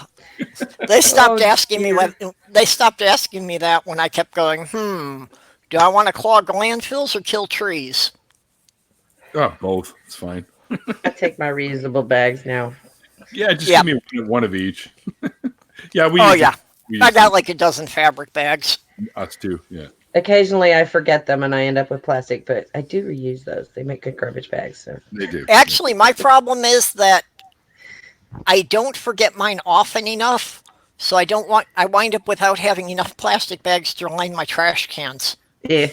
They stopped Oh, asking me dear. they stopped asking me that when I kept going, do I want to clog landfills or kill trees? Oh, both. It's fine. I take my reusable bags now. Yeah, just Yep. give me one of each. Yeah, we. Oh, use yeah. it. We I use got like a dozen fabric bags. us too. Yeah. Occasionally I forget them and I end up with plastic, but I do reuse those. They make good garbage bags. So. They do. Actually, my problem is that I don't forget mine often enough, so I wind up without having enough plastic bags to line my trash cans. Yeah.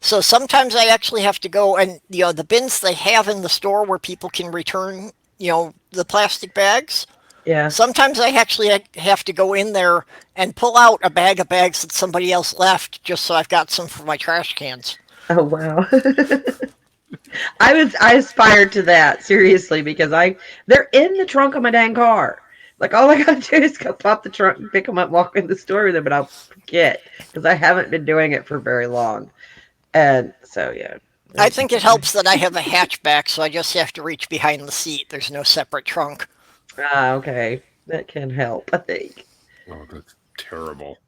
So sometimes I actually have to go and, the bins they have in the store where people can return, the plastic bags. Yeah. Sometimes I actually have to go in there and pull out a bag of bags that somebody else left just so I've got some for my trash cans. Oh wow. I aspired to that, seriously, because they're in the trunk of my dang car. Like all I gotta do is go pop the trunk and pick them up, walk in the store with them, but I'll forget because I haven't been doing it for very long. And so yeah. I think it helps that I have a hatchback, so I just have to reach behind the seat. There's no separate trunk. Ah, okay. That can help, I think. Oh, that's terrible.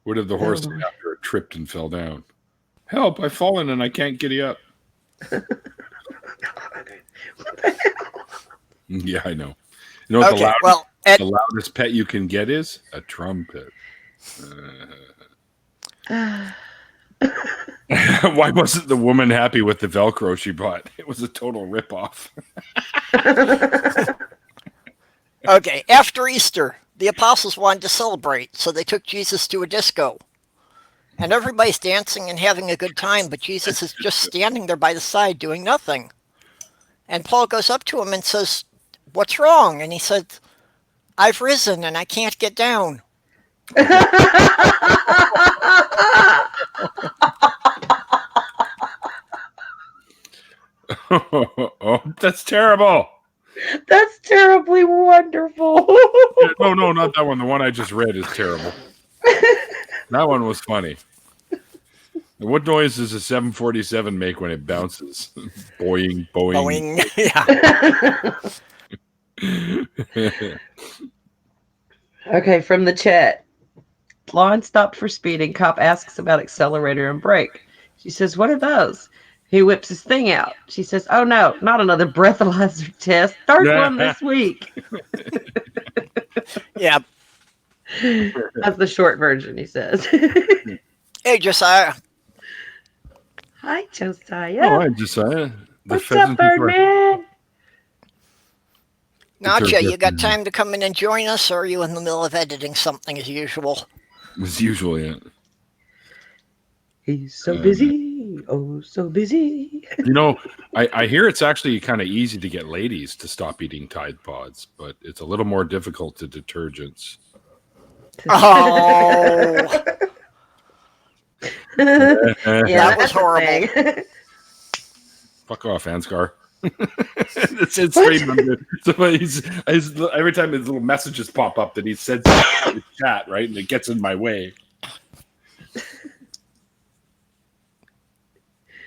What if the horse after it tripped and fell down? Help! I've fallen and I can't giddy up. What the hell? Yeah, I know. You know what Okay, well, the loudest pet you can get is? A trumpet. Why wasn't the woman happy with the Velcro she bought? It was a total ripoff. Okay, after Easter, the apostles wanted to celebrate, so they took Jesus to a disco. And everybody's dancing and having a good time, but Jesus is just standing there by the side doing nothing. And Paul goes up to him and says, "What's wrong?" And he said, "I've risen and I can't get down." Oh, that's terrible. That's terribly wonderful. No, not that one. The one I just read is terrible. That one was funny. What noise does a 747 make when it bounces? Boing, boing. Boing. Yeah. Okay, from the chat. Lawn stopped for speeding. Cop asks about accelerator and brake. She says, "What are those?" He whips his thing out. She says, "Oh no, not another breathalyzer test. Third one this week." Yeah. That's the short version, he says. Hey, Josiah. Hi, Josiah. Oh, hi, Josiah. What's up, Birdman? Nacha, you got time to come in and join us, or are you in the middle of editing something as usual? As usual, yeah. He's so busy. Oh, so busy. You know, I hear it's actually kind of easy to get ladies to stop eating Tide Pods, but it's a little more difficult to detergents. Oh. Yeah, That was horrible. Fuck off, Ansgar. It says stream under. So every time his little messages pop up that he said something in the chat, right, and it gets in my way.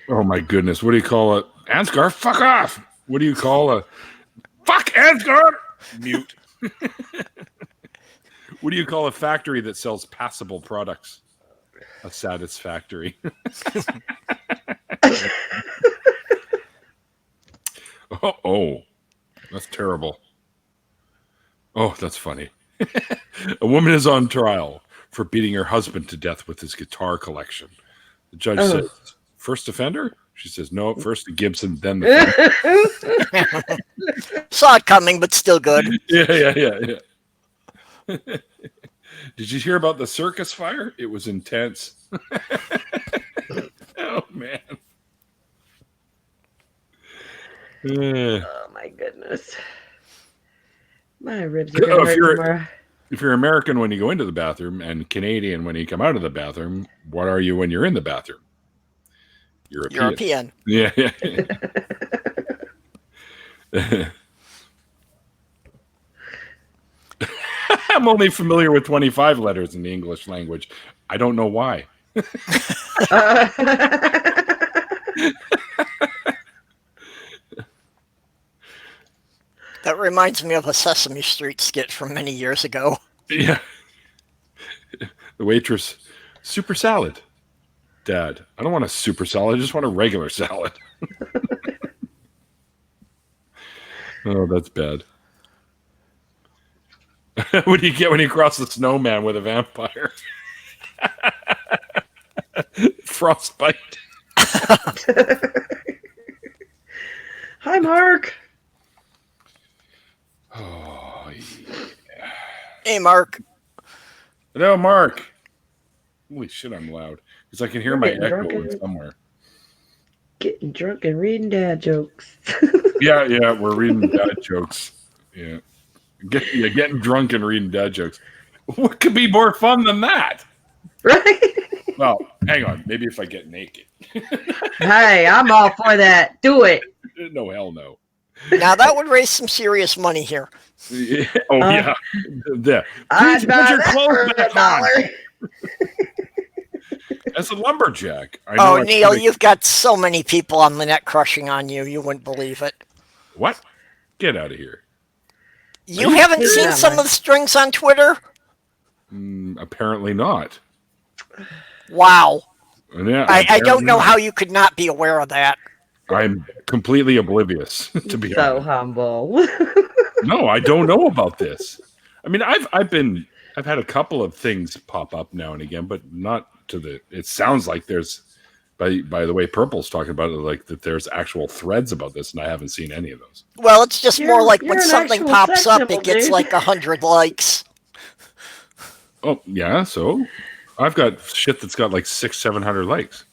Oh my goodness! What do you call it? Ansgar, fuck off! What do you call a fuck Ansgar? Mute. What do you call a factory that sells passable products? A satisfactory. Oh, that's terrible. Oh, that's funny. A woman is on trial for beating her husband to death with his guitar collection. The judge says, first offender? She says, no, first the Gibson, then the Saw it coming, but still good. Yeah. Did you hear about the circus fire? It was intense. Oh, man. Oh, my goodness. My ribs are going to hurt tomorrow. If you're American when you go into the bathroom and Canadian when you come out of the bathroom, what are you when you're in the bathroom? European. Yeah. I'm only familiar with 25 letters in the English language. I don't know why. That reminds me of a Sesame Street skit from many years ago. Yeah. The waitress, super salad. Dad, I don't want a super salad. I just want a regular salad. Oh, that's bad. What do you get when you cross the snowman with a vampire? Frostbite. Hi, Mark. Oh, yeah. Hey, Mark. Hello, Mark. Holy shit, I'm loud. Because I can hear my echo somewhere. Getting drunk and reading dad jokes. Yeah, we're reading dad jokes. Yeah. Getting drunk and reading dad jokes. What could be more fun than that? Right? Well, hang on. Maybe if I get naked. Hey, I'm all for that. Do it. No, hell no. Now that would raise some serious money here. Yeah. Oh, yeah. Please I'd put your clothes for back on. As a lumberjack. Oh, Neil, you've got so many people on the net crushing on you. You wouldn't believe it. What? Get out of here. You haven't seen some of the strings on Twitter? Apparently not. Wow. Yeah, I don't know how you could not be aware of that. I'm completely oblivious, to be honest. So humble. No, I don't know about this. I mean, I've had a couple of things pop up now and again, but not to the. It sounds like there's, by the way, Purple's talking about it, like that there's actual threads about this, and I haven't seen any of those. Well, it's just more like when something pops up, symbol, it gets like 100 likes. Oh yeah, so I've got shit that's got like 600-700 likes.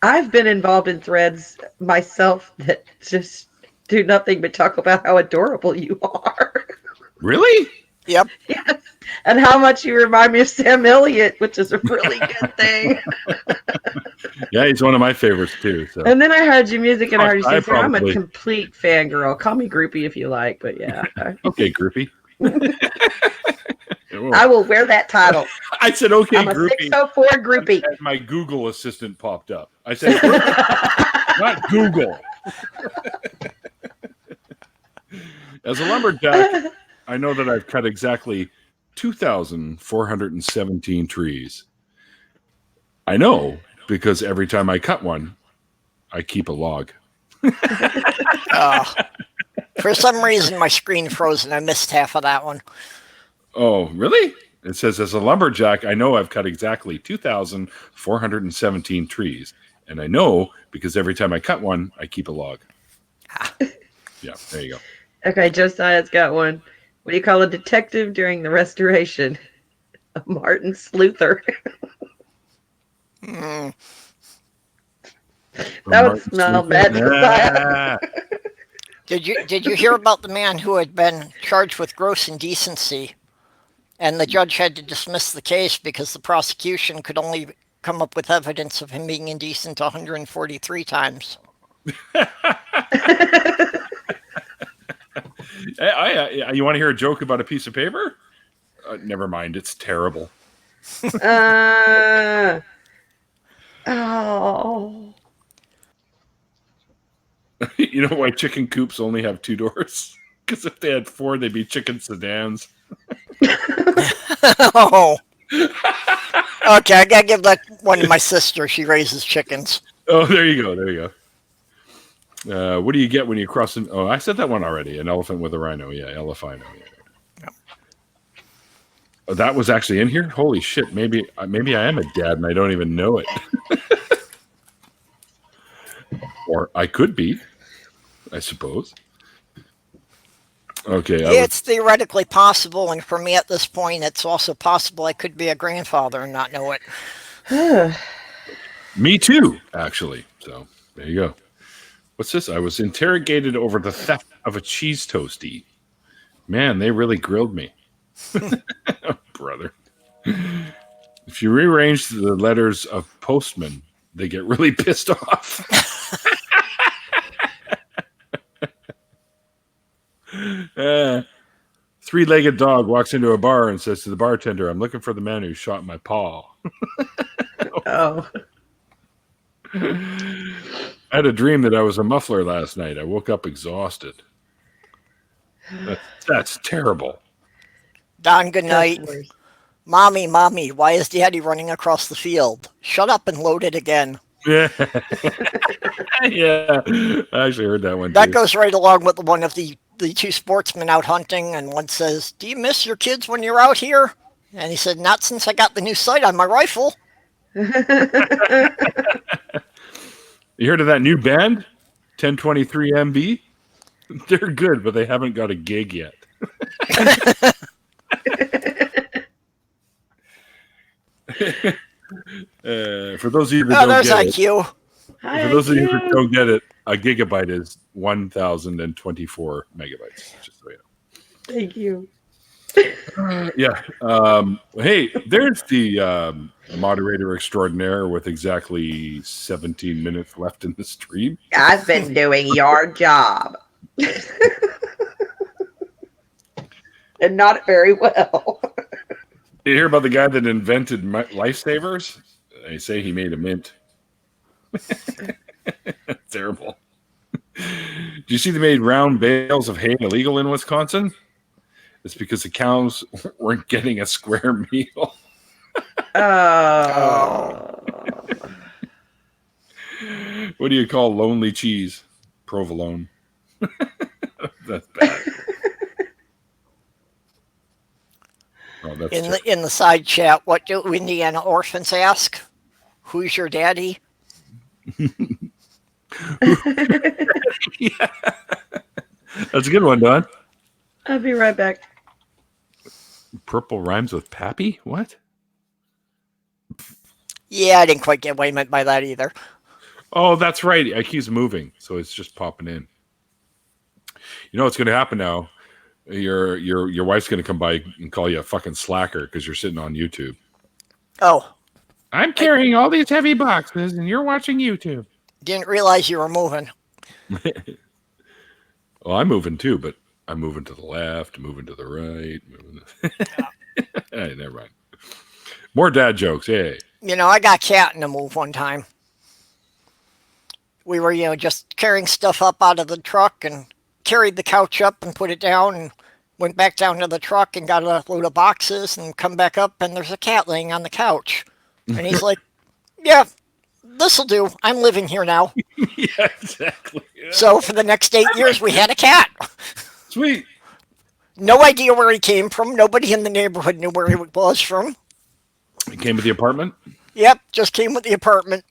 I've been involved in threads myself that just do nothing but talk about how adorable you are. Really? Yep. Yes. And how much you remind me of Sam Elliott, which is a really good thing. Yeah, he's one of my favorites too. So. And then I heard your music and I heard you say, I'm a probably... complete fangirl. Call me groupie if you like, but yeah. Okay, groupie. I will wear that title. I said, okay, I'm a groupie. 604 groupie. And my Google assistant popped up. I said, not Google. As a lumberjack, I know that I've cut exactly 2,417 trees. I know because every time I cut one, I keep a log. For some reason, my screen froze and I missed half of that one. Oh, really? It says, as a lumberjack, I know I've cut exactly 2,417 trees. And I know because every time I cut one, I keep a log. Yeah, there you go. Okay, Josiah's got one. What do you call a detective during the restoration? A Martin Sleuther. That would smell bad, Josiah. Did you hear about the man who had been charged with gross indecency? And the judge had to dismiss the case because the prosecution could only come up with evidence of him being indecent 143 times. You want to hear a joke about a piece of paper? Never mind. It's terrible. Oh. You know why chicken coops only have 2 doors? Because if they had 4, they'd be chicken sedans. Oh. Okay, I gotta give that one to my sister. She raises chickens. Oh, there you go. There you go. What do you get when you cross an... Oh, I said that one already. An elephant with a rhino. Yeah, elephino. Yeah. Oh, that was actually in here? Holy shit. Maybe I am a dad and I don't even know it. Or I could be, I suppose. Okay. It's theoretically possible, and for me at this point, it's also possible I could be a grandfather and not know it. Me too, actually. So there you go. What's this? I was interrogated over the theft of a cheese toastie. Man, they really grilled me. Brother. If you rearrange the letters of postman, they get really pissed off. Three-legged dog walks into a bar and says to the bartender, "I'm looking for the man who shot my paw." Oh. I had a dream that I was a muffler last night. I woke up exhausted. That's terrible. Don, good night. Mommy, why is Daddy running across the field? Shut up and load it again. Yeah. Yeah. I actually heard that one too. That goes right along with one of the 2 sportsmen out hunting, and one says, "Do you miss your kids when you're out here?" And he said, "Not since I got the new sight on my rifle." You heard of that new band? 1023 MB? They're good, but they haven't got a gig yet. For those of you that don't get IQ. For those of you that don't get it, a gigabyte is 1,024 megabytes. Just so you know. Thank you. Yeah. Hey, there's the moderator extraordinaire with exactly 17 minutes left in the stream. I've been doing your job. And not very well. You hear about the guy that invented lifesavers? They say he made a mint. Terrible. Do you see they made round bales of hay illegal in Wisconsin? It's because the cows weren't getting a square meal. Oh. What do you call lonely cheese? Provolone. That's bad. Oh, that's in the side chat, what do Indiana orphans ask? Who's your daddy? Yeah. That's a good one, Don. I'll be right back. Purple rhymes with Pappy? What? Yeah, I didn't quite get what he meant by that either. Oh, that's right. It keeps moving, so it's just popping in. You know what's going to happen now? Your wife's going to come by and call you a fucking slacker because you're sitting on YouTube. Oh. I'm carrying all these heavy boxes, and you're watching YouTube. Didn't realize you were moving. Well, I'm moving too, but I'm moving to the left, moving to the right. Hey, never mind. More dad jokes. Hey. You know, I got Cat in a move one time. We were, just carrying stuff up out of the truck and carried the couch up and put it down and went back down to the truck and got a load of boxes and come back up and there's a cat laying on the couch. And he's like, "Yeah, this'll do. I'm living here now." Yeah, exactly. Yeah. So for the next 8 years, we had a cat. Sweet. No idea where he came from. Nobody in the neighborhood knew where he was from. He came with the apartment? Yep, just came with the apartment.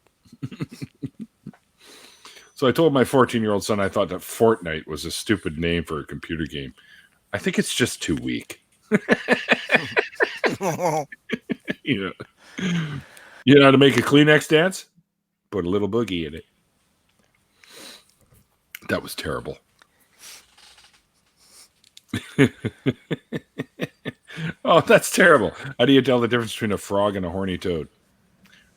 So I told my 14-year-old son I thought that Fortnite was a stupid name for a computer game. I think it's just too weak. You know how to make a Kleenex dance? Put a little boogie in it. That was terrible. Oh, that's terrible. How do you tell the difference between a frog and a horny toad?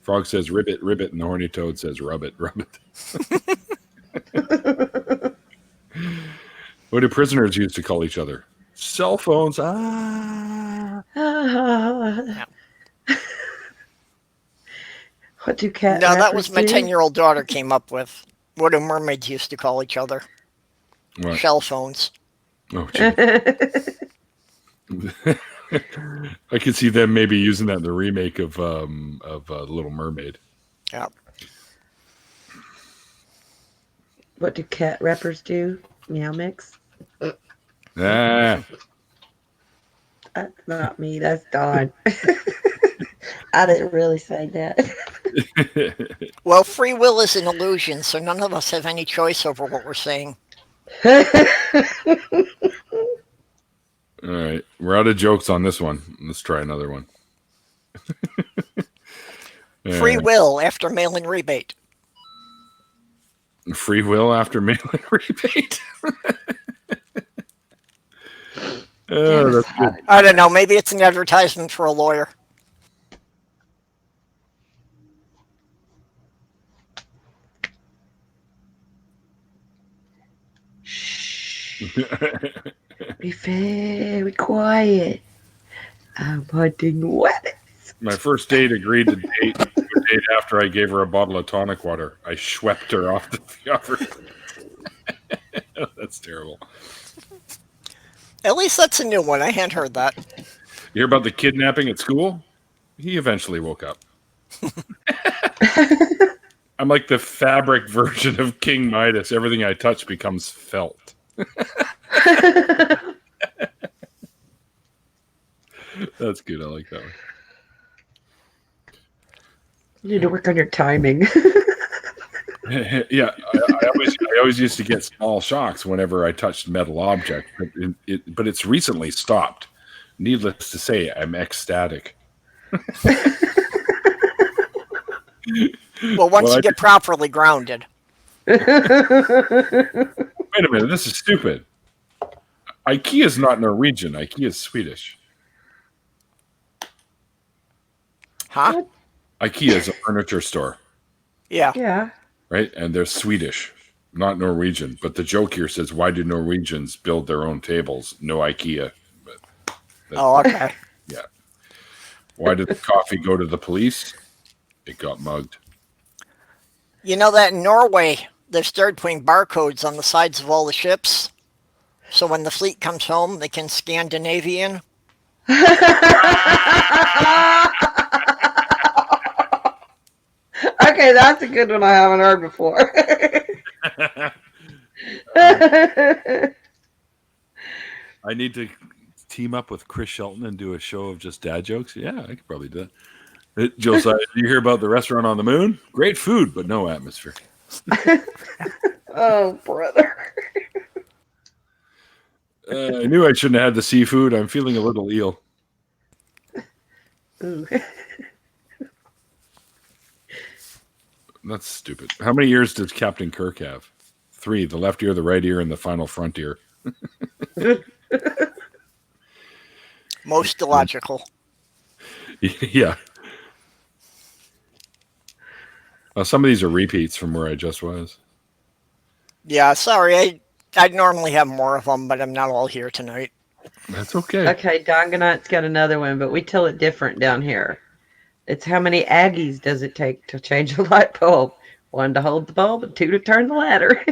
Frog says ribbit, ribbit, and the horny toad says rub it, rub it. What do prisoners used to call each other? Cell phones. Ah. What do cat No, that rappers was my do? 10-year-old daughter came up with. What do mermaids used to call each other? What? Shell phones. Oh, gee. I could see them maybe using that in the remake of Little Mermaid. Yeah. What do cat rappers do? Meow mix. Ah. That's not me. That's Dawn. I didn't really say that. Well, free will is an illusion, so none of us have any choice over what we're saying. All right, we're out of jokes on this one. Let's try another one. Free will after mail-in rebate. Free will after mail-in rebate. That's good. I don't know. Maybe it's an advertisement for a lawyer. Be very quiet. I'm hunting weapons. My first date agreed to date after I gave her a bottle of tonic water. I schwepped her off the cover. That's terrible. At least that's a new one. I hadn't heard that. You hear about the kidnapping at school? He eventually woke up. I'm like the fabric version of King Midas. Everything I touch becomes felt. That's good. I like that one. You need to work on your timing. Yeah, I always used to get small shocks whenever I touched metal objects, but it's recently stopped. Needless to say, I'm ecstatic. Well, once you get properly grounded. Wait a minute, this is stupid. IKEA is not Norwegian. IKEA is Swedish. Huh? IKEA is a furniture store. Yeah. Yeah. Right? And they're Swedish, not Norwegian. But the joke here says, why do Norwegians build their own tables? No IKEA. Oh, okay. Yeah. Why did the coffee go to the police? It got mugged. You know that in Norway, they've started putting barcodes on the sides of all the ships. So when the fleet comes home, they can Scandinavian. Okay, that's a good one I haven't heard before. I need to team up with Chris Shelton and do a show of just dad jokes. Yeah, I could probably do that. Josiah, did you hear about the restaurant on the moon? Great food, but no atmosphere. Oh, brother. I knew I shouldn't have had the seafood. I'm feeling a little eel. Ooh. That's stupid. How many ears does Captain Kirk have? 3, the left ear, the right ear, and the final front ear. Most illogical. Yeah. Some of these are repeats from where I just was. Yeah, sorry. I'd normally have more of them, but I'm not all here tonight. That's okay. Okay, Donganite's got another one, but we tell it different down here. It's how many Aggies does it take to change a light bulb? 1 to hold the bulb and 2 to turn the ladder.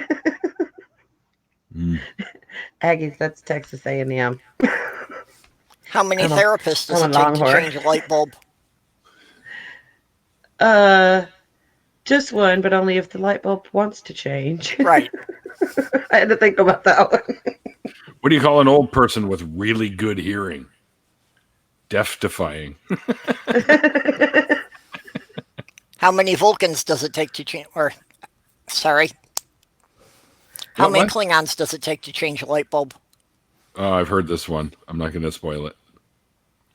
Aggies, that's Texas A&M. How many therapists does it take to change a light bulb? Just 1, but only if the light bulb wants to change. Right. I had to think about that one. What do you call an old person with really good hearing? Deaf-defying. How many Vulcans does it take to change? How many Klingons does it take to change a light bulb? Oh, I've heard this one. I'm not going to spoil it.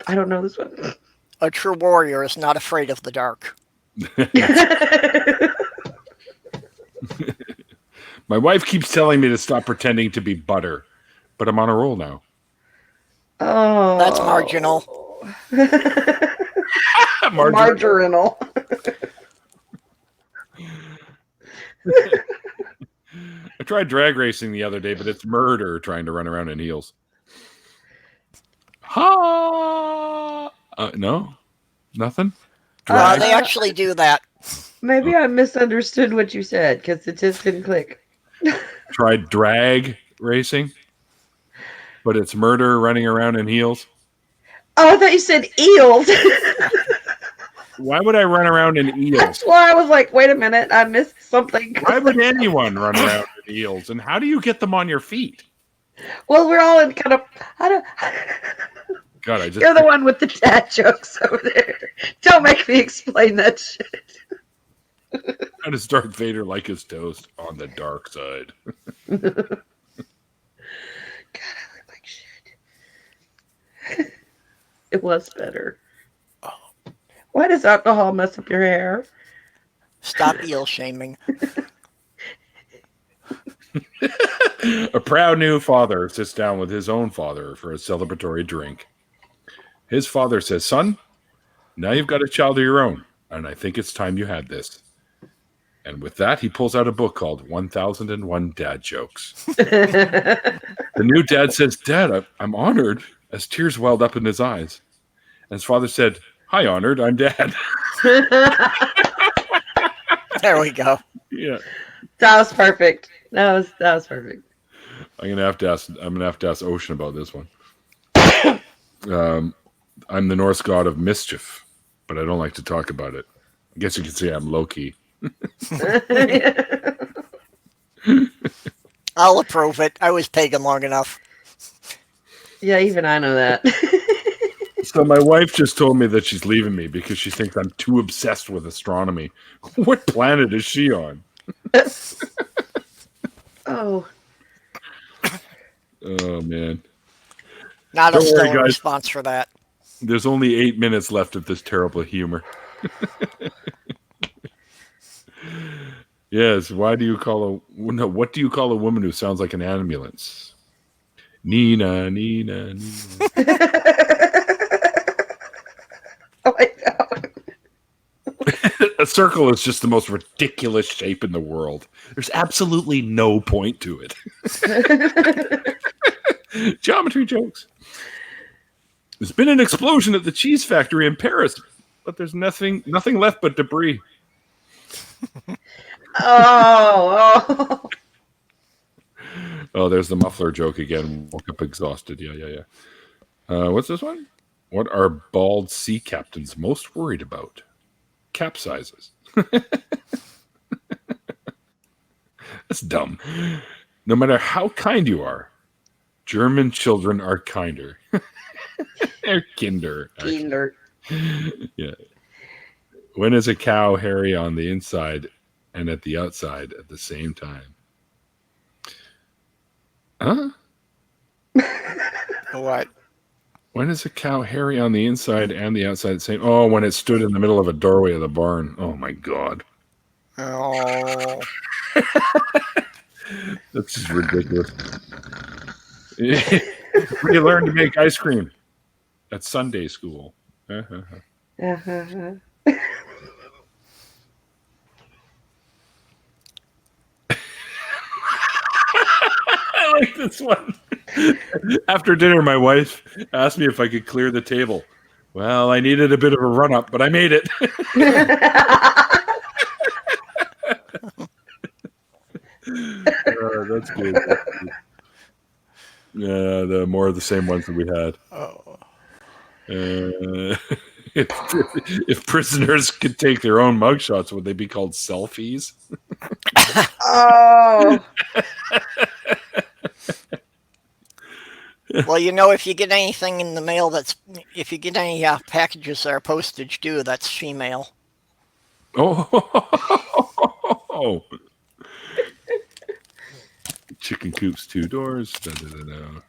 I don't know this one. A true warrior is not afraid of the dark. My wife keeps telling me to stop pretending to be butter, but I'm on a roll now. Oh. That's marginal. Marginal. I tried drag racing the other day, but it's murder trying to run around in heels. Ha! No, nothing. Drag. They actually do that. Maybe I misunderstood what you said because it just didn't click. Tried drag racing, but it's murder running around in heels. Oh, I thought you said eels. Why would I run around in eels? That's why I was like, wait a minute, I missed something. Why would anyone run around in eels? And how do you get them on your feet? Well, we're all in kind of. God, I just. You're the one with the dad jokes over there. Don't make me explain that shit. How does Darth Vader like his toast? On the dark side. God, I look like shit. It was better. Why does alcohol mess up your hair? Stop eel shaming. A proud new father sits down with his own father for a celebratory drink. His father says, "Son, now you've got a child of your own, and I think it's time you had this." And with that, he pulls out a book called 1001 Dad Jokes. The new dad says, "Dad, I'm honored," as tears welled up in his eyes. And his father said, "Hi, honored, I'm Dad." There we go. Yeah. That was perfect. That was perfect. I'm gonna have to ask Ocean about this one. I'm the Norse god of mischief, but I don't like to talk about it. I guess you could say I'm low key. I'll approve it. I was pagan long enough. Yeah, even I know that. So my wife just told me that she's leaving me because she thinks I'm too obsessed with astronomy. What planet is she on? Oh. Oh, man. Not Don't a worry, stellar guys. response for that. There's only 8 minutes left of this terrible humor. Yes. What do you call a woman who sounds like an ambulance? Nina, Nina, Nina. Oh my God. A circle is just the most ridiculous shape in the world. There's absolutely no point to it. Geometry jokes. There's been an explosion at the cheese factory in Paris, but there's nothing left but debris. Oh. Oh, there's the muffler joke again. Woke up exhausted. Yeah. What's this one? What are bald sea captains most worried about? Capsizes. That's dumb. No matter how kind you are, German children are kinder. They're kinder. Kinder. Yeah. When is a cow hairy on the inside and at the outside at the same time? Huh? What? When is a cow hairy on the inside and the outside the same? Oh, when it stood in the middle of a doorway of the barn. Oh my God. Oh. That's just ridiculous. Where you learn to make ice cream? At Sunday school. Uh-huh. I like this one. After dinner, my wife asked me if I could clear the table. Well, I needed a bit of a run-up, but I made it. That's good. Yeah, the more of the same ones that we had. Oh. If prisoners could take their own mugshots, would they be called selfies? Oh. Well, if you get anything in the mail if you get any packages that are postage due, that's female. Oh. Chicken coops, 2 doors. Da, da, da, da.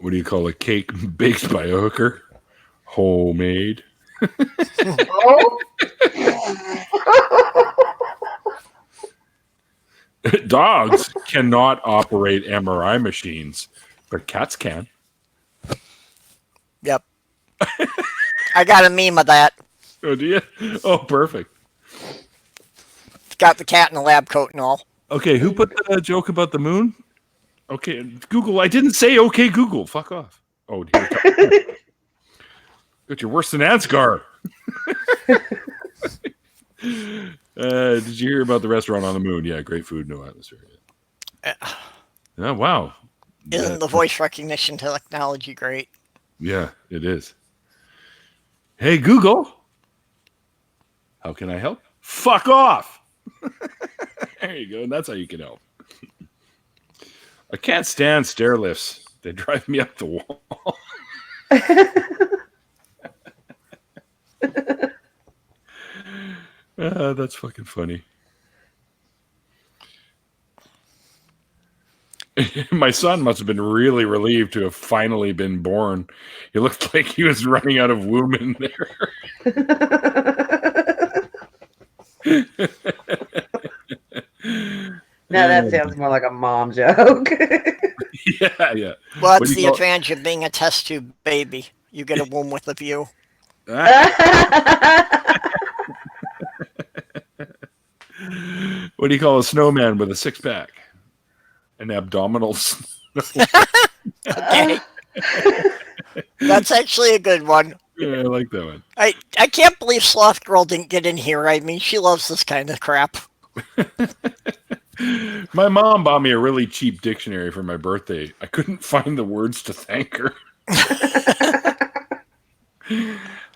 What do you call a cake baked by a hooker? Homemade. Oh. Dogs cannot operate MRI machines, but cats can. Yep. I got a meme of that. Oh, do you? Oh, perfect. It's got the cat in a lab coat and all. Okay, who put the joke about the moon? Okay, Google. I didn't say okay, Google. Fuck off. Oh, dear. But you're worse than Ansgar. Did you hear about the restaurant on the moon? Yeah, great food, no atmosphere. Oh, wow. Isn't the voice recognition technology great? Yeah, it is. Hey, Google. How can I help? Fuck off. There you go. And that's how you can help. I can't stand stair lifts. They drive me up the wall. That's fucking funny. My son must have been really relieved to have finally been born. He looked like he was running out of womb in there. Now that sounds more like a mom joke. Yeah. Well, that's the advantage of being a test tube baby. You get a womb with a view. What do you call a snowman with a six-pack? An abdominal Okay. That's actually a good one. Yeah, I like that one. I can't believe Sloth Girl didn't get in here. I mean, she loves this kind of crap. My mom bought me a really cheap dictionary for my birthday. I couldn't find the words to thank her.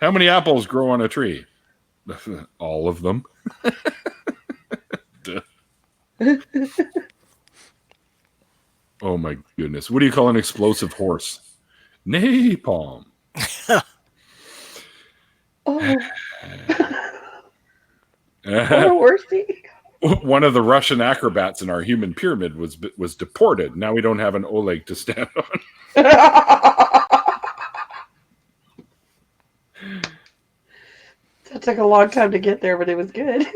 How many apples grow on a tree? All of them. Oh my goodness. What do you call an explosive horse? Napalm. Oh. What a worsty. One of the Russian acrobats in our human pyramid was deported. Now we don't have an Oleg to stand on. That took a long time to get there, but it was good.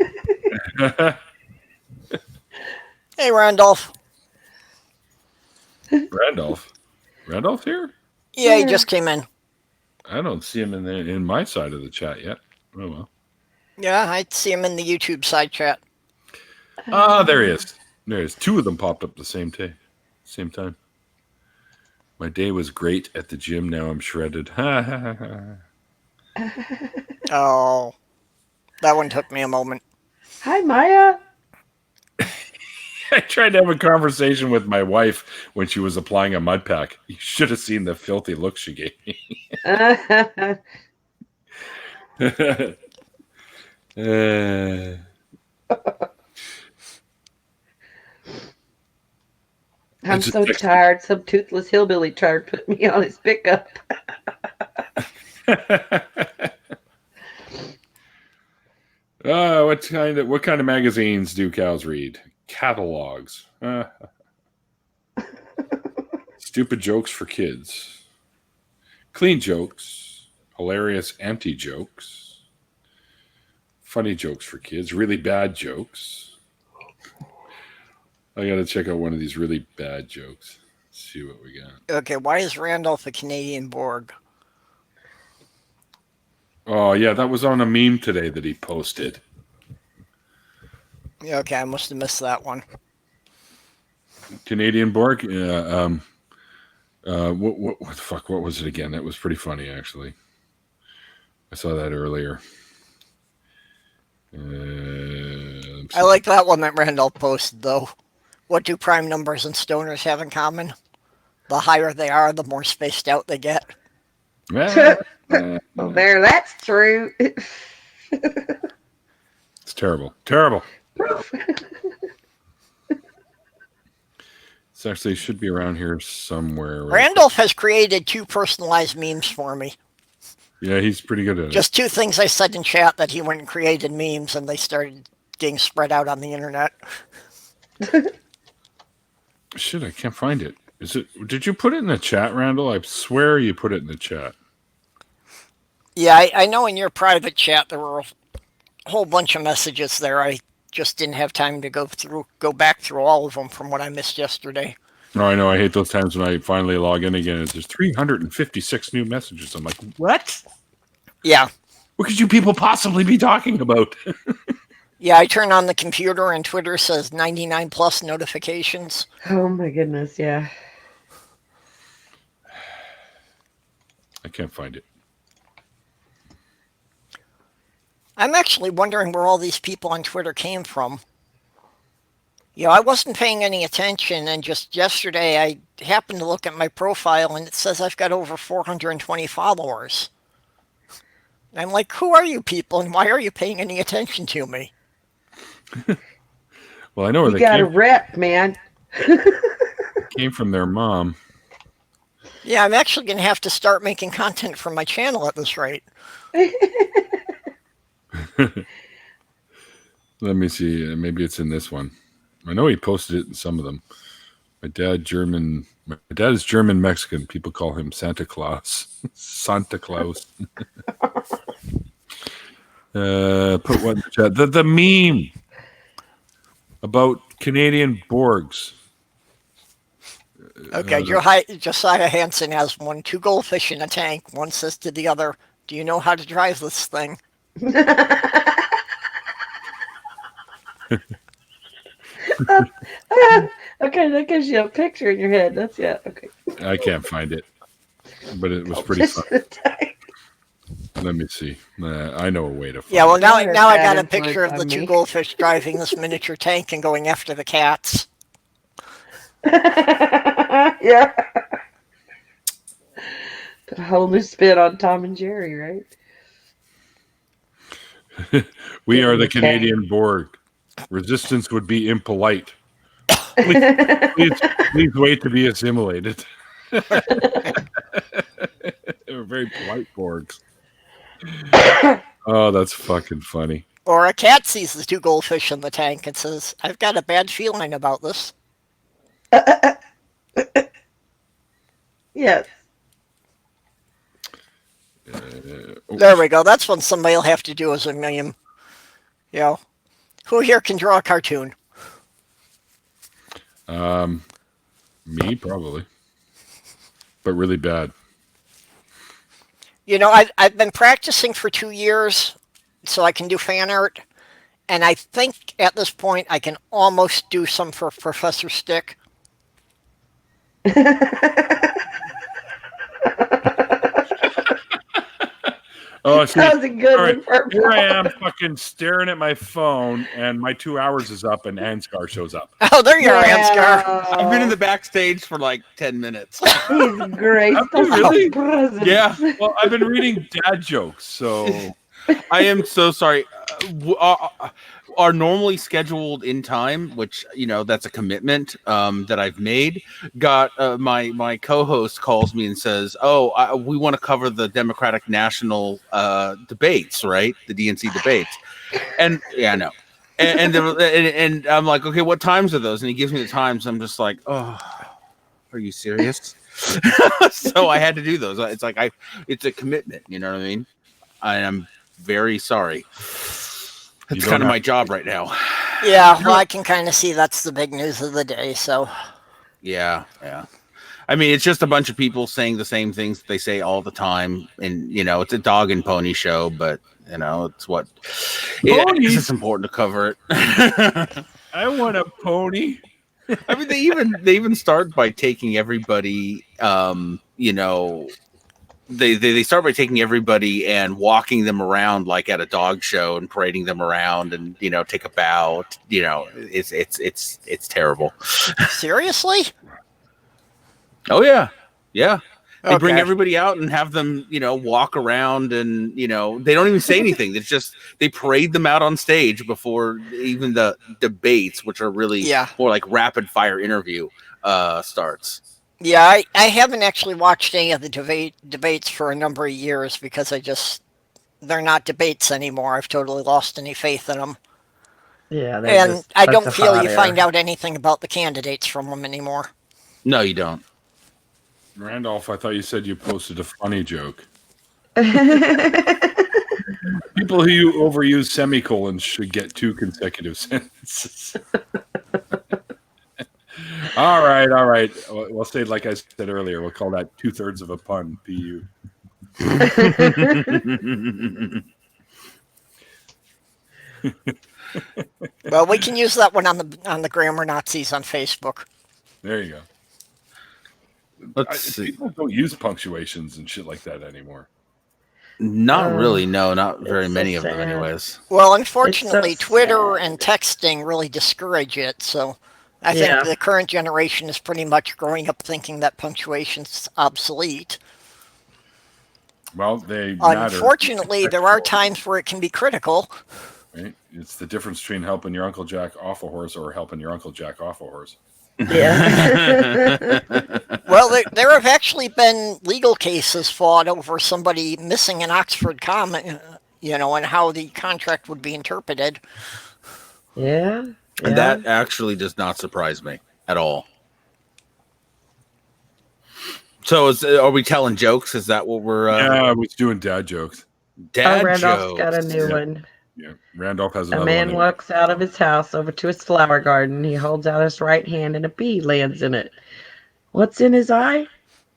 Hey, Randolph. Randolph here? Yeah, he just came in. I don't see him in my side of the chat yet. Oh well. Yeah, I see him in the YouTube side chat. Ah, there he is. There he is. Two of them popped up the same time. My day was great at the gym. Now I'm shredded. Oh, that one took me a moment. Hi, Maya. I tried to have a conversation with my wife when she was applying a mud pack. You should have seen the filthy look she gave me. I'm so tired. Some toothless hillbilly tried to put me on his pickup. What kind of magazines do cows read? Catalogs. Stupid jokes for kids. Clean jokes. Hilarious anti-jokes. Funny jokes for kids. Really bad jokes. I gotta check out one of these really bad jokes. Let's see what we got. Okay, why is Randolph a Canadian Borg? Oh, yeah, that was on a meme today that he posted. Yeah, okay, I must have missed that one. Canadian Borg? Yeah. What the fuck? What was it again? That was pretty funny, actually. I saw that earlier. I like that one that Randolph posted, though. What do prime numbers and stoners have in common? The higher they are, the more spaced out they get. Well, there, that's true. It's terrible. Terrible. It's actually should be around here somewhere. Right? Randolph has created 2 personalized memes for me. Yeah, he's pretty good at it. Just 2 things I said in chat that he went and created memes, and they started getting spread out on the internet. Shit, I can't find it. Did you put it in the chat, Randall? I swear you put it in the chat. Yeah, I know in your private chat there were a whole bunch of messages there. I just didn't have time to go back through all of them from what I missed yesterday. No, I know. I hate those times when I finally log in again. There's 356 new messages. I'm like, what? Yeah. What could you people possibly be talking about? Yeah, I turn on the computer and Twitter says 99 plus notifications. Oh my goodness, yeah. I can't find it. I'm actually wondering where all these people on Twitter came from. I wasn't paying any attention, and just yesterday I happened to look at my profile and it says I've got over 420 followers. And I'm like, who are you people and why are you paying any attention to me? Well, I know where You they got a rep, man. came from their mom. Yeah, I'm actually going to have to start making content for my channel at this rate. Let me see. Maybe it's in this one. I know he posted it in some of them. My dad is German Mexican. People call him Santa Claus. Santa Claus. Put one in the chat. The meme about Canadian Borgs. Okay, Josiah Hansen has one. 2 goldfish in a tank. One says to the other, do you know how to drive this thing? Okay, that gives you a picture in your head. That's okay. I can't find it, but it was pretty fun. Let me see. I know a way to find Yeah, well, it. now I got a picture of the 2 goldfish driving this miniature tank and going after the cats. Yeah. Put a whole new spin on Tom and Jerry, right? We are the Canadian Borg. Resistance would be impolite. Please wait to be assimilated. They're very polite Borgs. Oh, that's fucking funny. Or a cat sees the 2 goldfish in the tank and says, I've got a bad feeling about this. Yes. There we go. That's what somebody will have to do as a meme. Who here can draw a cartoon? Me, probably. But really bad. I've been practicing for 2 years so I can do fan art. And I think at this point I can almost do some for Professor Stick. Oh, see, that was a good one. For here I am fucking staring at my phone, and my 2 hours is up, and Ansgar shows up. Oh, there you are, Ansgar. I've been in the backstage for like 10 minutes. He's great. Really? Yeah. Well, I've been reading dad jokes, so... I am so sorry. Are normally scheduled in time, which that's a commitment that I've made. Got my co-host calls me and says, "Oh, we want to cover the Democratic National debates, right? The DNC debates." And yeah, I know. And I'm like, okay, what times are those? And he gives me the times. I'm just like, oh, are you serious? So I had to do those. It's like it's a commitment. You know what I mean? I'm very sorry. It's kind of my job right now. Yeah, well, I can kind of see that's the big news of the day, so. Yeah. I mean, it's just a bunch of people saying the same things they say all the time. And, it's a dog and pony show, but, it's what... It's important to cover it. I want a pony. I mean, they even start by taking everybody, They start by taking everybody and walking them around like at a dog show and parading them around and take a bow. It's terrible. Seriously? Oh yeah. They bring everybody out and have them walk around and they don't even say anything. It's just they parade them out on stage before even the debates, which are really more like rapid fire interview starts. Yeah, I haven't actually watched any of the debates for a number of years because they're not debates anymore. I've totally lost any faith in them. Yeah, and I don't feel you find out anything about the candidates from them anymore. No, you don't. Randolph, I thought you said you posted a funny joke. People who overuse semicolons should get 2 consecutive sentences. All right. We'll say, like I said earlier, we'll call that 2/3 of a pun. PU. Well, we can use that one on the Grammar Nazis on Facebook. There you go. Let's see. People don't use punctuations and shit like that anymore. Not really. No, not very it's so many of them, sad. anyways. Well, unfortunately, It's so Twitter sad. and texting really discourage it. So I think Yeah. the current generation is pretty much growing up thinking that punctuation's obsolete. Well, they matter. Unfortunately, there are times where it can be critical. Right? It's the difference between helping your Uncle Jack off a horse or helping your Uncle Jack off a horse. Yeah. Well, there have actually been legal cases fought over somebody missing an Oxford comma, and how the contract would be interpreted. Yeah. And that actually does not surprise me at all. So are we telling jokes? Is that what we're... Yeah, I was doing dad jokes. Randolph's jokes. got a new one. Yeah, Randolph has A another man one. walks out of his house over to his flower garden. He holds out his right hand and a bee lands in it. What's in his eye?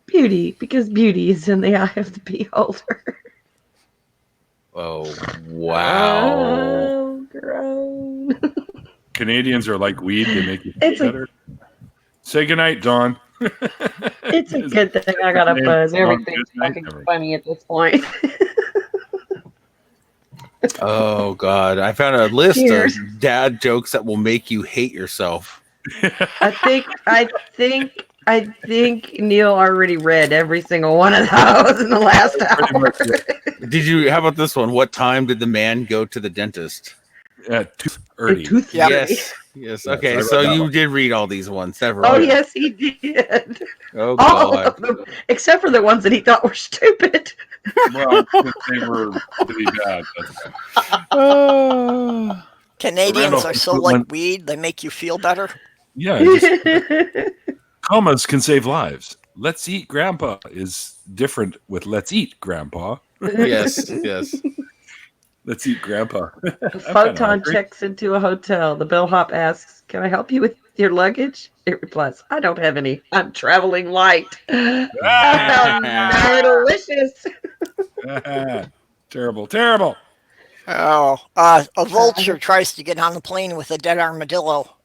Beauty, because beauty is in the eye of the beholder. Oh, wow. Oh, grown. Canadians are like weed. They make you It's feel better. Say goodnight, Dawn. It's a good thing I got a buzz. Everything's fucking funny at this point. Oh, God. I found a list Cheers. of dad jokes that will make you hate yourself. I think Neil already read every single one of those in the last hour. How about this one? What time did the man go to the dentist? Tooth early. Yes. Yes, Okay, I so read that you one. did read all these ones. Oh, yes, he did. Oh, All God. of them, except for the ones that he thought were stupid. Well, they were pretty bad. Canadians are so Randolph- like weed, they make you feel better. Yeah, commas can save lives. Let's eat grandpa is different with let's eat grandpa. Yes. Let's eat grandpa. Photon checks into a hotel. The bellhop asks, "Can I help you with your luggage?" It replies, "I don't have any. I'm traveling light." Oh, delicious. Terrible. Oh, a vulture tries to get on the plane with a dead armadillo.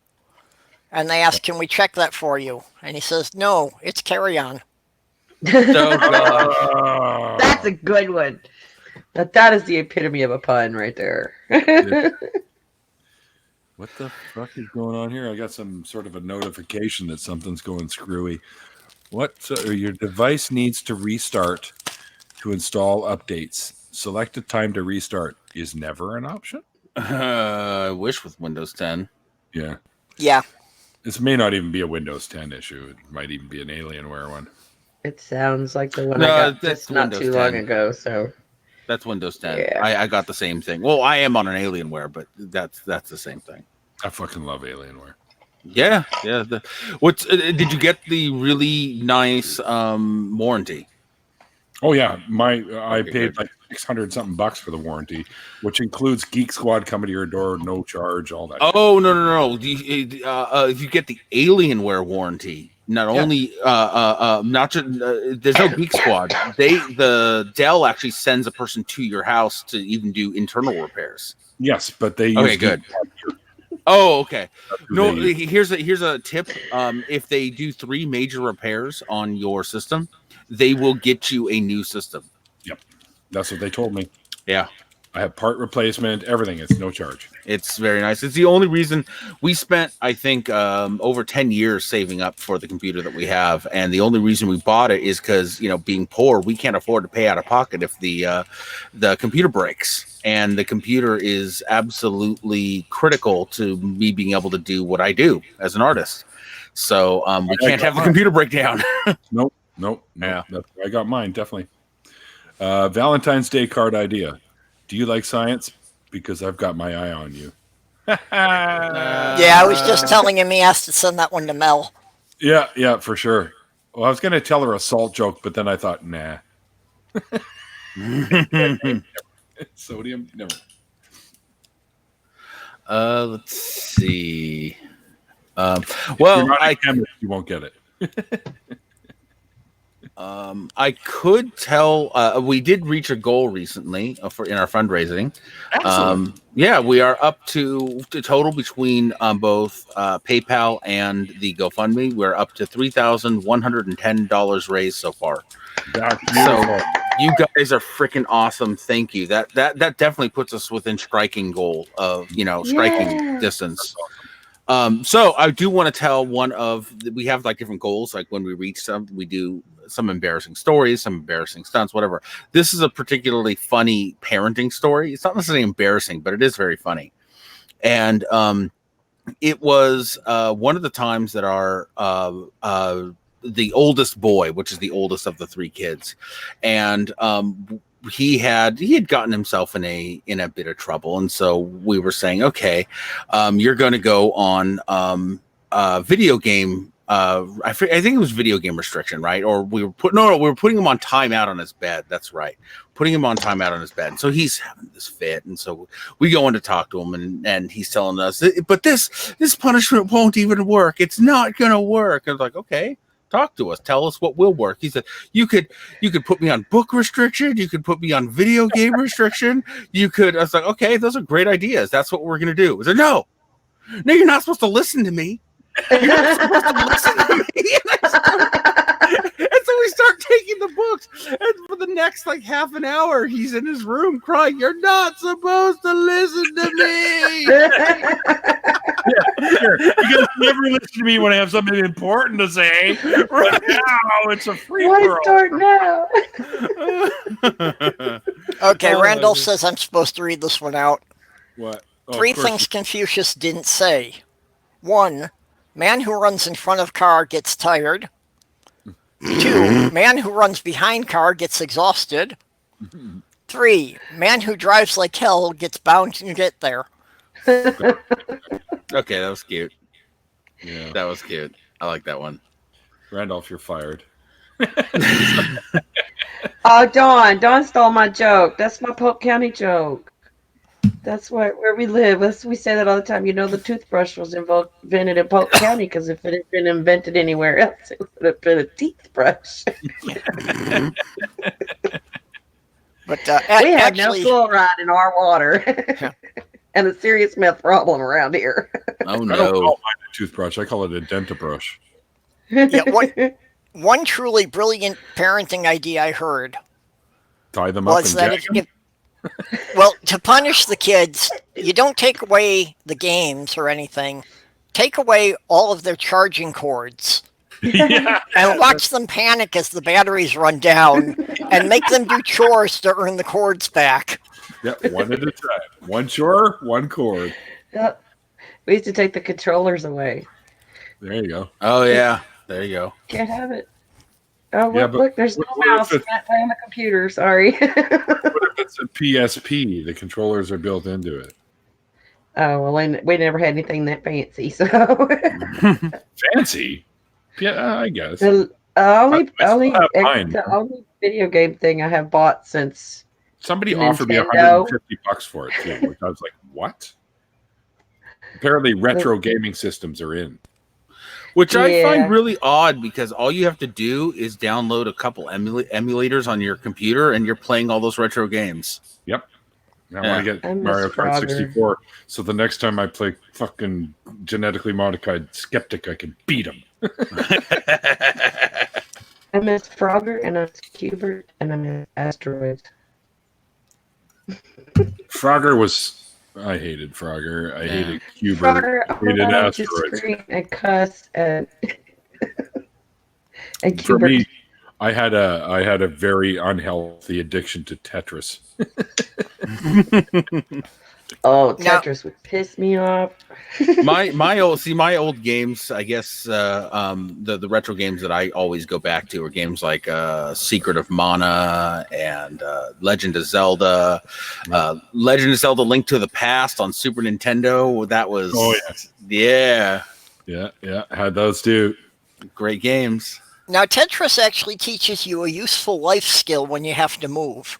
And they ask, "Can we check that for you?" And he says, "No, it's carry-on." Oh, God. That's a good one. That is the epitome of a pun right there. What the fuck is going on here? I got some sort of a notification that something's going screwy. Your device needs to restart to install updates. Select a time to restart is never an option. I wish with Windows 10. Yeah. This may not even be a Windows 10 issue. It might even be an Alienware one. It sounds like the one No, I got that's just not Windows too long 10. ago. So That's Windows 10. Yeah. I got the same thing. Well, I am on an Alienware, but that's the same thing. I fucking love Alienware. Yeah. Did you get the really nice warranty? Oh yeah, I Okay, paid good. like $600 for the warranty, which includes Geek Squad coming to your door, no charge, all that. Oh no! If you get the Alienware warranty, not only not just there's no Geek Squad. The Dell actually sends a person to your house to even do internal repairs. Yes, but they use Okay, Geek good. Squad here. Oh, okay. That's who No, they use. here's a tip. If they do 3 major repairs on your system, they will get you a new system. Yep, that's what they told me. Yeah. I have part replacement, everything. It's no charge. It's very nice. It's the only reason we spent, I think, over 10 years saving up for the computer that we have. And the only reason we bought it is because, being poor, we can't afford to pay out of pocket if the computer breaks. And the computer is absolutely critical to me being able to do what I do as an artist. So we can't have the computer break down. Nope. Yeah. That's where I got mine, definitely. Valentine's Day card idea. Do you like science? Because I've got my eye on you. Yeah, I was just telling him he has to send that one to Mel. Yeah, for sure. Well, I was going to tell her a salt joke, but then I thought, nah. Sodium? Never. Let's see. If you're not a chemist, you won't get it. I could tell we did reach a goal recently in our fundraising. Yeah, we are up to total between both PayPal and the GoFundMe. We're up to $3,110 raised so far. That's beautiful. So you guys are freaking awesome. Thank you. That definitely puts us within striking goal of striking distance. So I do want to tell we have like different goals. Like when we reach some, we do some embarrassing stories, some embarrassing stunts, whatever. This is a particularly funny parenting story. It's not necessarily embarrassing, but it is very funny. And it was one of the times that our the oldest boy, which is the oldest of the three kids, and he had gotten himself in a bit of trouble, and so we were saying, okay, you're going to go on video game. I think it was video game restriction, right? Or we were putting him on timeout on his bed. That's right, putting him on timeout on his bed. And so he's having this fit, and so we go in to talk to him, and he's telling us, but this punishment won't even work. It's not going to work. I was like, okay. Talk to us. Tell us what will work. He said, you could put me on book restriction. You could put me on video game restriction. I was like, okay, those are great ideas. That's what we're going to do. I said, no, you're not supposed to listen to me. You're not supposed to listen to me. And so we start taking the books. And for the next like half an hour, he's in his room crying, you're not supposed to listen to me. Sure. You guys never listen to me when I have something important to say. Right now, it's a free Why start now? Okay, Randolph says I'm supposed to read this one out. What? Three things Confucius didn't say. 1, man who runs in front of car gets tired. 2, man who runs behind car gets exhausted. 3, man who drives like hell gets bound to get there. Okay, that was cute. Yeah. That was cute. I like that one. Randolph, you're fired. Oh, Dawn stole my joke. That's my Polk County joke. That's where we live. We say that all the time. You know, the toothbrush was invented in Polk County because if it had been invented anywhere else, it would have been a teeth brush. But we have no fluoride in our water. And a serious meth problem around here. Oh no! I don't call mine a toothbrush. I call it a dentabrush. Yeah, one truly brilliant parenting idea I heard Tie them up was and that gag them? well, to punish the kids, you don't take away the games or anything. Take away all of their charging cords. Yeah. And watch them panic as the batteries run down, and make them do chores to earn the cords back. Yep, one at a time. One chore, one cord. Yep. We used to take the controllers away. There you go. Oh yeah, there you go. Can't have it. Oh, Yeah, look, there's no what mouse. if it- Can't play on the computer. Sorry. What if it's a PSP? The controllers are built into it. Oh, well, we never had anything that fancy, so. Fancy? Yeah, I guess. The I still have mine. the only video game thing I have bought since Somebody offered me Nintendo. $150 for it too, which I was like, "What?" Apparently, retro gaming systems are in. Which I Yeah. find really odd because all you have to do is download a couple emulators on your computer, and you're playing all those retro games. Yep. I Yeah. want to get I miss Mario Kart Frogger. 64, so the next time I play fucking genetically modified Skeptic, I can beat him. I miss Frogger and I miss Cubert and I miss Asteroids. Frogger was. I hated Frogger. I hated Cubert. Frogger, I hated I wanted to Asteroids. scream and cuss and and For Cubert. me, I had a very unhealthy addiction to Tetris. Oh, Now- Tetris would piss me off. my old games, I guess the retro games that I always go back to are games like Secret of Mana and Legend of Zelda, Link to the Past on Super Nintendo. That was yeah, Had those too. great games. Now, Tetris actually teaches you a useful life skill when you have to move.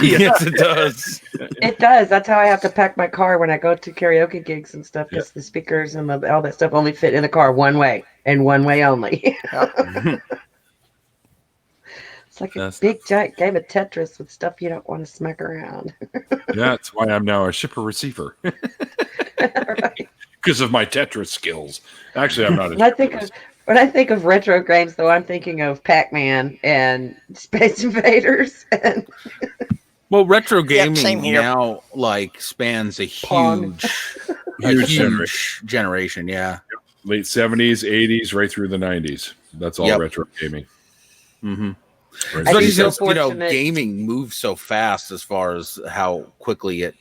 Yes, it does. It does. That's how I have to pack my car when I go to karaoke gigs and stuff, because the speakers and all that stuff only fit in the car one way and one way only. It's like a That's- big giant game of Tetris with stuff you don't want to smack around. Yeah, that's why I'm now a shipper receiver Right. because of my Tetris skills. Actually, I'm not a When I shipper think of when I think of retro games, though, I'm thinking of Pac-Man and Space Invaders and Well, retro Yep, same gaming here. now like spans a Pong. huge generation. Yeah. late 70s, 80s, right through the 90s. That's all Yep. retro gaming. Mm-hmm. Right. I Especially feel since fortunate. gaming moves so fast as far as how quickly it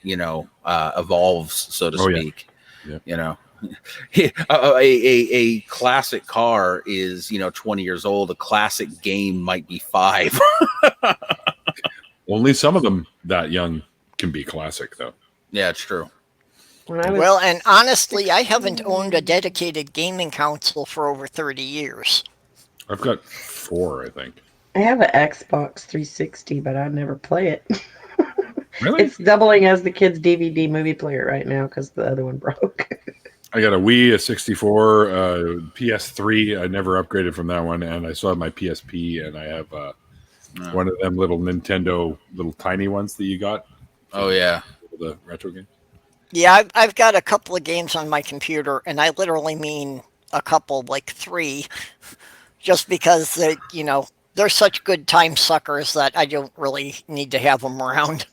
evolves, so to Oh, yeah. speak. Yeah. You know, a classic car is 20 years old. A classic game might be 5. Only some of them that young can be classic, though. Yeah, it's true. when I was Well, and honestly, I haven't owned a dedicated gaming console for over 30 years. I've got 4, I think. I have an Xbox 360, but I never play it. Really? It's doubling as the kids' DVD movie player right now because the other one broke. I got a Wii, a 64, PS3. I never upgraded from that one, and I still have my PSP, and I have one of them little Nintendo, little tiny ones that you got. Oh yeah. The retro game. Yeah, I've got a couple of games on my computer, and I literally mean a couple, like 3, just because they're such good time suckers that I don't really need to have them around.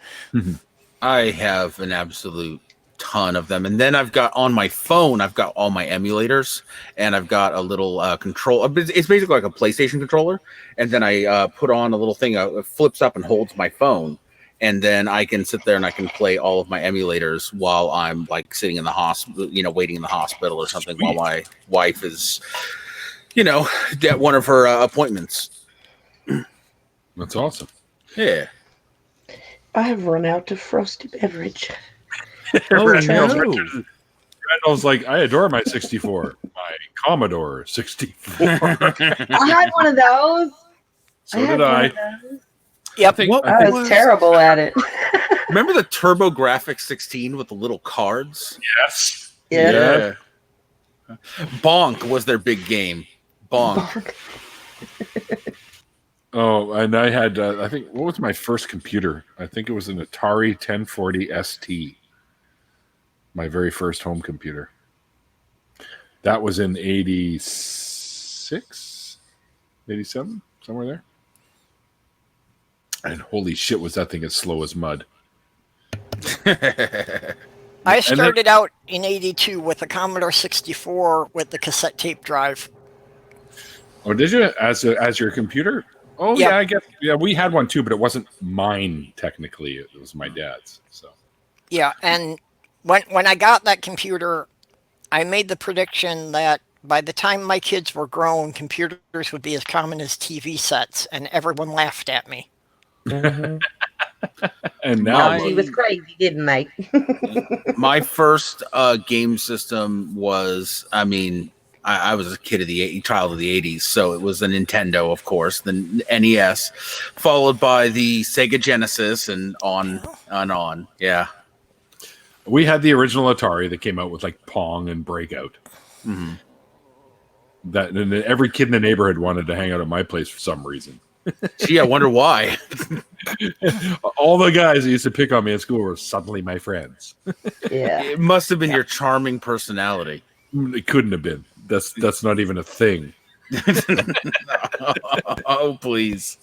I have an absolute ton of them, and then I've got on my phone, I've got all my emulators, and I've got a little control. It's basically like a PlayStation controller, and then I put on a little thing. It flips up and holds my phone, and then I can sit there and I can play all of my emulators while I'm like sitting in the hospital, waiting in the hospital or something, while my wife is, at one of her appointments. That's awesome. Yeah. I have run out of frosty beverage. Randall's like, I adore my 64, my Commodore 64. I had one of those. So did I. Yep. I was terrible at it. Remember the TurboGrafx 16 with the little cards? Yes. Yeah. Bonk was their big game. Bonk. Oh, and I had, I think, what was my first computer? I think it was an Atari 1040 ST. My very first home computer. That was in 86, 87, somewhere there. And holy shit, was that thing as slow as mud. I started out in 82 with a Commodore 64 with the cassette tape drive. Oh, did you? As your computer? Oh, Yeah. yeah, I guess. Yeah, we had one too, but it wasn't mine technically. It was my dad's. So Yeah, and when I got that computer, I made the prediction that by the time my kids were grown, computers would be as common as TV sets, and everyone laughed at me. Mhm. and now He was crazy, didn't they? My first game system was, I was a kid of child of the 80s, so it was the Nintendo, of course, the NES, followed by the Sega Genesis, and on and on. Yeah. we had the original Atari that came out with like Pong and Breakout. Mm-hmm. That and every kid in the neighborhood wanted to hang out at my place for some reason. Gee, I wonder why. All the guys that used to pick on me at school were suddenly my friends. Yeah. It must have been your charming personality. It couldn't have been. That's not even a thing. Oh, please.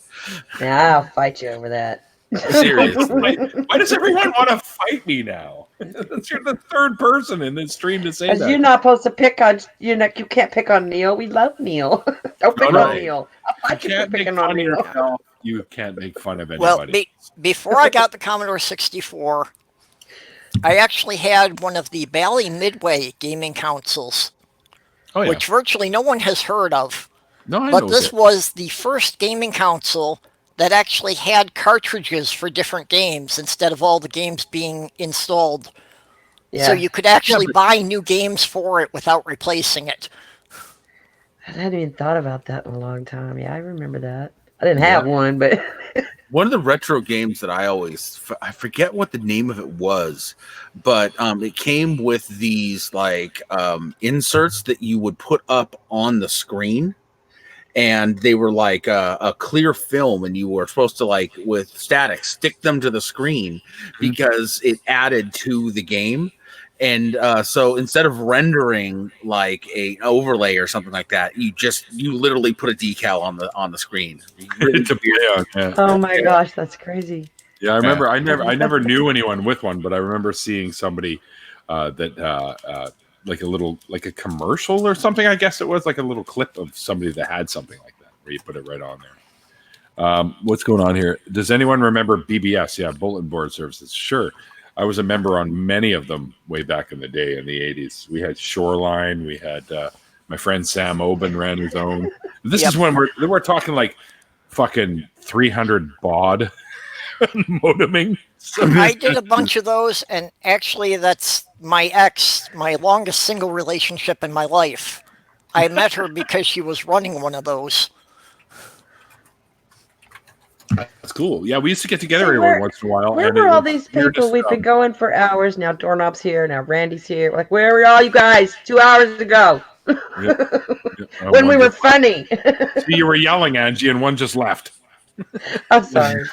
Yeah, I'll fight you over that. Seriously. Why does everyone want to fight me now? You're the third person in this stream to say Because that. you're not supposed to pick on, you can't pick on Neil. We love Neil. Don't pick No. on Neil. I'll fight you for can't make picking fun on of Neil. yourself. You can't make fun of Well, anybody. before I got the Commodore 64, I actually had one of the Bally Midway gaming consoles, oh yeah. which virtually no one has heard of. No, I But know this it. was the first gaming console that actually had cartridges for different games instead of all the games being installed. Yeah. So you could actually buy new games for it without replacing it. I hadn't even thought about that in a long time. Yeah, I remember that. I didn't have one, but One of the retro games that I forget what the name of it was, but it came with these like inserts that you would put up on the screen, and they were like a clear film, and you were supposed to, like, with static, stick them to the screen because it added to the game. And so instead of rendering like a overlay or something like that, you literally put a decal on the screen. Oh my gosh, that's crazy. Yeah, I remember. I never knew anyone with one, but I remember seeing somebody that like a commercial or something. I guess it was like a little clip of somebody that had something like that, where you put it right on there. What's going on here? Does anyone remember BBS? Yeah, Bulletin Board Services. Sure. I was a member on many of them way back in the day in the 80s. We had Shoreline. We had my friend Sam Oben ran his own. This is when we're talking like fucking 300 baud modeming. I did a bunch of those, and actually that's my ex, my longest single relationship in my life. I met her because she was running one of those. That's cool. Yeah, we used to get together every once in a while. Where were all these people? We've been going for hours now. Doorknob's here. Now Randy's here. Like, where were all you guys 2 hours ago? When we were funny. See, you were yelling, Angie, and one just left. I'm sorry.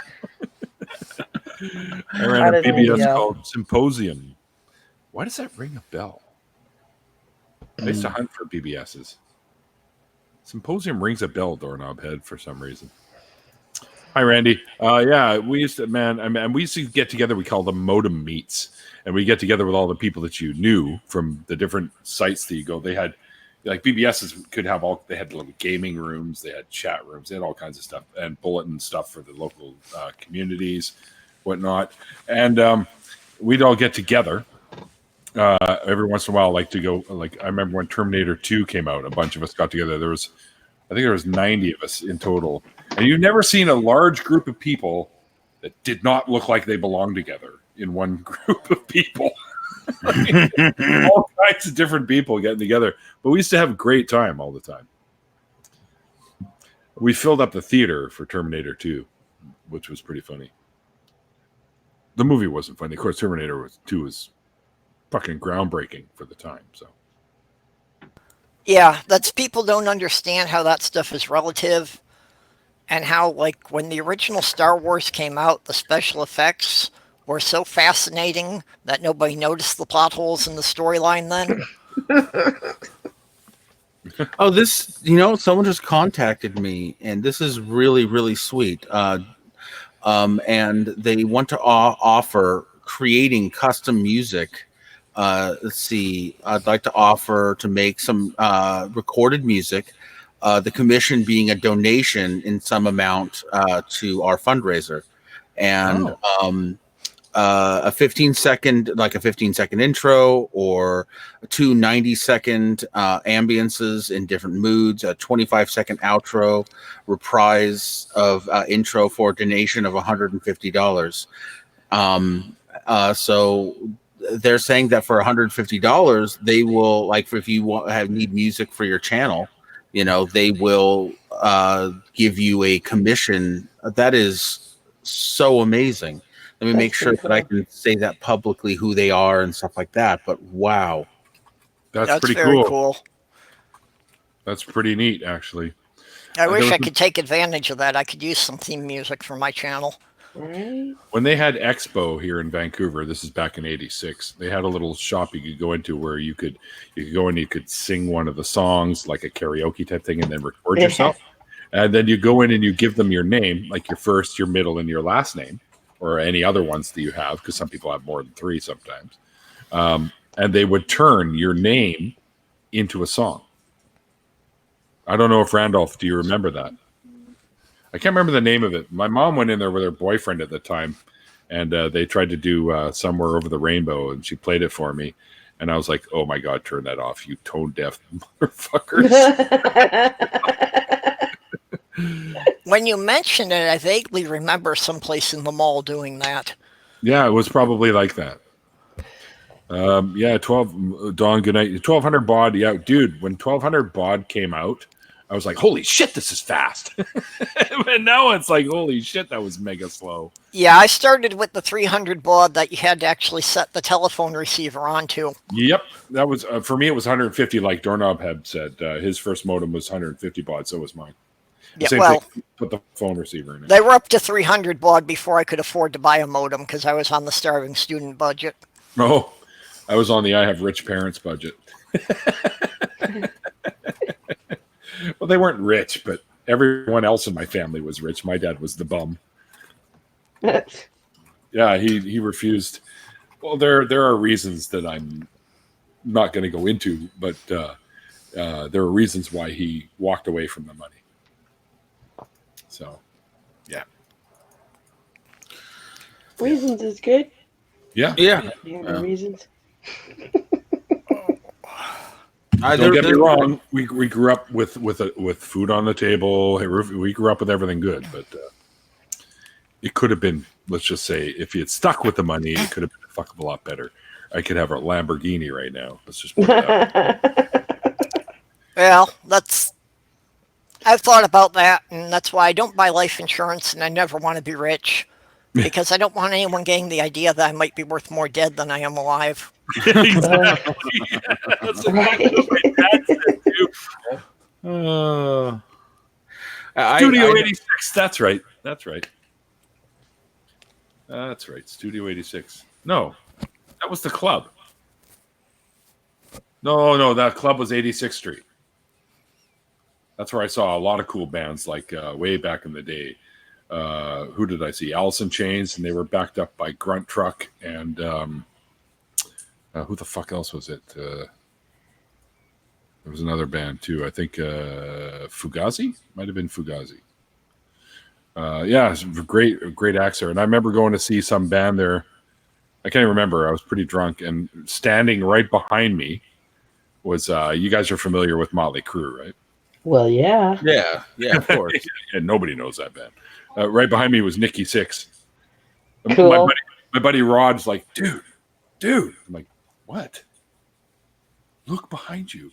I ran a BBS called Symposium. Why does that ring a bell? I used to hunt for BBSs. Symposium rings a bell, Doorknob Head, for some reason. Hi, Randy. Yeah, we used to get together. We call them modem meets, and we get together with all the people that you knew from the different sites that you go. They had, like, BBSs could have they had little gaming rooms, they had chat rooms, they had all kinds of stuff, and bulletin stuff for the local communities, whatnot. And we'd all get together every once in a while, like to go. Like, I remember when Terminator 2 came out, a bunch of us got together. I think there was 90 of us in total. And you've never seen a large group of people that did not look like they belonged together in one group of people. All kinds of different people getting together. But we used to have a great time all the time. We filled up the theater for Terminator 2, which was pretty funny. The movie wasn't funny. Of course, Terminator 2 was fucking groundbreaking for the time. So. Yeah, that's, people don't understand how that stuff is relative. And how, like, when the original Star Wars came out, the special effects were so fascinating that nobody noticed the plot holes in the storyline then. Oh, someone just contacted me, and this is really, really sweet. And they want to offer creating custom music. Let's see. I'd like to offer to make some recorded music. The commission being a donation in some amount to our fundraiser, and a 15-second intro, or 2 90-second ambiences in different moods, a 25-second outro, reprise of intro for a donation of $150. So they're saying that for $150, they will, like, if you need music for your channel, they will give you a commission. That is so amazing. Let me make sure that I can say that publicly, who they are and stuff like that. But wow. That's pretty very cool. That's pretty neat, actually. I wish I could take advantage of that. I could use some theme music for my channel. When they had Expo here in Vancouver, this is back in '86, they had a little shop you could go into where you could go and you could sing one of the songs, like a karaoke type thing, and then record yourself. And then you go in and you give them your name, like your first, your middle, and your last name, or any other ones that you have, because some people have more than 3 sometimes. And they would turn your name into a song. I don't know if Randolph, do you remember that? I can't remember the name of it. My mom went in there with her boyfriend at the time, and they tried to do Somewhere Over the Rainbow, and she played it for me. And I was like, oh my God, turn that off, you tone-deaf motherfuckers. When you mention it, I vaguely remember someplace in the mall doing that. Yeah, it was probably like that. Yeah, 12, Dawn, good night. 1,200 baud. Yeah, dude, when 1,200 baud came out, I was like, holy shit, this is fast. But now it's like, holy shit, that was mega slow. Yeah, I started with the 300 baud that you had to actually set the telephone receiver onto. Yep, that was, for me, it was 150, like Doorknob had said. His first modem was 150 baud, so was mine. Yeah, Same well, thing. Put the phone receiver in it. they were up to 300 baud before I could afford to buy a modem because I was on the starving student budget. Oh, I was on the I have rich parents budget. Well, they weren't rich, but everyone else in my family was rich. My dad was the bum. Yeah, he refused. Well, there are reasons that I'm not going to go into, but there are reasons why he walked away from the money. So, yeah. Reasons is good. Yeah. Yeah. Yeah, reasons. Don't get me wrong. We grew up with food on the table. We grew up with everything good, but it could have been. Let's just say, if he had stuck with the money, it could have been a fuck of a lot better. I could have a Lamborghini right now. Let's just put it out. Well, I've thought about that, and that's why I don't buy life insurance, and I never want to be rich because I don't want anyone getting the idea that I might be worth more dead than I am alive. Exactly. That's exactly what my dad said too. Studio 86. That's right. Studio 86. No, that was the club. No, that club was 86th Street. That's where I saw a lot of cool bands, like way back in the day. Who did I see? Alice in Chains, and they were backed up by Grunt Truck, and who the fuck else was it? There was another band too. I think Fugazi might have been Fugazi. Yeah, it's a great acts there. And I remember going to see some band there. I can't even remember. I was pretty drunk, and standing right behind me was you guys are familiar with Motley Crue, right? Well, yeah. Yeah, of course. And nobody knows that band. Right behind me was Nikki Sixx. Cool. My buddy Rod's like, dude. I'm like, what? Look behind you.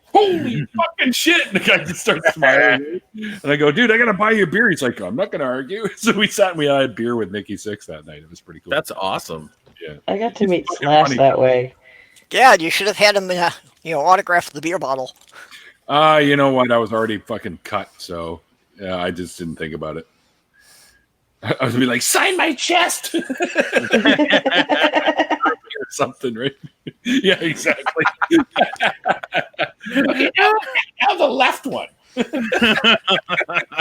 Holy fucking shit. And the guy just starts smiling. And I go, dude, I got to buy you a beer. He's like, I'm not going to argue. So we sat and we had beer with Nikki Sixx that night. It was pretty cool. That's awesome. Yeah. I got to meet Slash that way. Yeah, you should have had him, autograph the beer bottle. You know what? I was already fucking cut. So yeah, I just didn't think about it. I was be like, sign my chest. Or something, right? Yeah, exactly. Okay, now the left one.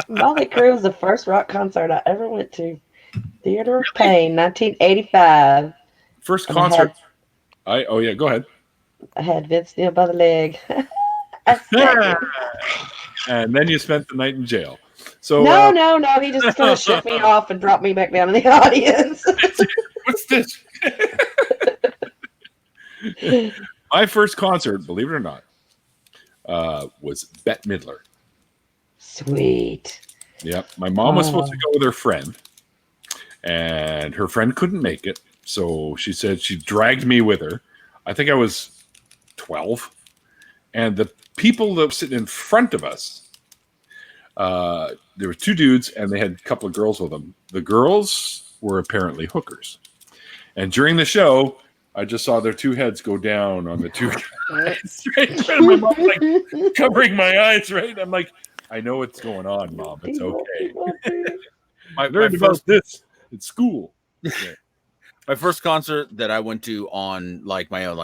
Motley Crue was the first rock concert I ever went to. Theater of Pain, 1985. First concert. Go ahead. I had Vince Neil by the leg. And then you spent the night in jail. So no. He just kind of shook me off and dropped me back down in the audience. What's this? My first concert, believe it or not, was Bette Midler. Sweet. Yep. My mom was supposed to go with her friend, and her friend couldn't make it. So she said she dragged me with her. I think I was 12. And the people that were sitting in front of us, there were two dudes, and they had a couple of girls with them. The girls were apparently hookers. And during the show, I just saw their two heads go down on the two guys. Right? My mom's like covering my eyes, right? I'm like, I know what's going on, Mom. It's okay. I learned about this at school. Yeah. My first concert that I went to on like my own,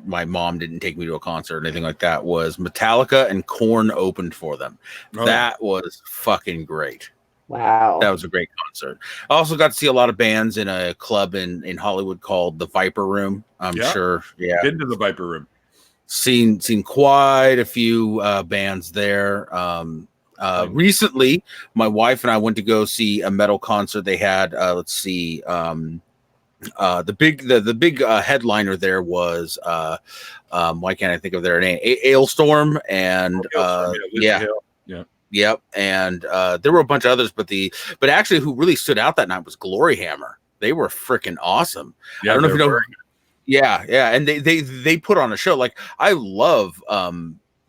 my mom didn't take me to a concert or anything like that, was Metallica, and Korn opened for them. Oh. That was fucking great. Wow. That was a great concert. I also got to see a lot of bands in a club in Hollywood called the Viper Room. I'm sure. Yeah. Been to the Viper Room. Seen quite a few bands there. Recently, my wife and I went to go see a metal concert. They had, the big headliner there was why can't I think of their name? Ailstorm, and Yep, and there were a bunch of others, but actually who really stood out that night was Gloryhammer. They were freaking awesome. Yeah, I don't know if you know. Yeah, and they put on a show. Like, I love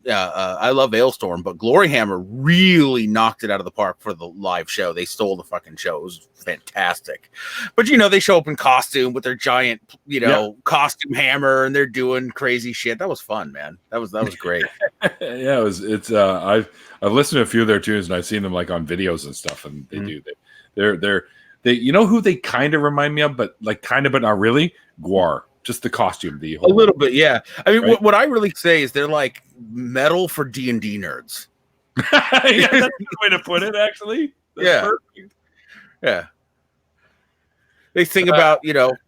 I love Ailstorm, but Gloryhammer really knocked it out of the park for the live show. They stole the fucking show. It was fantastic. But they show up in costume with their giant, costume hammer, and they're doing crazy shit. That was fun, man. That was great. Yeah, I've listened to a few of their tunes, and I've seen them like on videos and stuff, and they who they kind of remind me of, but not really. Guar. Just the costume, a little bit, yeah. I mean, right? what I really say is they're like metal for D&D nerds. Yeah, that's a good way to put it, actually. That's perfect. Yeah. They think about,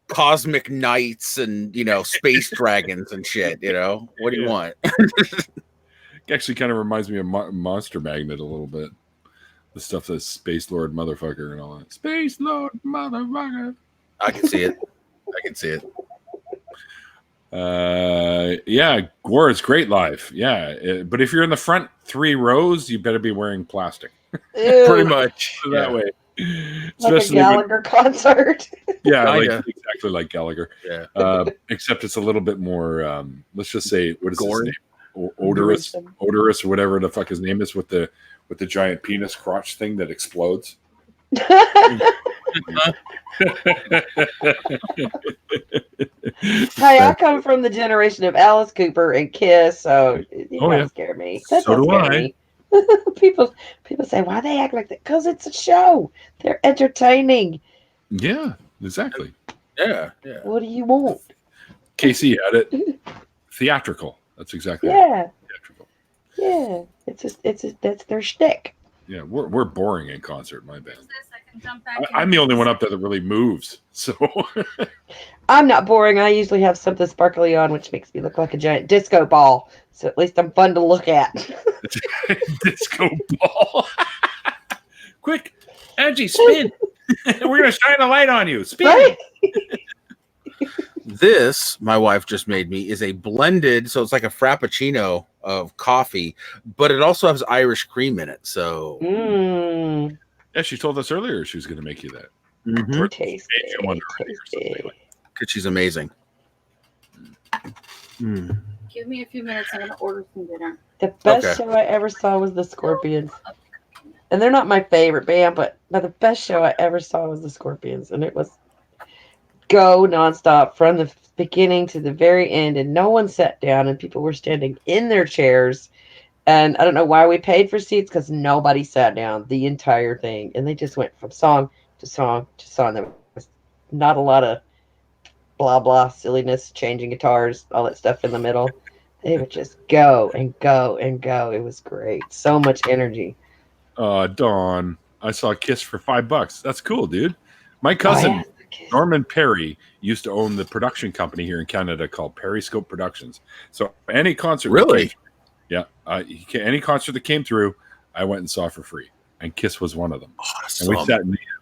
cosmic knights and, space dragons and shit, What do you want? It actually kind of reminds me of Monster Magnet a little bit. The stuff that's Space Lord motherfucker and all that. Space Lord motherfucker. I can see it. Yeah, Gore is great live. Yeah, but if you're in the front 3 rows, you better be wearing plastic. Pretty much that way. Like a Gallagher concert. Yeah, exactly like Gallagher. Yeah. Except it's a little bit more. Let's just say, what is Gore? his name? Odorous, or whatever the fuck his name is, with the giant penis crotch thing that explodes. Hey, I come from the generation of Alice Cooper and Kiss, so it doesn't scare me. That so do I. Me. people say, why they act like that? Because it's a show. They're entertaining. Yeah, exactly. Yeah. What do you want? Casey had it. Theatrical. That's exactly right. Theatrical. Yeah. That's their shtick. Yeah, we're boring in concert, my band. I'm the only one up there that really moves. So I'm not boring. I usually have something sparkly on, which makes me look like a giant disco ball. So at least I'm fun to look at. Disco ball. Quick, Angie, spin. We're going to shine a light on you. Spin. Right? This, my wife just made me, is a blended, so it's like a frappuccino of coffee, but it also has Irish cream in it. So, yeah, she told us earlier she was going to make you that. Mm-hmm. Tasty. Because she's amazing. Give me a few minutes. I'm going to order some dinner. The best show I ever saw was the Scorpions. And they're not my favorite band, but the best show I ever saw was the Scorpions. And it was go nonstop from the beginning to the very end. And no one sat down, and people were standing in their chairs. And I don't know why we paid for seats, because nobody sat down the entire thing. And they just went from song to song to song. There was not a lot of blah, blah, silliness, changing guitars, all that stuff in the middle. They would just go and go and go. It was great. So much energy. Dawn, I saw Kiss for $5. That's cool, dude. My cousin, Norman Perry, used to own the production company here in Canada called Periscope Productions. So any concert... Really? Any concert that came through, I went and saw for free. And Kiss was one of them. And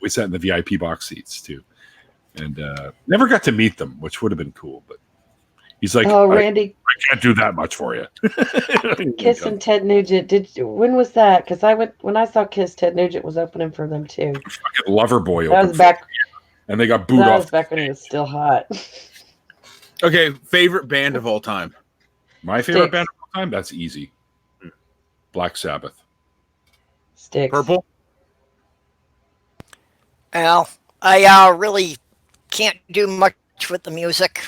we sat in the VIP box seats, too. And never got to meet them, which would have been cool, but he's like, Randy, I can't do that much for you. Kiss and Ted Nugent. When was that? Because when I saw Kiss, Ted Nugent was opening for them too. Fucking Loverboy that was back, and they got booed off. That was back when he was still hot. Okay, favorite band of all time. My favorite band of all time. That's easy. Black Sabbath. Sticks. Purple. Well, I really can't do much with the music.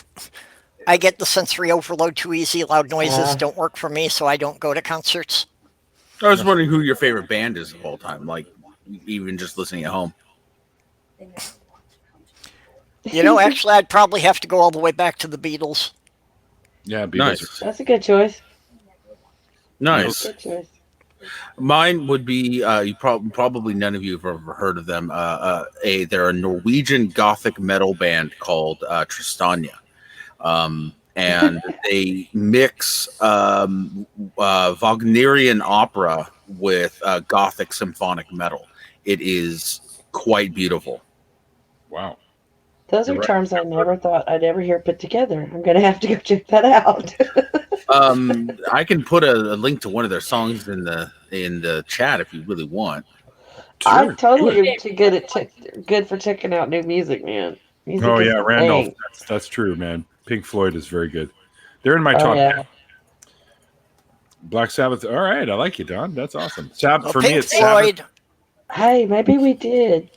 I get the sensory overload too easy. Loud noises don't work for me, so I don't go to concerts. I was wondering who your favorite band is of all time, like even just listening at home. Actually, I'd probably have to go all the way back to the Beatles. Yeah, Beatles. Nice. That's a good choice. Nice. Good choice. Mine would be probably none of you have ever heard of them. They're a Norwegian gothic metal band called Tristania. And they mix Wagnerian opera with gothic symphonic metal. It is quite beautiful. Wow. Those are terms I never thought I'd ever hear put together. I'm going to have to go check that out. I can put a link to one of their songs in the chat if you really want. Sure. I'm totally good for checking out new music, man. Music Randolph. That's true, man. Pink Floyd is very good. They're in my top 10. Black Sabbath. All right, I like you, Don. That's awesome. Sabbath Well, for me. Pink It's Sabbath. Floyd. Hey, maybe we did.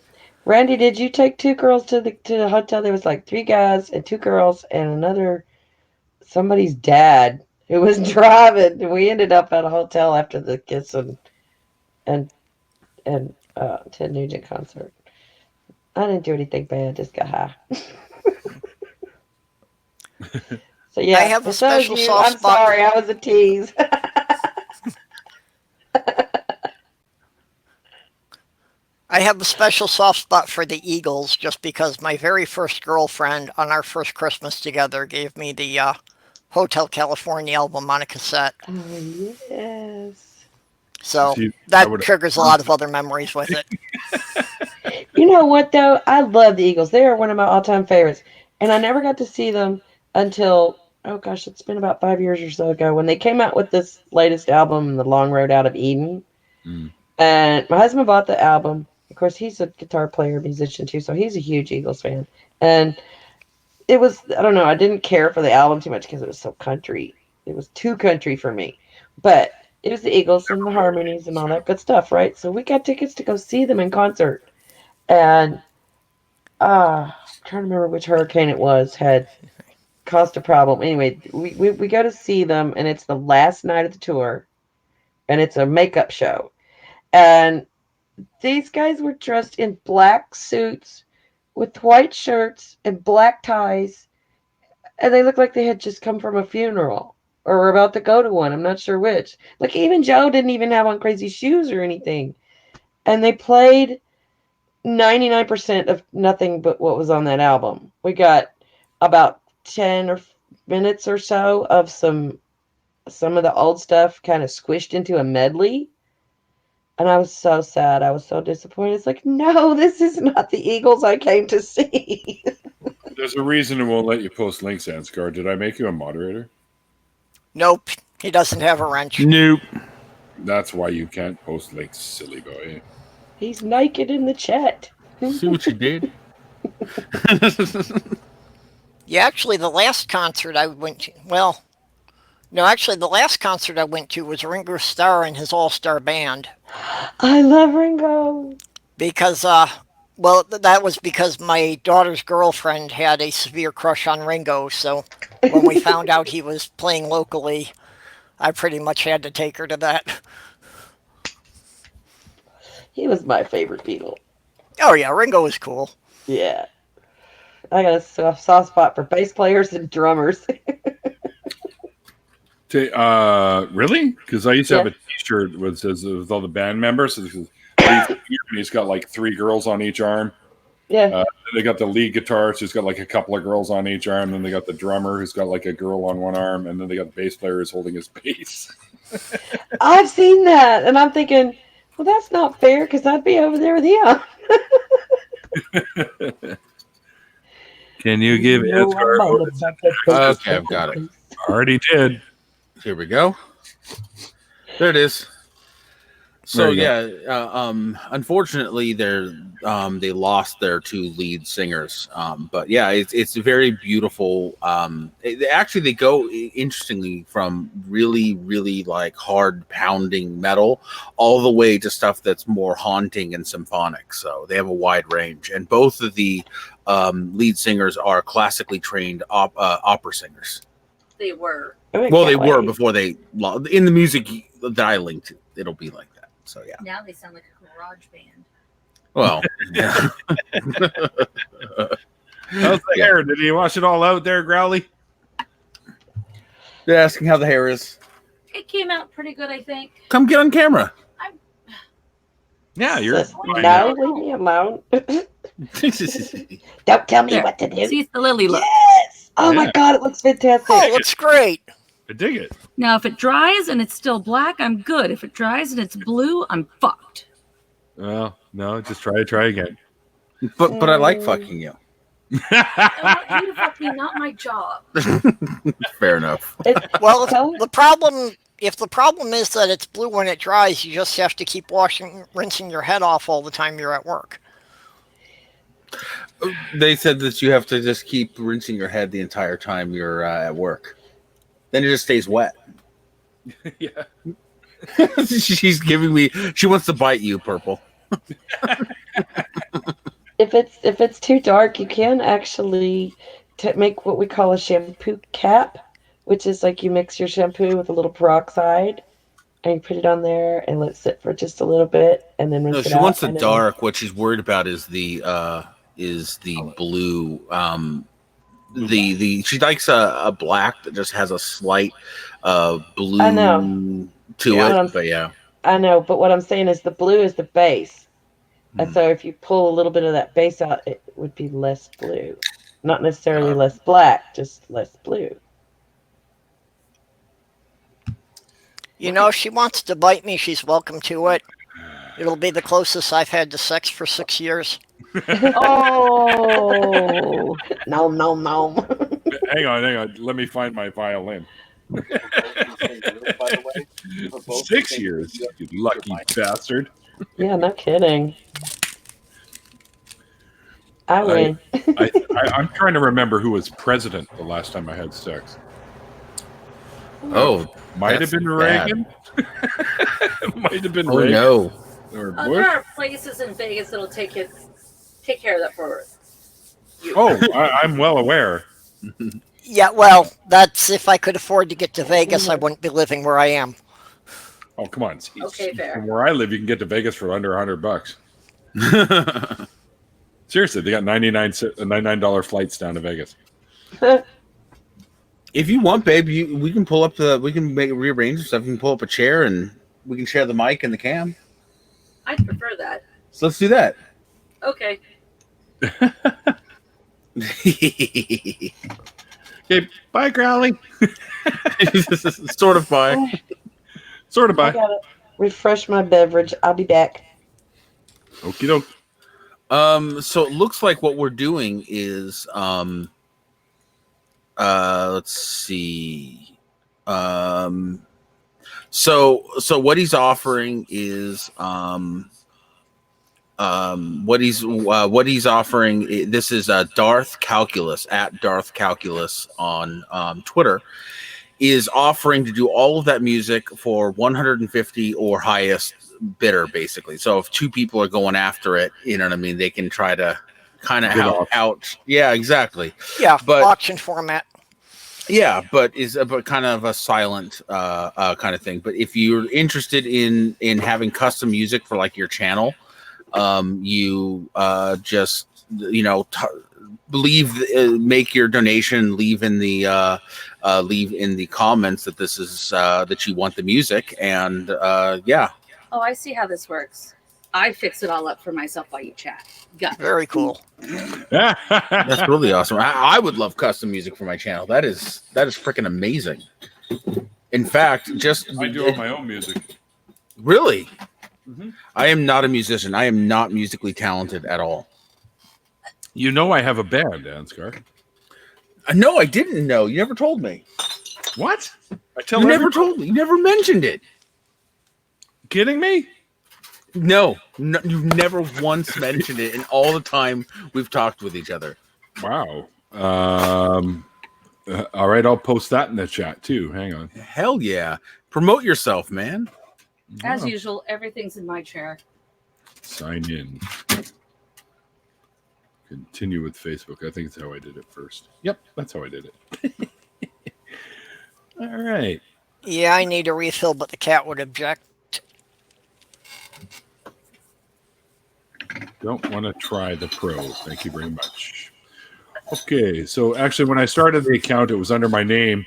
Randy, did you take two girls to the hotel? There was like 3 guys and 2 girls and another somebody's dad who was driving. We ended up at a hotel after the Kiss and Ted Nugent concert. I didn't do anything bad, just got high. So yeah, I have a if that was special you, soft I'm spot. sorry, I was a tease. I have a special soft spot for the Eagles just because my very first girlfriend on our first Christmas together gave me the Hotel California album on a cassette. Oh yes. So See, I that would've- triggers a lot of other memories with it. You know what though? I love the Eagles. They are one of my all-time favorites. And I never got to see them until, oh gosh, it's been about 5 years or so ago when they came out with this latest album, The Long Road Out of Eden. Mm. And my husband bought the album. Of course, he's a guitar player, musician too, so he's a huge Eagles fan. And it was, I don't know, I didn't care for the album too much because it was so country. It was too country for me. But it was the Eagles and the harmonies and all that good stuff, right? So we got tickets to go see them in concert. And I'm trying to remember which hurricane it was, had caused a problem. Anyway, we go to see them, and it's the last night of the tour, and it's a makeup show. And these guys were dressed in black suits with white shirts and black ties, and they looked like they had just come from a funeral or were about to go to one. I'm not sure which. Like, even Joe didn't even have on crazy shoes or anything. And they played 99% of nothing but what was on that album. We got about 10 minutes or so of some of the old stuff kind of squished into a medley. And I was so sad. I was so disappointed. It's like, no, this is not the Eagles I came to see. There's a reason it won't let you post links, Ansgar. Did I make you a moderator? Nope, he doesn't have a wrench. Nope. That's why you can't post links, silly boy. He's naked in the chat. See what you did? Yeah, actually, the last concert I went to, well, no, actually, the last concert I went to was Ringo Starr and his all-star band. I love Ringo. Because, well, that was because my daughter's girlfriend had a severe crush on Ringo, so when we found out he was playing locally, I pretty much had to take her to that. He was my favorite Beatle. Oh, yeah, Ringo was cool. Yeah. I got a soft spot for bass players and drummers. Really? Because I used to have a T-shirt with says with all the band members. He's got like 3 girls on each arm. Yeah. They got the lead guitarist who's got like a couple of girls on each arm. Then they got the drummer who's got like a girl on one arm, and then they got the bass player who's holding his bass. I've seen that, and I'm thinking, well, that's not fair because I'd be over there with him. Can you give Edgar? Okay, I've got it. Already did. Here we go. There it is. So yeah, unfortunately, they lost their 2 lead singers. But yeah, it's very beautiful. Actually, they go interestingly from really, really like hard pounding metal all the way to stuff that's more haunting and symphonic. So they have a wide range, and both of the lead singers are classically trained opera singers. They were. Well, they were before they in the music that I link to. It'll be like that. So yeah. Now they sound like a garage band. Well, yeah. How's the hair? Did he wash it all out there, Growly? They're asking how the hair is. It came out pretty good, I think. Come get on camera. Yeah, you're. No, leave me alone. Don't tell me what to do. See, it's the lily look. Yes. Oh my God, it looks fantastic. Oh, it looks great. I dig it. Now, if it dries and it's still black, I'm good. If it dries and it's blue, I'm fucked. Well, no, just try again. But I like fucking you. I want you to fuck me, not my job. Fair enough. Well, if the problem is that it's blue when it dries, you just have to keep rinsing your head off all the time you're at work. They said that you have to just keep rinsing your head the entire time you're at work. Then it just stays wet. Yeah. She's giving me. She wants to bite you, Purple. If it's too dark, you can actually make what we call a shampoo cap, which is like you mix your shampoo with a little peroxide, and you put it on there and let it sit for just a little bit, and then rinse No, it she out. wants the dark. What she's worried about is the blue. The she likes a black that just has a slight blue I know. to it. But yeah, I know. But what I'm saying is the blue is the base. And so if you pull a little bit of that base out, it would be less blue. Not necessarily less black, just less blue. You know, if she wants to bite me, she's welcome to it. It'll be the closest I've had to sex for 6 years. Oh, nom nom nom. Hang on. Let me find my violin. 6 years, you lucky bastard. Yeah, no kidding. I win. I'm trying to remember who was president the last time I had sex. Oh, might have been Reagan. Might have been Reagan. No. Or There Bush. are places in Vegas that'll take care of that for you. Oh, I'm well aware. Yeah, well, that's if I could afford to get to Vegas, I wouldn't be living where I am. Oh, come on. Okay, fair. From where I live, you can get to Vegas for under $100. Seriously, they got $99 flights down to Vegas. If you want, babe, we can pull up we can rearrange stuff. You can pull up a chair and we can share the mic and the cam. I'd prefer that. So let's do that. Okay. Okay, bye, Crowley. Sort of bye. Sort of I bye. gotta refresh my beverage. I'll be back. Okie doke. So it looks like what we're doing is let's see. So what he's offering is what he's offering. This is Darth Calculus at Darth Calculus on Twitter, is offering to do all of that music for 150 or highest bidder, basically. So if two people are going after it, you know what I mean, they can try to kind of out. Yeah, exactly. Yeah, but auction format. Yeah, but kind of a silent kind of thing. But if you're interested in having custom music for like your channel, you just make your donation, leave in the comments that this is that you want the music, and yeah. Oh, I see how this works. I fix it all up for myself while you chat. Got it. Very cool. That's really awesome. I would love custom music for my channel. That is freaking amazing. In fact, I do all my own music. Really? Mm-hmm. I am not a musician. I am not musically talented at all. You know I have a band, Ansgar. No, I didn't know. You never told me. What? You never told me. You never mentioned it. Kidding me? No, you've never once mentioned it in all the time we've talked with each other. Wow. All right, I'll post that in the chat too. Hang on. Hell yeah. Promote yourself, man. As usual, everything's in my chair. Sign in. Continue with Facebook. I think that's how I did it first. Yep, that's how I did it. All right. Yeah, I need a refill, but the cat would object. Don't want to try the pro. Thank you very much. Okay, so actually when I started the account, it was under my name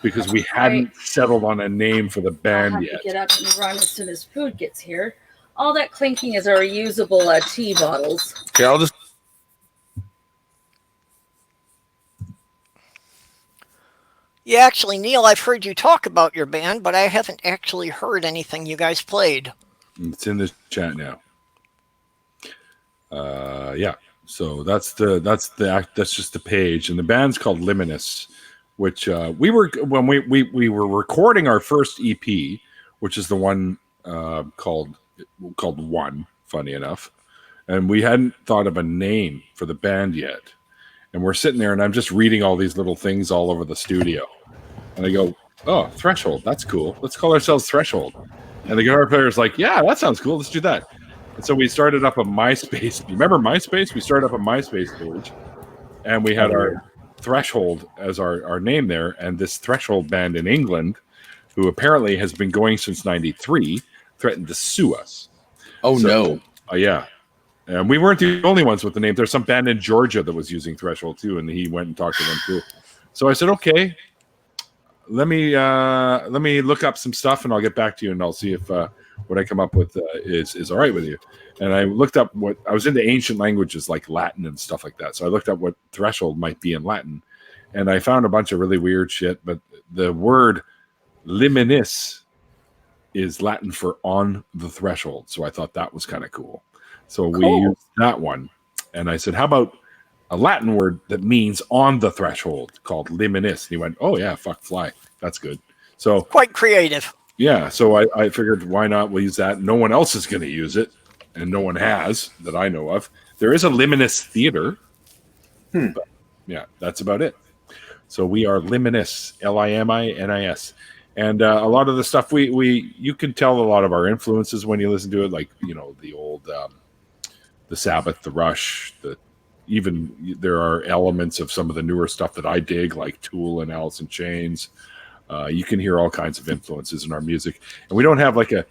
because we hadn't settled on a name for the band I'll have yet. to get up and run as soon as food gets here. All that clinking is our reusable tea bottles. Okay, I'll just... Yeah, actually, Neil, I've heard you talk about your band, but I haven't actually heard anything you guys played. It's in the chat now. Yeah. So that's just the page, and the band's called Liminus, which we were recording our first EP, which is the one called One. Funny enough, and we hadn't thought of a name for the band yet. And we're sitting there, and I'm just reading all these little things all over the studio, and I go, oh, Threshold, that's cool. Let's call ourselves Threshold. And the guitar player's like, yeah, that sounds cool. Let's do that. And so we started up a MySpace. You remember MySpace? We started up a MySpace page, and we had our Threshold as our name there. And this Threshold band in England, who apparently has been going since '93, threatened to sue us. Oh, no. Yeah. And we weren't the only ones with the name. There's some band in Georgia that was using Threshold too, and he went and talked to them too. So I said, okay, let me look up some stuff, and I'll get back to you, and I'll see if what I come up with is all right with you. And I looked up what I was into ancient languages like Latin and stuff like that. So I looked up what Threshold might be in Latin, and I found a bunch of really weird shit. But the word liminis is Latin for on the threshold. So I thought that was kind of cool. So we used that one. And I said, how about a Latin word that means on the threshold called liminis? And he went, oh, yeah, fuck fly. That's good. So Quite creative. yeah. So I figured, why not? We'll use that. No one else is going to use it. And no one has that I know of. There is a Liminis theater. But yeah, that's about it. So we are Liminis, Liminis. And a lot of the stuff you can tell a lot of our influences when you listen to it, like, you know, the old the Sabbath, the Rush, even there are elements of some of the newer stuff that I dig, like Tool and Alice in Chains. You can hear all kinds of influences in our music, and we don't have like a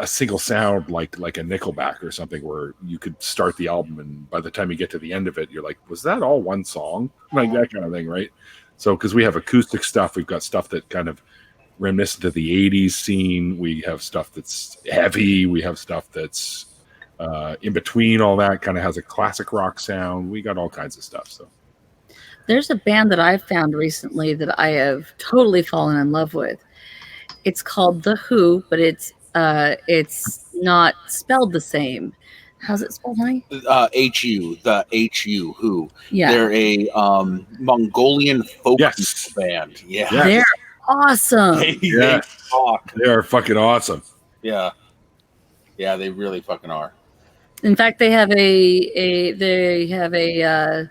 single sound like a Nickelback or something where you could start the album and by the time you get to the end of it, you're like, was that all one song? Like that kind of thing, right? So because we have acoustic stuff, we've got stuff that kind of reminiscent of the 80s scene. We have stuff that's heavy. We have stuff that's in between all that, kind of has a classic rock sound. We got all kinds of stuff. So There's a band that I've found recently that I have totally fallen in love with. It's called The Who, but it's not spelled the same. How's it spelled, honey? H-U, the H-U, Who. Yeah. They're a Mongolian folk Yes. band. Yeah. Yes. They're awesome. They talk. They are fucking awesome. Yeah. Yeah, they really fucking are. In fact, they have a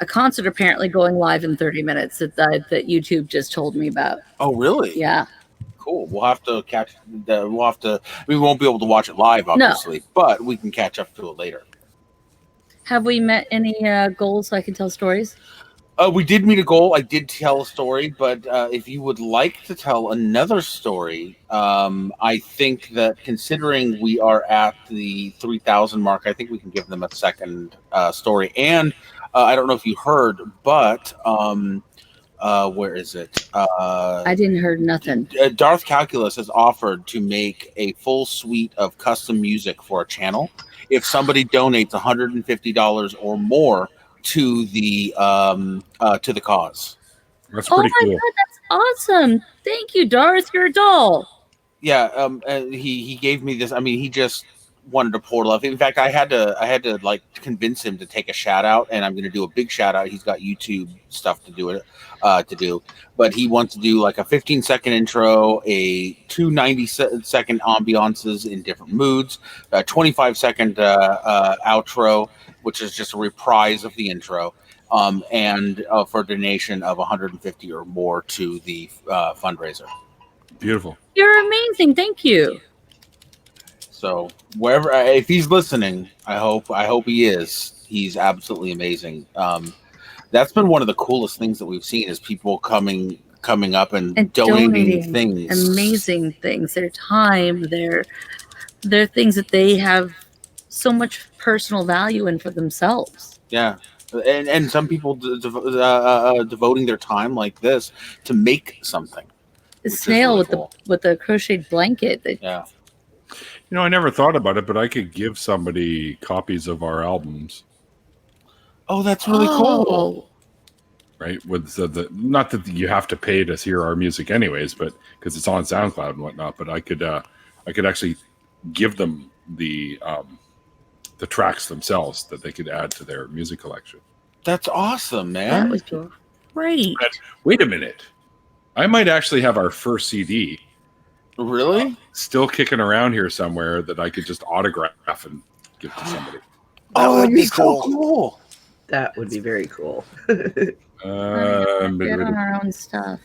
concert apparently going live in 30 minutes that YouTube just told me about. Oh, really? Yeah. Cool. We'll have to catch. We won't be able to watch it live, obviously, but we can catch up to it later. Have we met any goals so I can tell stories? We did meet a goal. I did tell a story, but if you would like to tell another story, I think that considering we are at the 3,000 mark, I think we can give them a second story. And I don't know if you heard, but where is it? I didn't hear nothing. Darth Calculus has offered to make a full suite of custom music for a channel if somebody donates $150 or more to the cause. That's pretty cool. God, that's awesome! Thank you, Darth. You're a doll. Yeah, he gave me this. I mean, he just wanted to pour love. In fact, I had to like convince him to take a shout out, and I'm going to do a big shout out. He's got YouTube stuff to do but he wants to do like a 15-second intro, two 90-second ambiances in different moods, a 25-second outro, which is just a reprise of the intro, and for a donation of $150 or more to the fundraiser. Beautiful. You're amazing. Thank you. So wherever, if he's listening, I hope he is. He's absolutely amazing. That's been one of the coolest things that we've seen is people coming up and donating things, amazing things. Their time, their things that they have so much personal value in for themselves. Yeah, and some people devoting their time like this to make something. The snail really with the crocheted blanket. Yeah. You know, I never thought about it, but I could give somebody copies of our albums. Oh, that's really cool. Right? With the not that you have to pay to hear our music anyways, but because it's on SoundCloud and whatnot, but I could actually give them the tracks themselves that they could add to their music collection. That's awesome, man. That would be great. But wait a minute. I might actually have our first CD. Really? Still kicking around here somewhere that I could just autograph and give to somebody. That would be so cool. That would be very cool. Get on our own stuff.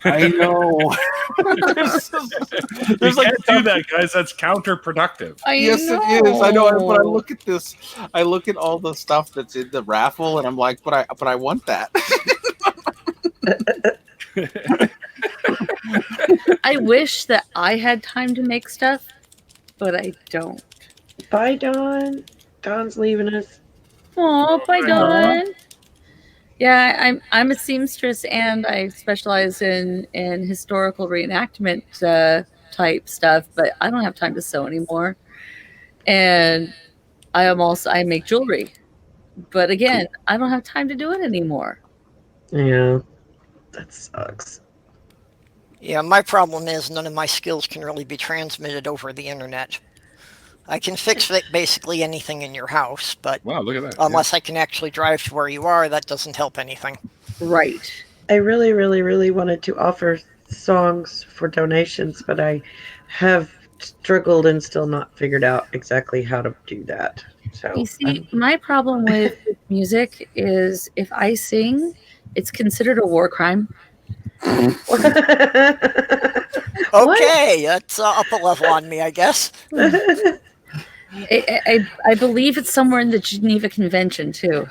I know. There's like do that, guys. That's counterproductive. Yes, it is. I know. But I look at this. I look at all the stuff that's in the raffle, and I'm like, but I want that. I wish that I had time to make stuff, but I don't. Bye, Dawn. Dawn's leaving us. Oh, bye, Dawn. Yeah, I'm a seamstress, and I specialize in historical reenactment type stuff, but I don't have time to sew anymore. And I make jewelry, but again, I don't have time to do it anymore. Yeah, that sucks. Yeah, my problem is none of my skills can really be transmitted over the internet. I can fix basically anything in your house, but wow, look at that. Unless I can actually drive to where you are, that doesn't help anything. Right. I really, really, really wanted to offer songs for donations, but I have struggled and still not figured out exactly how to do that. So you see, my problem with music is if I sing, it's considered a war crime. Okay, that's up a level on me, I guess. I believe it's somewhere in the Geneva Convention too.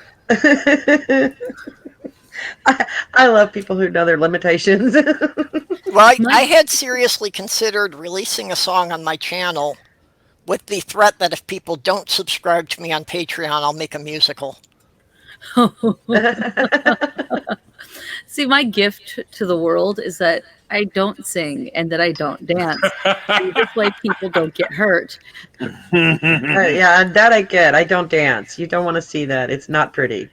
I love people who know their limitations. Well, I had seriously considered releasing a song on my channel with the threat that if people don't subscribe to me on Patreon, I'll make a musical. See, my gift to the world is that I don't sing and that I don't dance. And this way people don't get hurt. Yeah, and that I get. I don't dance. You don't want to see that. It's not pretty.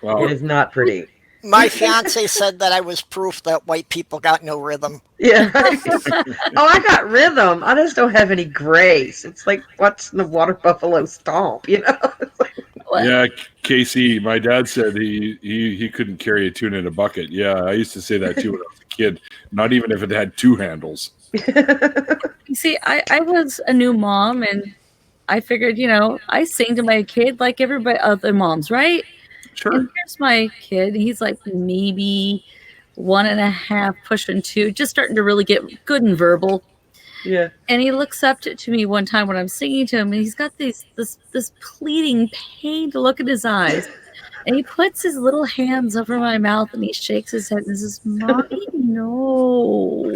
Wow. It is not pretty. My fiance said that I was proof that white people got no rhythm. Yeah. Oh, I got rhythm. I just don't have any grace. It's like watching the water buffalo stomp, you know? Yeah, Casey, my dad said he couldn't carry a tune in a bucket. Yeah, I used to say that too when I was a kid. Not even if it had two handles. You see, I was a new mom, and I figured, I sing to my kid like everybody other moms, right? Sure. And here's my kid. He's like maybe 1.5, pushing 2, just starting to really get good and verbal. Yeah. And he looks up to me one time when I'm singing to him, and he's got this pleading, pained look in his eyes. And he puts his little hands over my mouth and he shakes his head and says, "Mommy, no."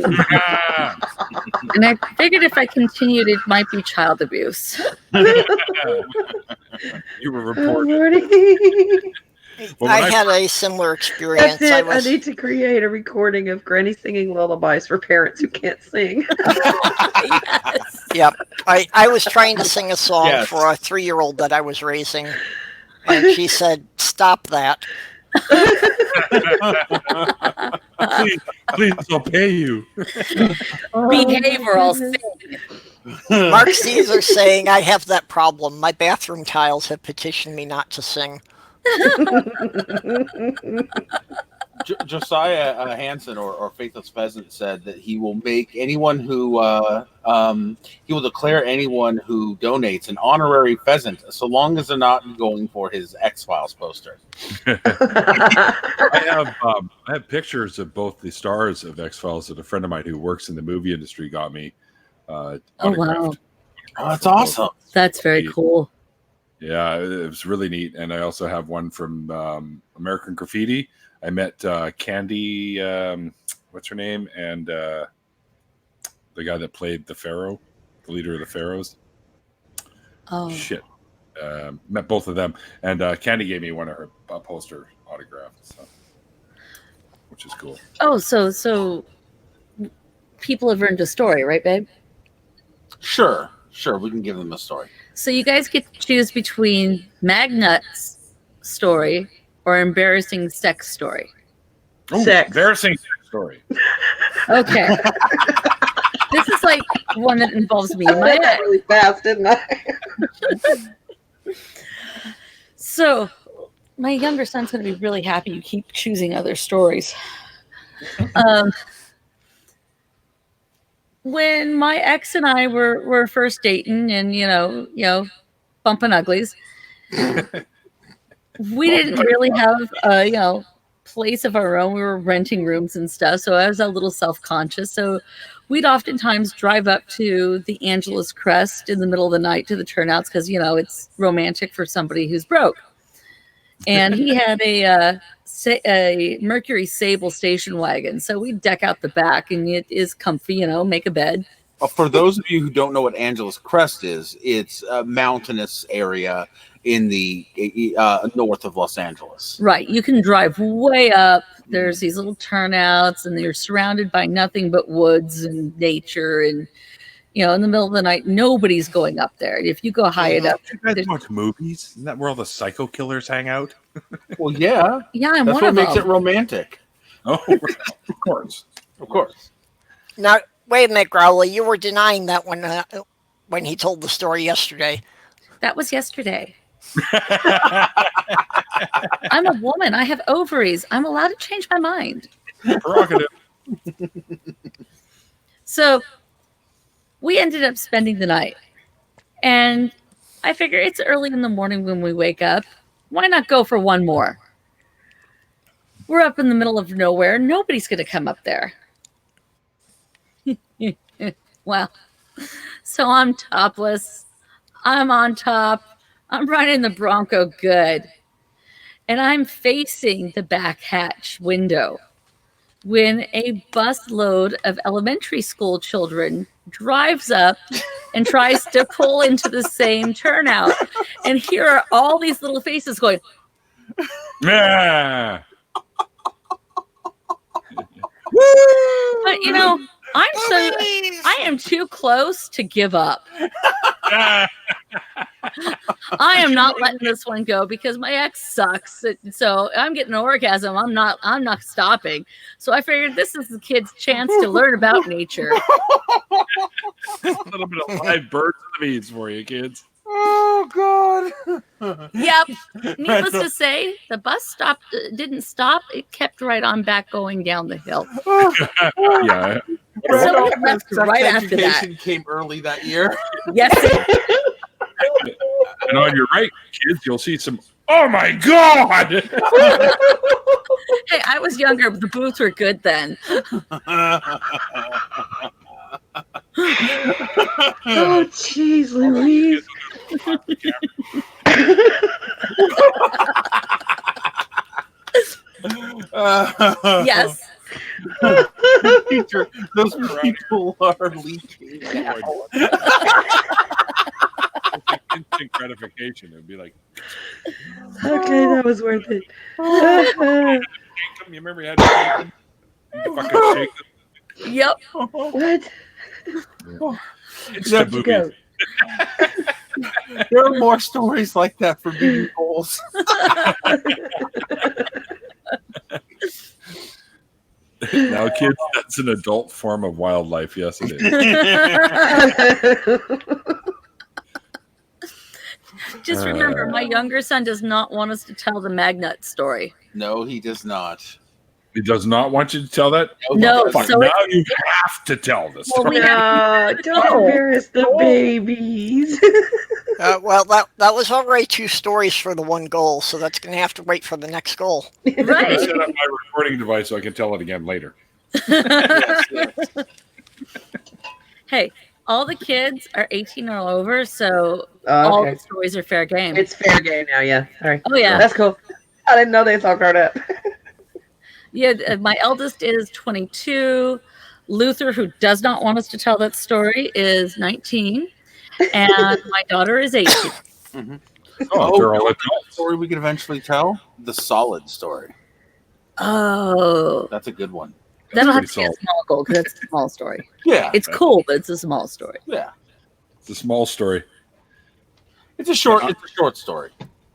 And I figured if I continued, it might be child abuse. You were reported. I had a similar experience. That's it. I need to create a recording of Granny singing lullabies for parents who can't sing. Yes. Yep. I was trying to sing a song for a 3-year-old that I was raising, and she said, "Stop that." Please, I'll pay you. Behave or I'll sing. Mark Caesar saying, "I have that problem. My bathroom tiles have petitioned me not to sing." Josiah Hansen or Faithless Pheasant said that he will make anyone who he will declare anyone who donates an honorary pheasant so long as they're not going for his X-Files poster. I have pictures of both the stars of X-Files that a friend of mine who works in the movie industry got me. Oh wow, that's awesome. That's very cool. Yeah, it was really neat. And I also have one from American Graffiti. I met Candy, what's her name? And the guy that played the Pharaoh, the leader of the Pharaohs. Oh. Shit. Met both of them. And Candy gave me one of her poster autographs, which is cool. Oh, so people have earned a story, right, babe? Sure. We can give them a story. So you guys get to choose between Magnut's story or embarrassing sex story. Ooh, sex. Embarrassing sex story. Okay. This is like one that involves me. I read that really fast, didn't I? So my younger son's going to be really happy you keep choosing other stories. When my ex and I were first dating and, bumping uglies, we didn't really have, place of our own. We were renting rooms and stuff, so I was a little self-conscious. So we'd oftentimes drive up to the Angeles Crest in the middle of the night to the turnouts because, it's romantic for somebody who's broke. And he had a Mercury Sable station wagon, so we deck out the back, and it is comfy. Make a bed. For those of you who don't know what Angeles Crest is, it's a mountainous area in the north of Los Angeles. Right. You can drive way up. There's these little turnouts, and you're surrounded by nothing but woods and nature. And, in the middle of the night, nobody's going up there. If you go high enough. You guys watch movies? Isn't that where all the psycho killers hang out? Well, yeah. Yeah, I'm That's one what of makes them. it romantic. Oh, of course. Of course. Now, wait a minute, Growly. You were denying that when he told the story yesterday. That was yesterday. I'm a woman. I have ovaries. I'm allowed to change my mind. Prerogative. So we ended up spending the night. And I figure it's early in the morning when we wake up. Why not go for one more? We're up in the middle of nowhere. Nobody's going to come up there. Well, so I'm topless. I'm on top. I'm riding the Bronco good. And I'm facing the back hatch window when a busload of elementary school children drives up and tries to pull into the same turnout. And here are all these little faces going, Yeah. but I am too close to give up. I am not letting this one go because my ex sucks. So I'm getting an orgasm. I'm not stopping. So I figured this is the kid's chance to learn about nature. A little bit of live birds in the bees for you, kids. Oh, God. Yep. Needless to say, the bus didn't stop. It kept right on back going down the hill. Yeah. Somebody left right after that. Came early that year. Yes. And on your right, kids, you'll see some. Oh my God! Hey, I was younger, but the booths were good then. Oh, jeez, Louise. Yes. Teacher, those people are leaking now. Instant gratification. It would be like, Okay, that was worth it. you remember you had to shake them? You fucking shake them. Yep. What? It's the movies. There are more stories like that for being goals. Now, kids, that's an adult form of wildlife. Yes, it is. Just remember, my younger son does not want us to tell the Magnut story. No, he does not. He does not want you to tell that? No, Fine. so Now you have to tell this Well, story. we have No, don't embarrass the babies. Well, that was already 2 stories for the one goal, so that's going to have to wait for the next goal. I right. set up my recording device so I can tell it again later. Hey, all the kids are 18 or over, so all the stories are fair game. It's fair game now, yeah. All right. Oh, yeah. That's cool. I didn't know they was all grown up. Yeah, my eldest is 22. Luther, who does not want us to tell that story, is 19. And my daughter is 18. Mm-hmm. Oh, they're all the adults. story we could eventually tell? The solid story. Oh. That's a good one. That'll have pretty to be a solid. small goal because it's a small story. Yeah. It's cool, but it's a small story. Yeah. It's a small story. It's a short story.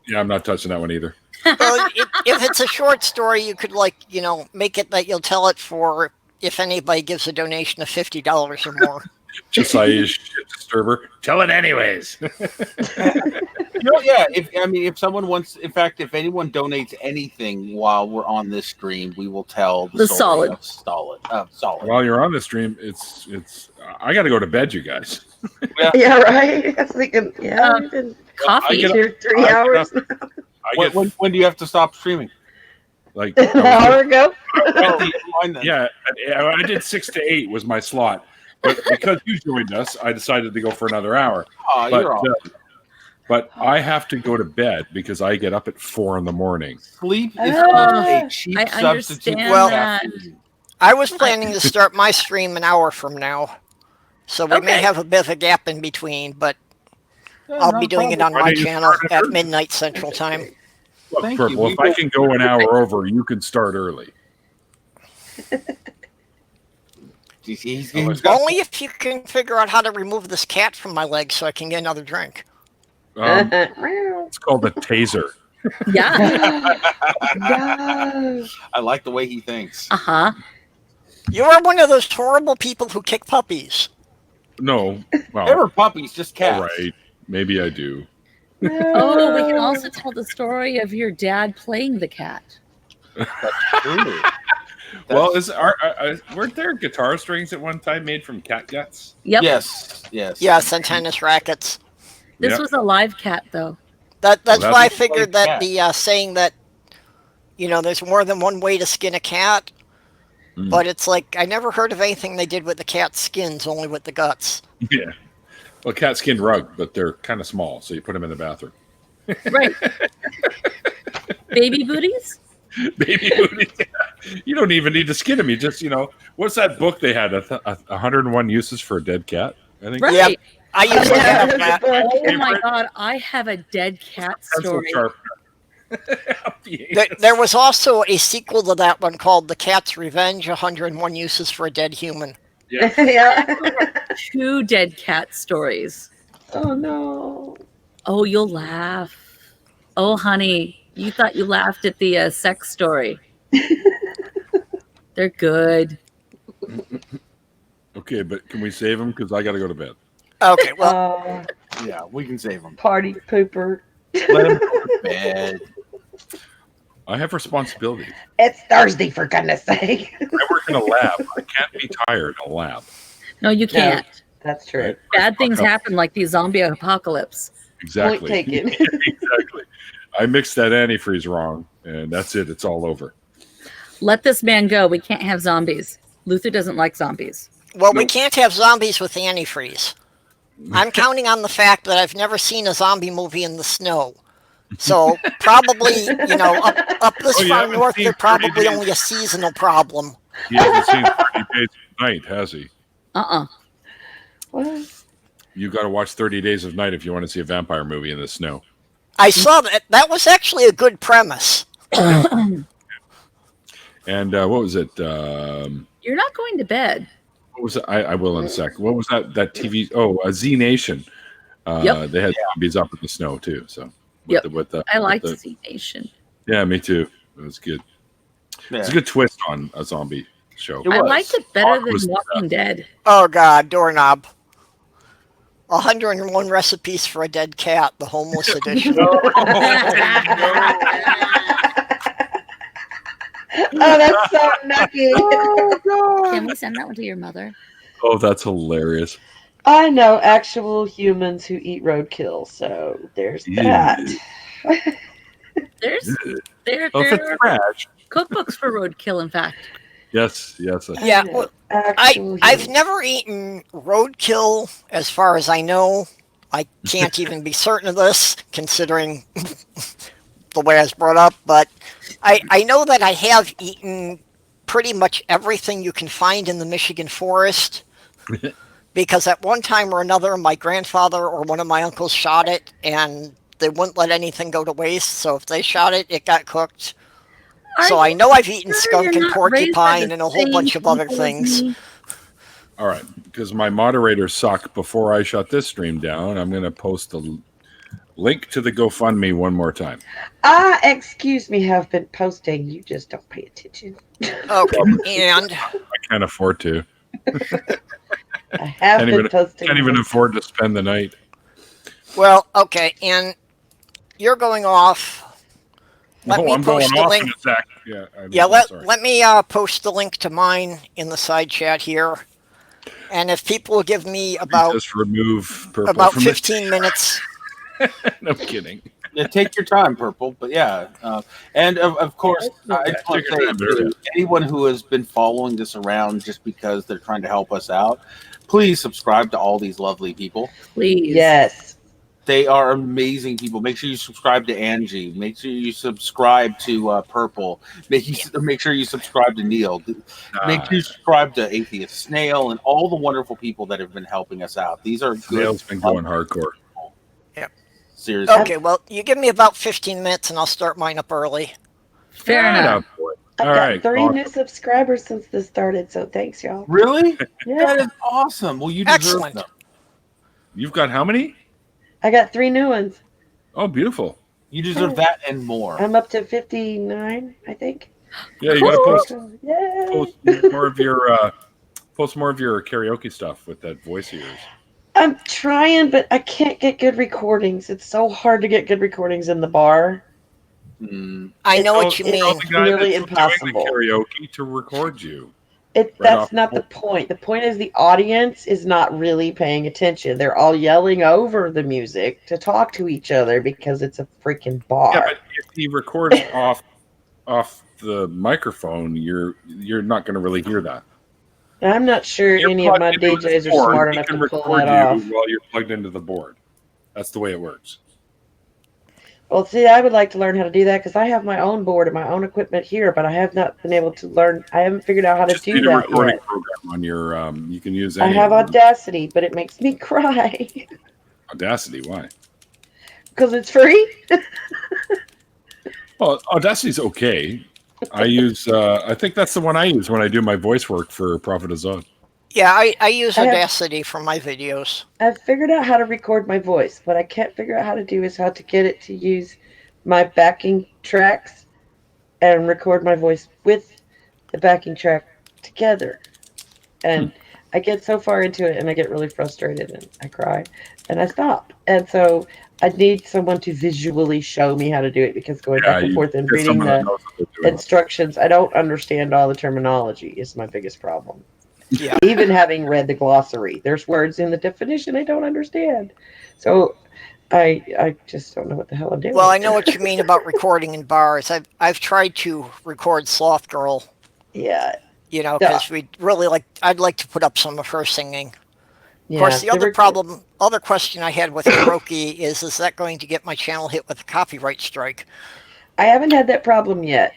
Yeah, I'm not touching that one either. Well, if it's a short story, you could make it that you'll tell it for if anybody gives a donation of $50 or more. Josiah's shit disturber. Tell it anyways. Yeah. If someone wants, in fact, if anyone donates anything while we're on this stream, we will tell the story solid. of solid. While you're on the stream, it's. I got to go to bed, you guys. Yeah, right. I was thinking, we've been Coffee. here 3 hours. When do you have to stop streaming? Like An hour ago. yeah, I did 6 to 8 was my slot, but because you joined us, I decided to go for another hour. Oh, But you're all but I have to go to bed because I get up at 4 in the morning. sleep is Ah, a cheap I substitute. understand for Well, that. caffeine. I was planning to start my stream an hour from now, so we may Okay. have a bit of a gap in between, but I'll not be a doing it problem. on Why my don't you channel start it at early? midnight Central Time. Look, Thank Purple, you. if I can go an hour over, you can start early. He's Unless- got Only if you can figure out how to remove this cat from my leg so I can get another drink. It's called a taser. Yeah. No. I like the way he thinks. Uh-huh. You are one of those horrible people who kick puppies. No, well, Never puppies, just cats. all right, maybe I do. Oh, we can also tell the story of your dad playing the cat. True. Well, weren't there guitar strings at one time made from cat guts? Yep. Yes. Yes, and tennis rackets. This Yep. was a live cat, though. That's Well, why I that's figured like that the saying that, there's more than one way to skin a cat, Mm. but it's like I never heard of anything they did with the cat's skins, only with the guts. Yeah. Well, cat skin rug, but they're kind of small, so you put them in the bathroom. Right. Baby booties? Baby booty. You don't even need to skin them. You just, what's that book they had? 101 uses for a dead cat. I think. Right. Yeah. I used to have that. Oh my god, I have a dead cat Pencil story. sharpener. There was also a sequel to that one called The Cat's Revenge, 101 Uses for a Dead Human. Yeah. 2 dead cat stories. Oh no. Oh, you'll laugh. Oh, honey, you thought you laughed at the sex story. They're good. Okay, but can we save them? Because I got to go to bed. Okay, well, Yeah, we can save them. Party pooper. Let him go to bed. I have responsibilities. It's Thursday, for goodness sake. I work in a lab. I can't be tired in a lab. No, you can't. That's true. Right? Bad things happen like the zombie apocalypse. Exactly. Point taken. Exactly. I mixed that antifreeze wrong, and that's it. It's all over. Let this man go. We can't have zombies. Luther doesn't like zombies. we Nope. can't have zombies with antifreeze. I'm counting on the fact that I've never seen a zombie movie in the snow. So probably, up this Oh, you far haven't north, seen they're 30 probably Days? only a seasonal problem. He hasn't seen 30 Days of Night, has he? Uh-uh. What? You got to watch 30 Days of Night if you want to see a vampire movie in the snow. I saw that. That was actually a good premise. And what was it? You're not going to bed. What was it? I will in a sec. What was that TV? Oh, Z Nation. Yep. They had zombies up in the snow too. So Yep. the I like the, Z Nation. Yeah, me too. It was good. Yeah. It's a good twist on a zombie show. It I was. liked it better than Was- Walking Dead. Oh God, doorknob. 101 recipes for a dead cat, the homeless edition. Oh, that's so nucky. Can we send that one to your mother? Oh, that's hilarious. I know actual humans who eat roadkill, so there's that. There Oh, if it's are trash. cookbooks for roadkill, in fact. Yes. Yeah, know, well, actual I've humans. never eaten roadkill, as far as I know. I can't even be certain of this, considering the way I was brought up. But I know that I have eaten pretty much everything you can find in the Michigan forest. Because at one time or another, my grandfather or one of my uncles shot it, and they wouldn't let anything go to waste. So if they shot it, it got cooked. So I know I've eaten skunk and porcupine and a whole bunch of other things. All right, because my moderators suck. Before I shut this stream down, I'm going to post the link to the GoFundMe one more time. Excuse me, have been posting. You just don't pay attention. Okay, and I can't afford to. I have been posting. Can't even afford to spend the night. well, okay, and you're going off. Let me I'm going post the off link. in a sec. Yeah, Let me post the link to mine in the side chat here. And if people will give me about just remove purple about from 15 minutes, No kidding. Yeah, take your time, Purple. But yeah, and of course, I just want to say to anyone who has been following this around just because they're trying to help us out, please subscribe to all these lovely people. Please. Yes. They are amazing people. Make sure you subscribe to Angie. Make sure you subscribe to Purple. Make sure you subscribe to Neil. Make sure you subscribe to Atheist Snail and all the wonderful people that have been helping us out. These are Snail's been going hardcore. Yep. Seriously. Okay, well, you give me about 15 minutes and I'll start mine up early. Fair enough. I've All got right, 3 awesome. new subscribers since this started, so thanks, y'all. Really? Yeah. That is awesome. Well, you deserve Excellent. them. You've got how many? I got 3 new ones. Oh, beautiful. You deserve that and more. I'm up to 59, I think. Yeah, you got to post Yay. more of your karaoke stuff with that voice of yours. I'm trying, but I can't get good recordings. It's so hard to get good recordings in the bar. I know what you mean. It's nearly Doing the impossible. karaoke to record you. That's not the point. The point is the audience is not really paying attention. They're all yelling over the music to talk to each other because it's a freaking bar. Yeah, but if he records off the microphone, you're not going to really hear that. I'm not sure any of my DJs are smart enough to pull that off. While you're plugged into the board. That's the way it works. Well, see, I would like to learn how to do that because I have my own board and my own equipment here, but I have not been able to learn. I haven't figured out how to do Need a that recording yet. program on your. You can use. I have Audacity, but it makes me cry Audacity. Why? because it's free. Well, Audacity's okay. I use. I think that's the one I use when I do my voice work for Prophet of Zod. Yeah, I use Audacity for my videos. I've figured out how to record my voice. What I can't figure out how to do is how to get it to use my backing tracks and record my voice with the backing track together. And I get so far into it and I get really frustrated and I cry and I stop. And so I need someone to visually show me how to do it because going back and forth and reading the instructions, I don't understand all the terminology is my biggest problem. Yeah. Even having read the glossary, there's words in the definition I don't understand. So I just don't know what the hell I'm doing. Well, I know what you mean about recording in bars. I've tried to record Sloth Girl. Yeah. You know, because I'd like to put up some of her singing. Yeah, of course, the other question I had with karaoke is that going to get my channel hit with a copyright strike? I haven't had that problem yet.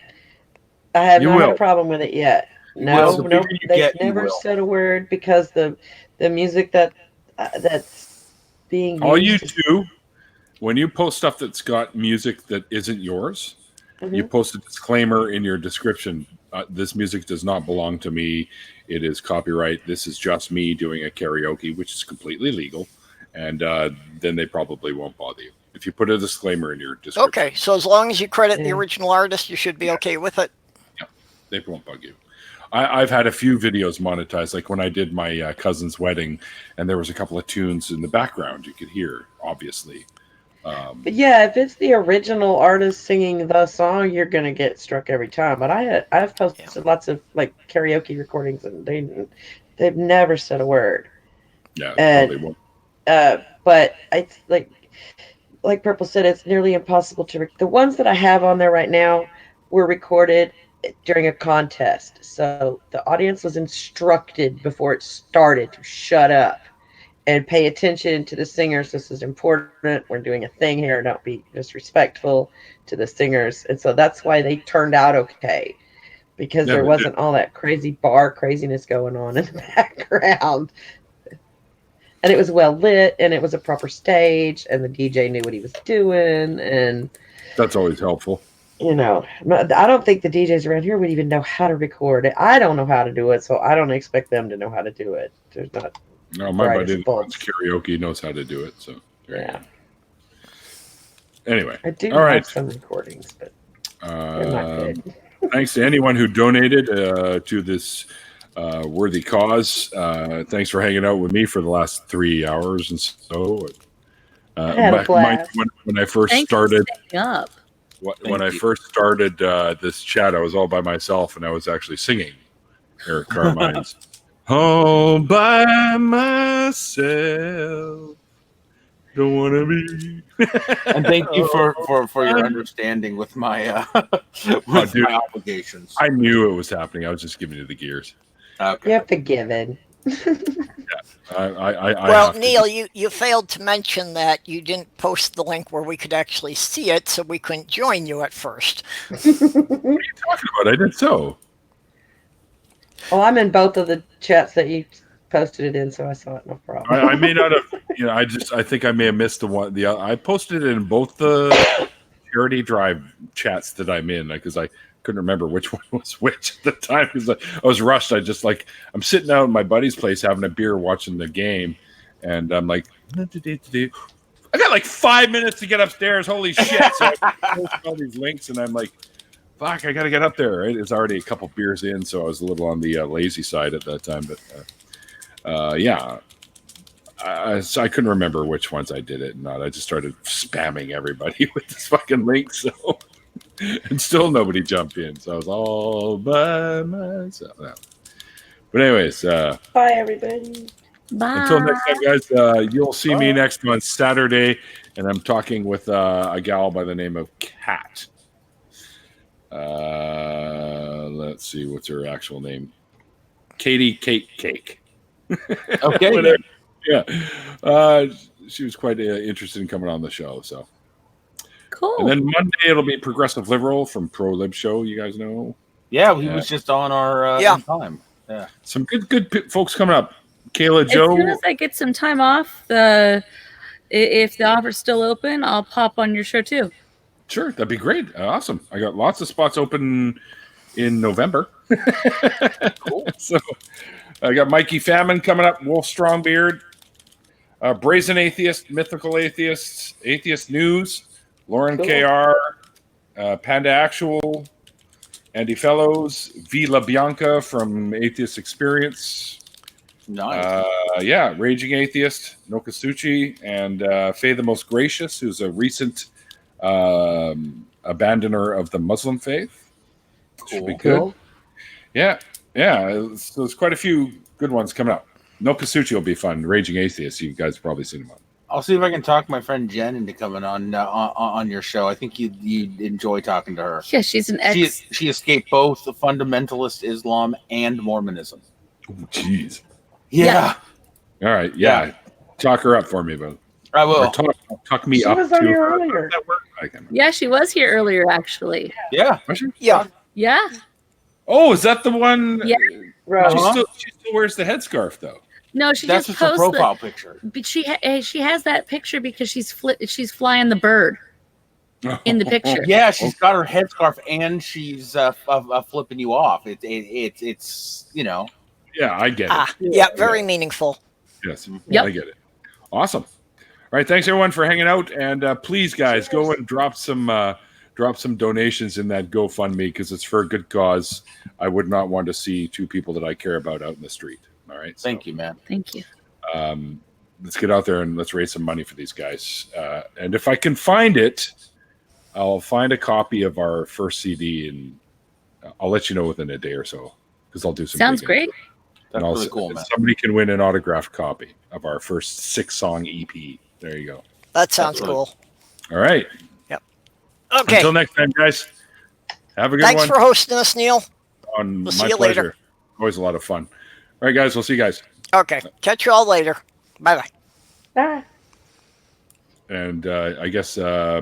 I have not had a problem with it yet. No, they've never said a word because the music that's being used. All you do when you post stuff that's got music that isn't yours, you post a disclaimer in your description. This music does not belong to me. It is copyright. This is just me doing a karaoke, which is completely legal. And then they probably won't bother you. If you put a disclaimer in your description. Okay, so as long as you credit the original artist, you should be okay with it. Yeah, they won't bug you. I've had a few videos monetized, like when I did my cousin's wedding, and there was a couple of tunes in the background you could hear, obviously. But yeah, if it's the original artist singing the song, you're gonna get struck every time. But I've posted lots of like karaoke recordings, and they've never said a word. Yeah, and, probably won't. But it's like Purple said, it's nearly impossible to. The ones that I have on there right now were recorded during a contest, so the audience was instructed before it started to shut up and pay attention to the singers. This is important. We're doing a thing here. Don't be disrespectful to the singers. And so that's why they turned out okay, because there wasn't all that crazy bar craziness going on in the background. And it was well lit, and it was a proper stage, and the DJ knew what he was doing. And that's always helpful. You know, I don't think the DJs around here would even know how to record it. I don't know how to do it, so I don't expect them to know how to do it. There's not. No, my buddy that's karaoke knows how to do it. So yeah. Anyway, I do all right. have some recordings, but they're not good. Thanks to anyone who donated to this worthy cause. Thanks for hanging out with me for the last 3 hours and so. I had a blast. When I first started. Up. When I first started this chat, I was all by myself, and I was actually singing Eric Carmine's "All by Myself." Don't want to be. And thank you for your understanding with my with dude, my obligations. I knew it was happening. I was just giving you the gears. Okay. You have to give it. Well, Neil, you failed to mention that you didn't post the link where we could actually see it, so we couldn't join you at first. What are you talking about? I did so. Well, I'm in both of the chats that you posted it in, so I saw it. No problem. I may not have. I think I may have missed the one. I posted it in both the charity drive chats that I'm in because I couldn't remember which one was which at the time because I was rushed. I'm sitting out in my buddy's place having a beer, watching the game, and I'm like, I got like 5 minutes to get upstairs. Holy shit! So I post all these links, and I'm like, fuck, I got to get up there. Right? It's already a couple beers in, so I was a little on the lazy side at that time, but yeah. So I couldn't remember which ones I did it and not. I just started spamming everybody with this fucking link, so and still nobody jumped in. So I was all by myself. Yeah. But anyways, Bye, everybody. Bye. until next time, guys. You'll see me next month, Saturday, and I'm talking with a gal by the name of Kat. Let's see, what's her actual name? Katie Cake. Okay. Yeah. She was quite interested in coming on the show. So, Cool. and then Monday it'll be Progressive Liberal from Pro Lib Show. You guys know. Yeah, he was just on our time. Yeah. Some good folks coming up. Kayla, As Joe. soon as I get some time off, if the offer's still open, I'll pop on your show too. Sure, that'd be great. Awesome. I got lots of spots open in November. Cool. So I got Mikey Famine coming up, Wolf Strongbeard, Brazen Atheist, Mythical Atheists, Atheist News, Lauren Cool. KR, Panda Actual, Andy Fellows, V La Bianca from Atheist Experience. Nice. Raging Atheist, Nokasuchi, and Faye the Most Gracious, who's a recent abandoner of the Muslim faith. Should be good. Cool. Yeah. So there's quite a few good ones coming up. Nokasuchi will be fun. Raging Atheist, you guys have probably seen him on. I'll see if I can talk my friend Jen into coming on your show. I think you'd enjoy talking to her. Yeah, she's an ex. She escaped both the fundamentalist Islam and Mormonism. Oh, jeez. Yeah. All right. Yeah. Talk her up for me, bro. I will. Or talk me She up was on to here her. earlier. Yeah, she was here earlier, actually. Yeah. Was she? Yeah. Yeah. Oh, is that the one? Yeah. Right. She still wears the headscarf, though. No, she That's just just her posts profile picture. But she has that picture because she's flying the bird in the picture. Yeah, she's got her headscarf and she's flipping you off. It's Yeah, I get it. Yeah, very meaningful. Yes, Yep. I get it. Awesome. All right, thanks everyone for hanging out, and please, guys, go and drop some donations in that GoFundMe because it's for a good cause. I would not want to see two people that I care about out in the street. All right. Thank you, man. Thank you. Let's get out there and let's raise some money for these guys. And if I can find it, I'll find a copy of our first CD and I'll let you know within a day or so because I'll do some. Sounds digging. great. That's And really cool, man. Somebody can win an autographed copy of our first 6-song EP. There you go. That sounds really cool. All right. Okay. Until next time, guys. Have a good Thanks one. for hosting us, Neil. My We'll see you pleasure. later. Always a lot of fun. All right, guys. We'll see you guys. Okay. Catch you all later. Bye bye. Bye. And I guess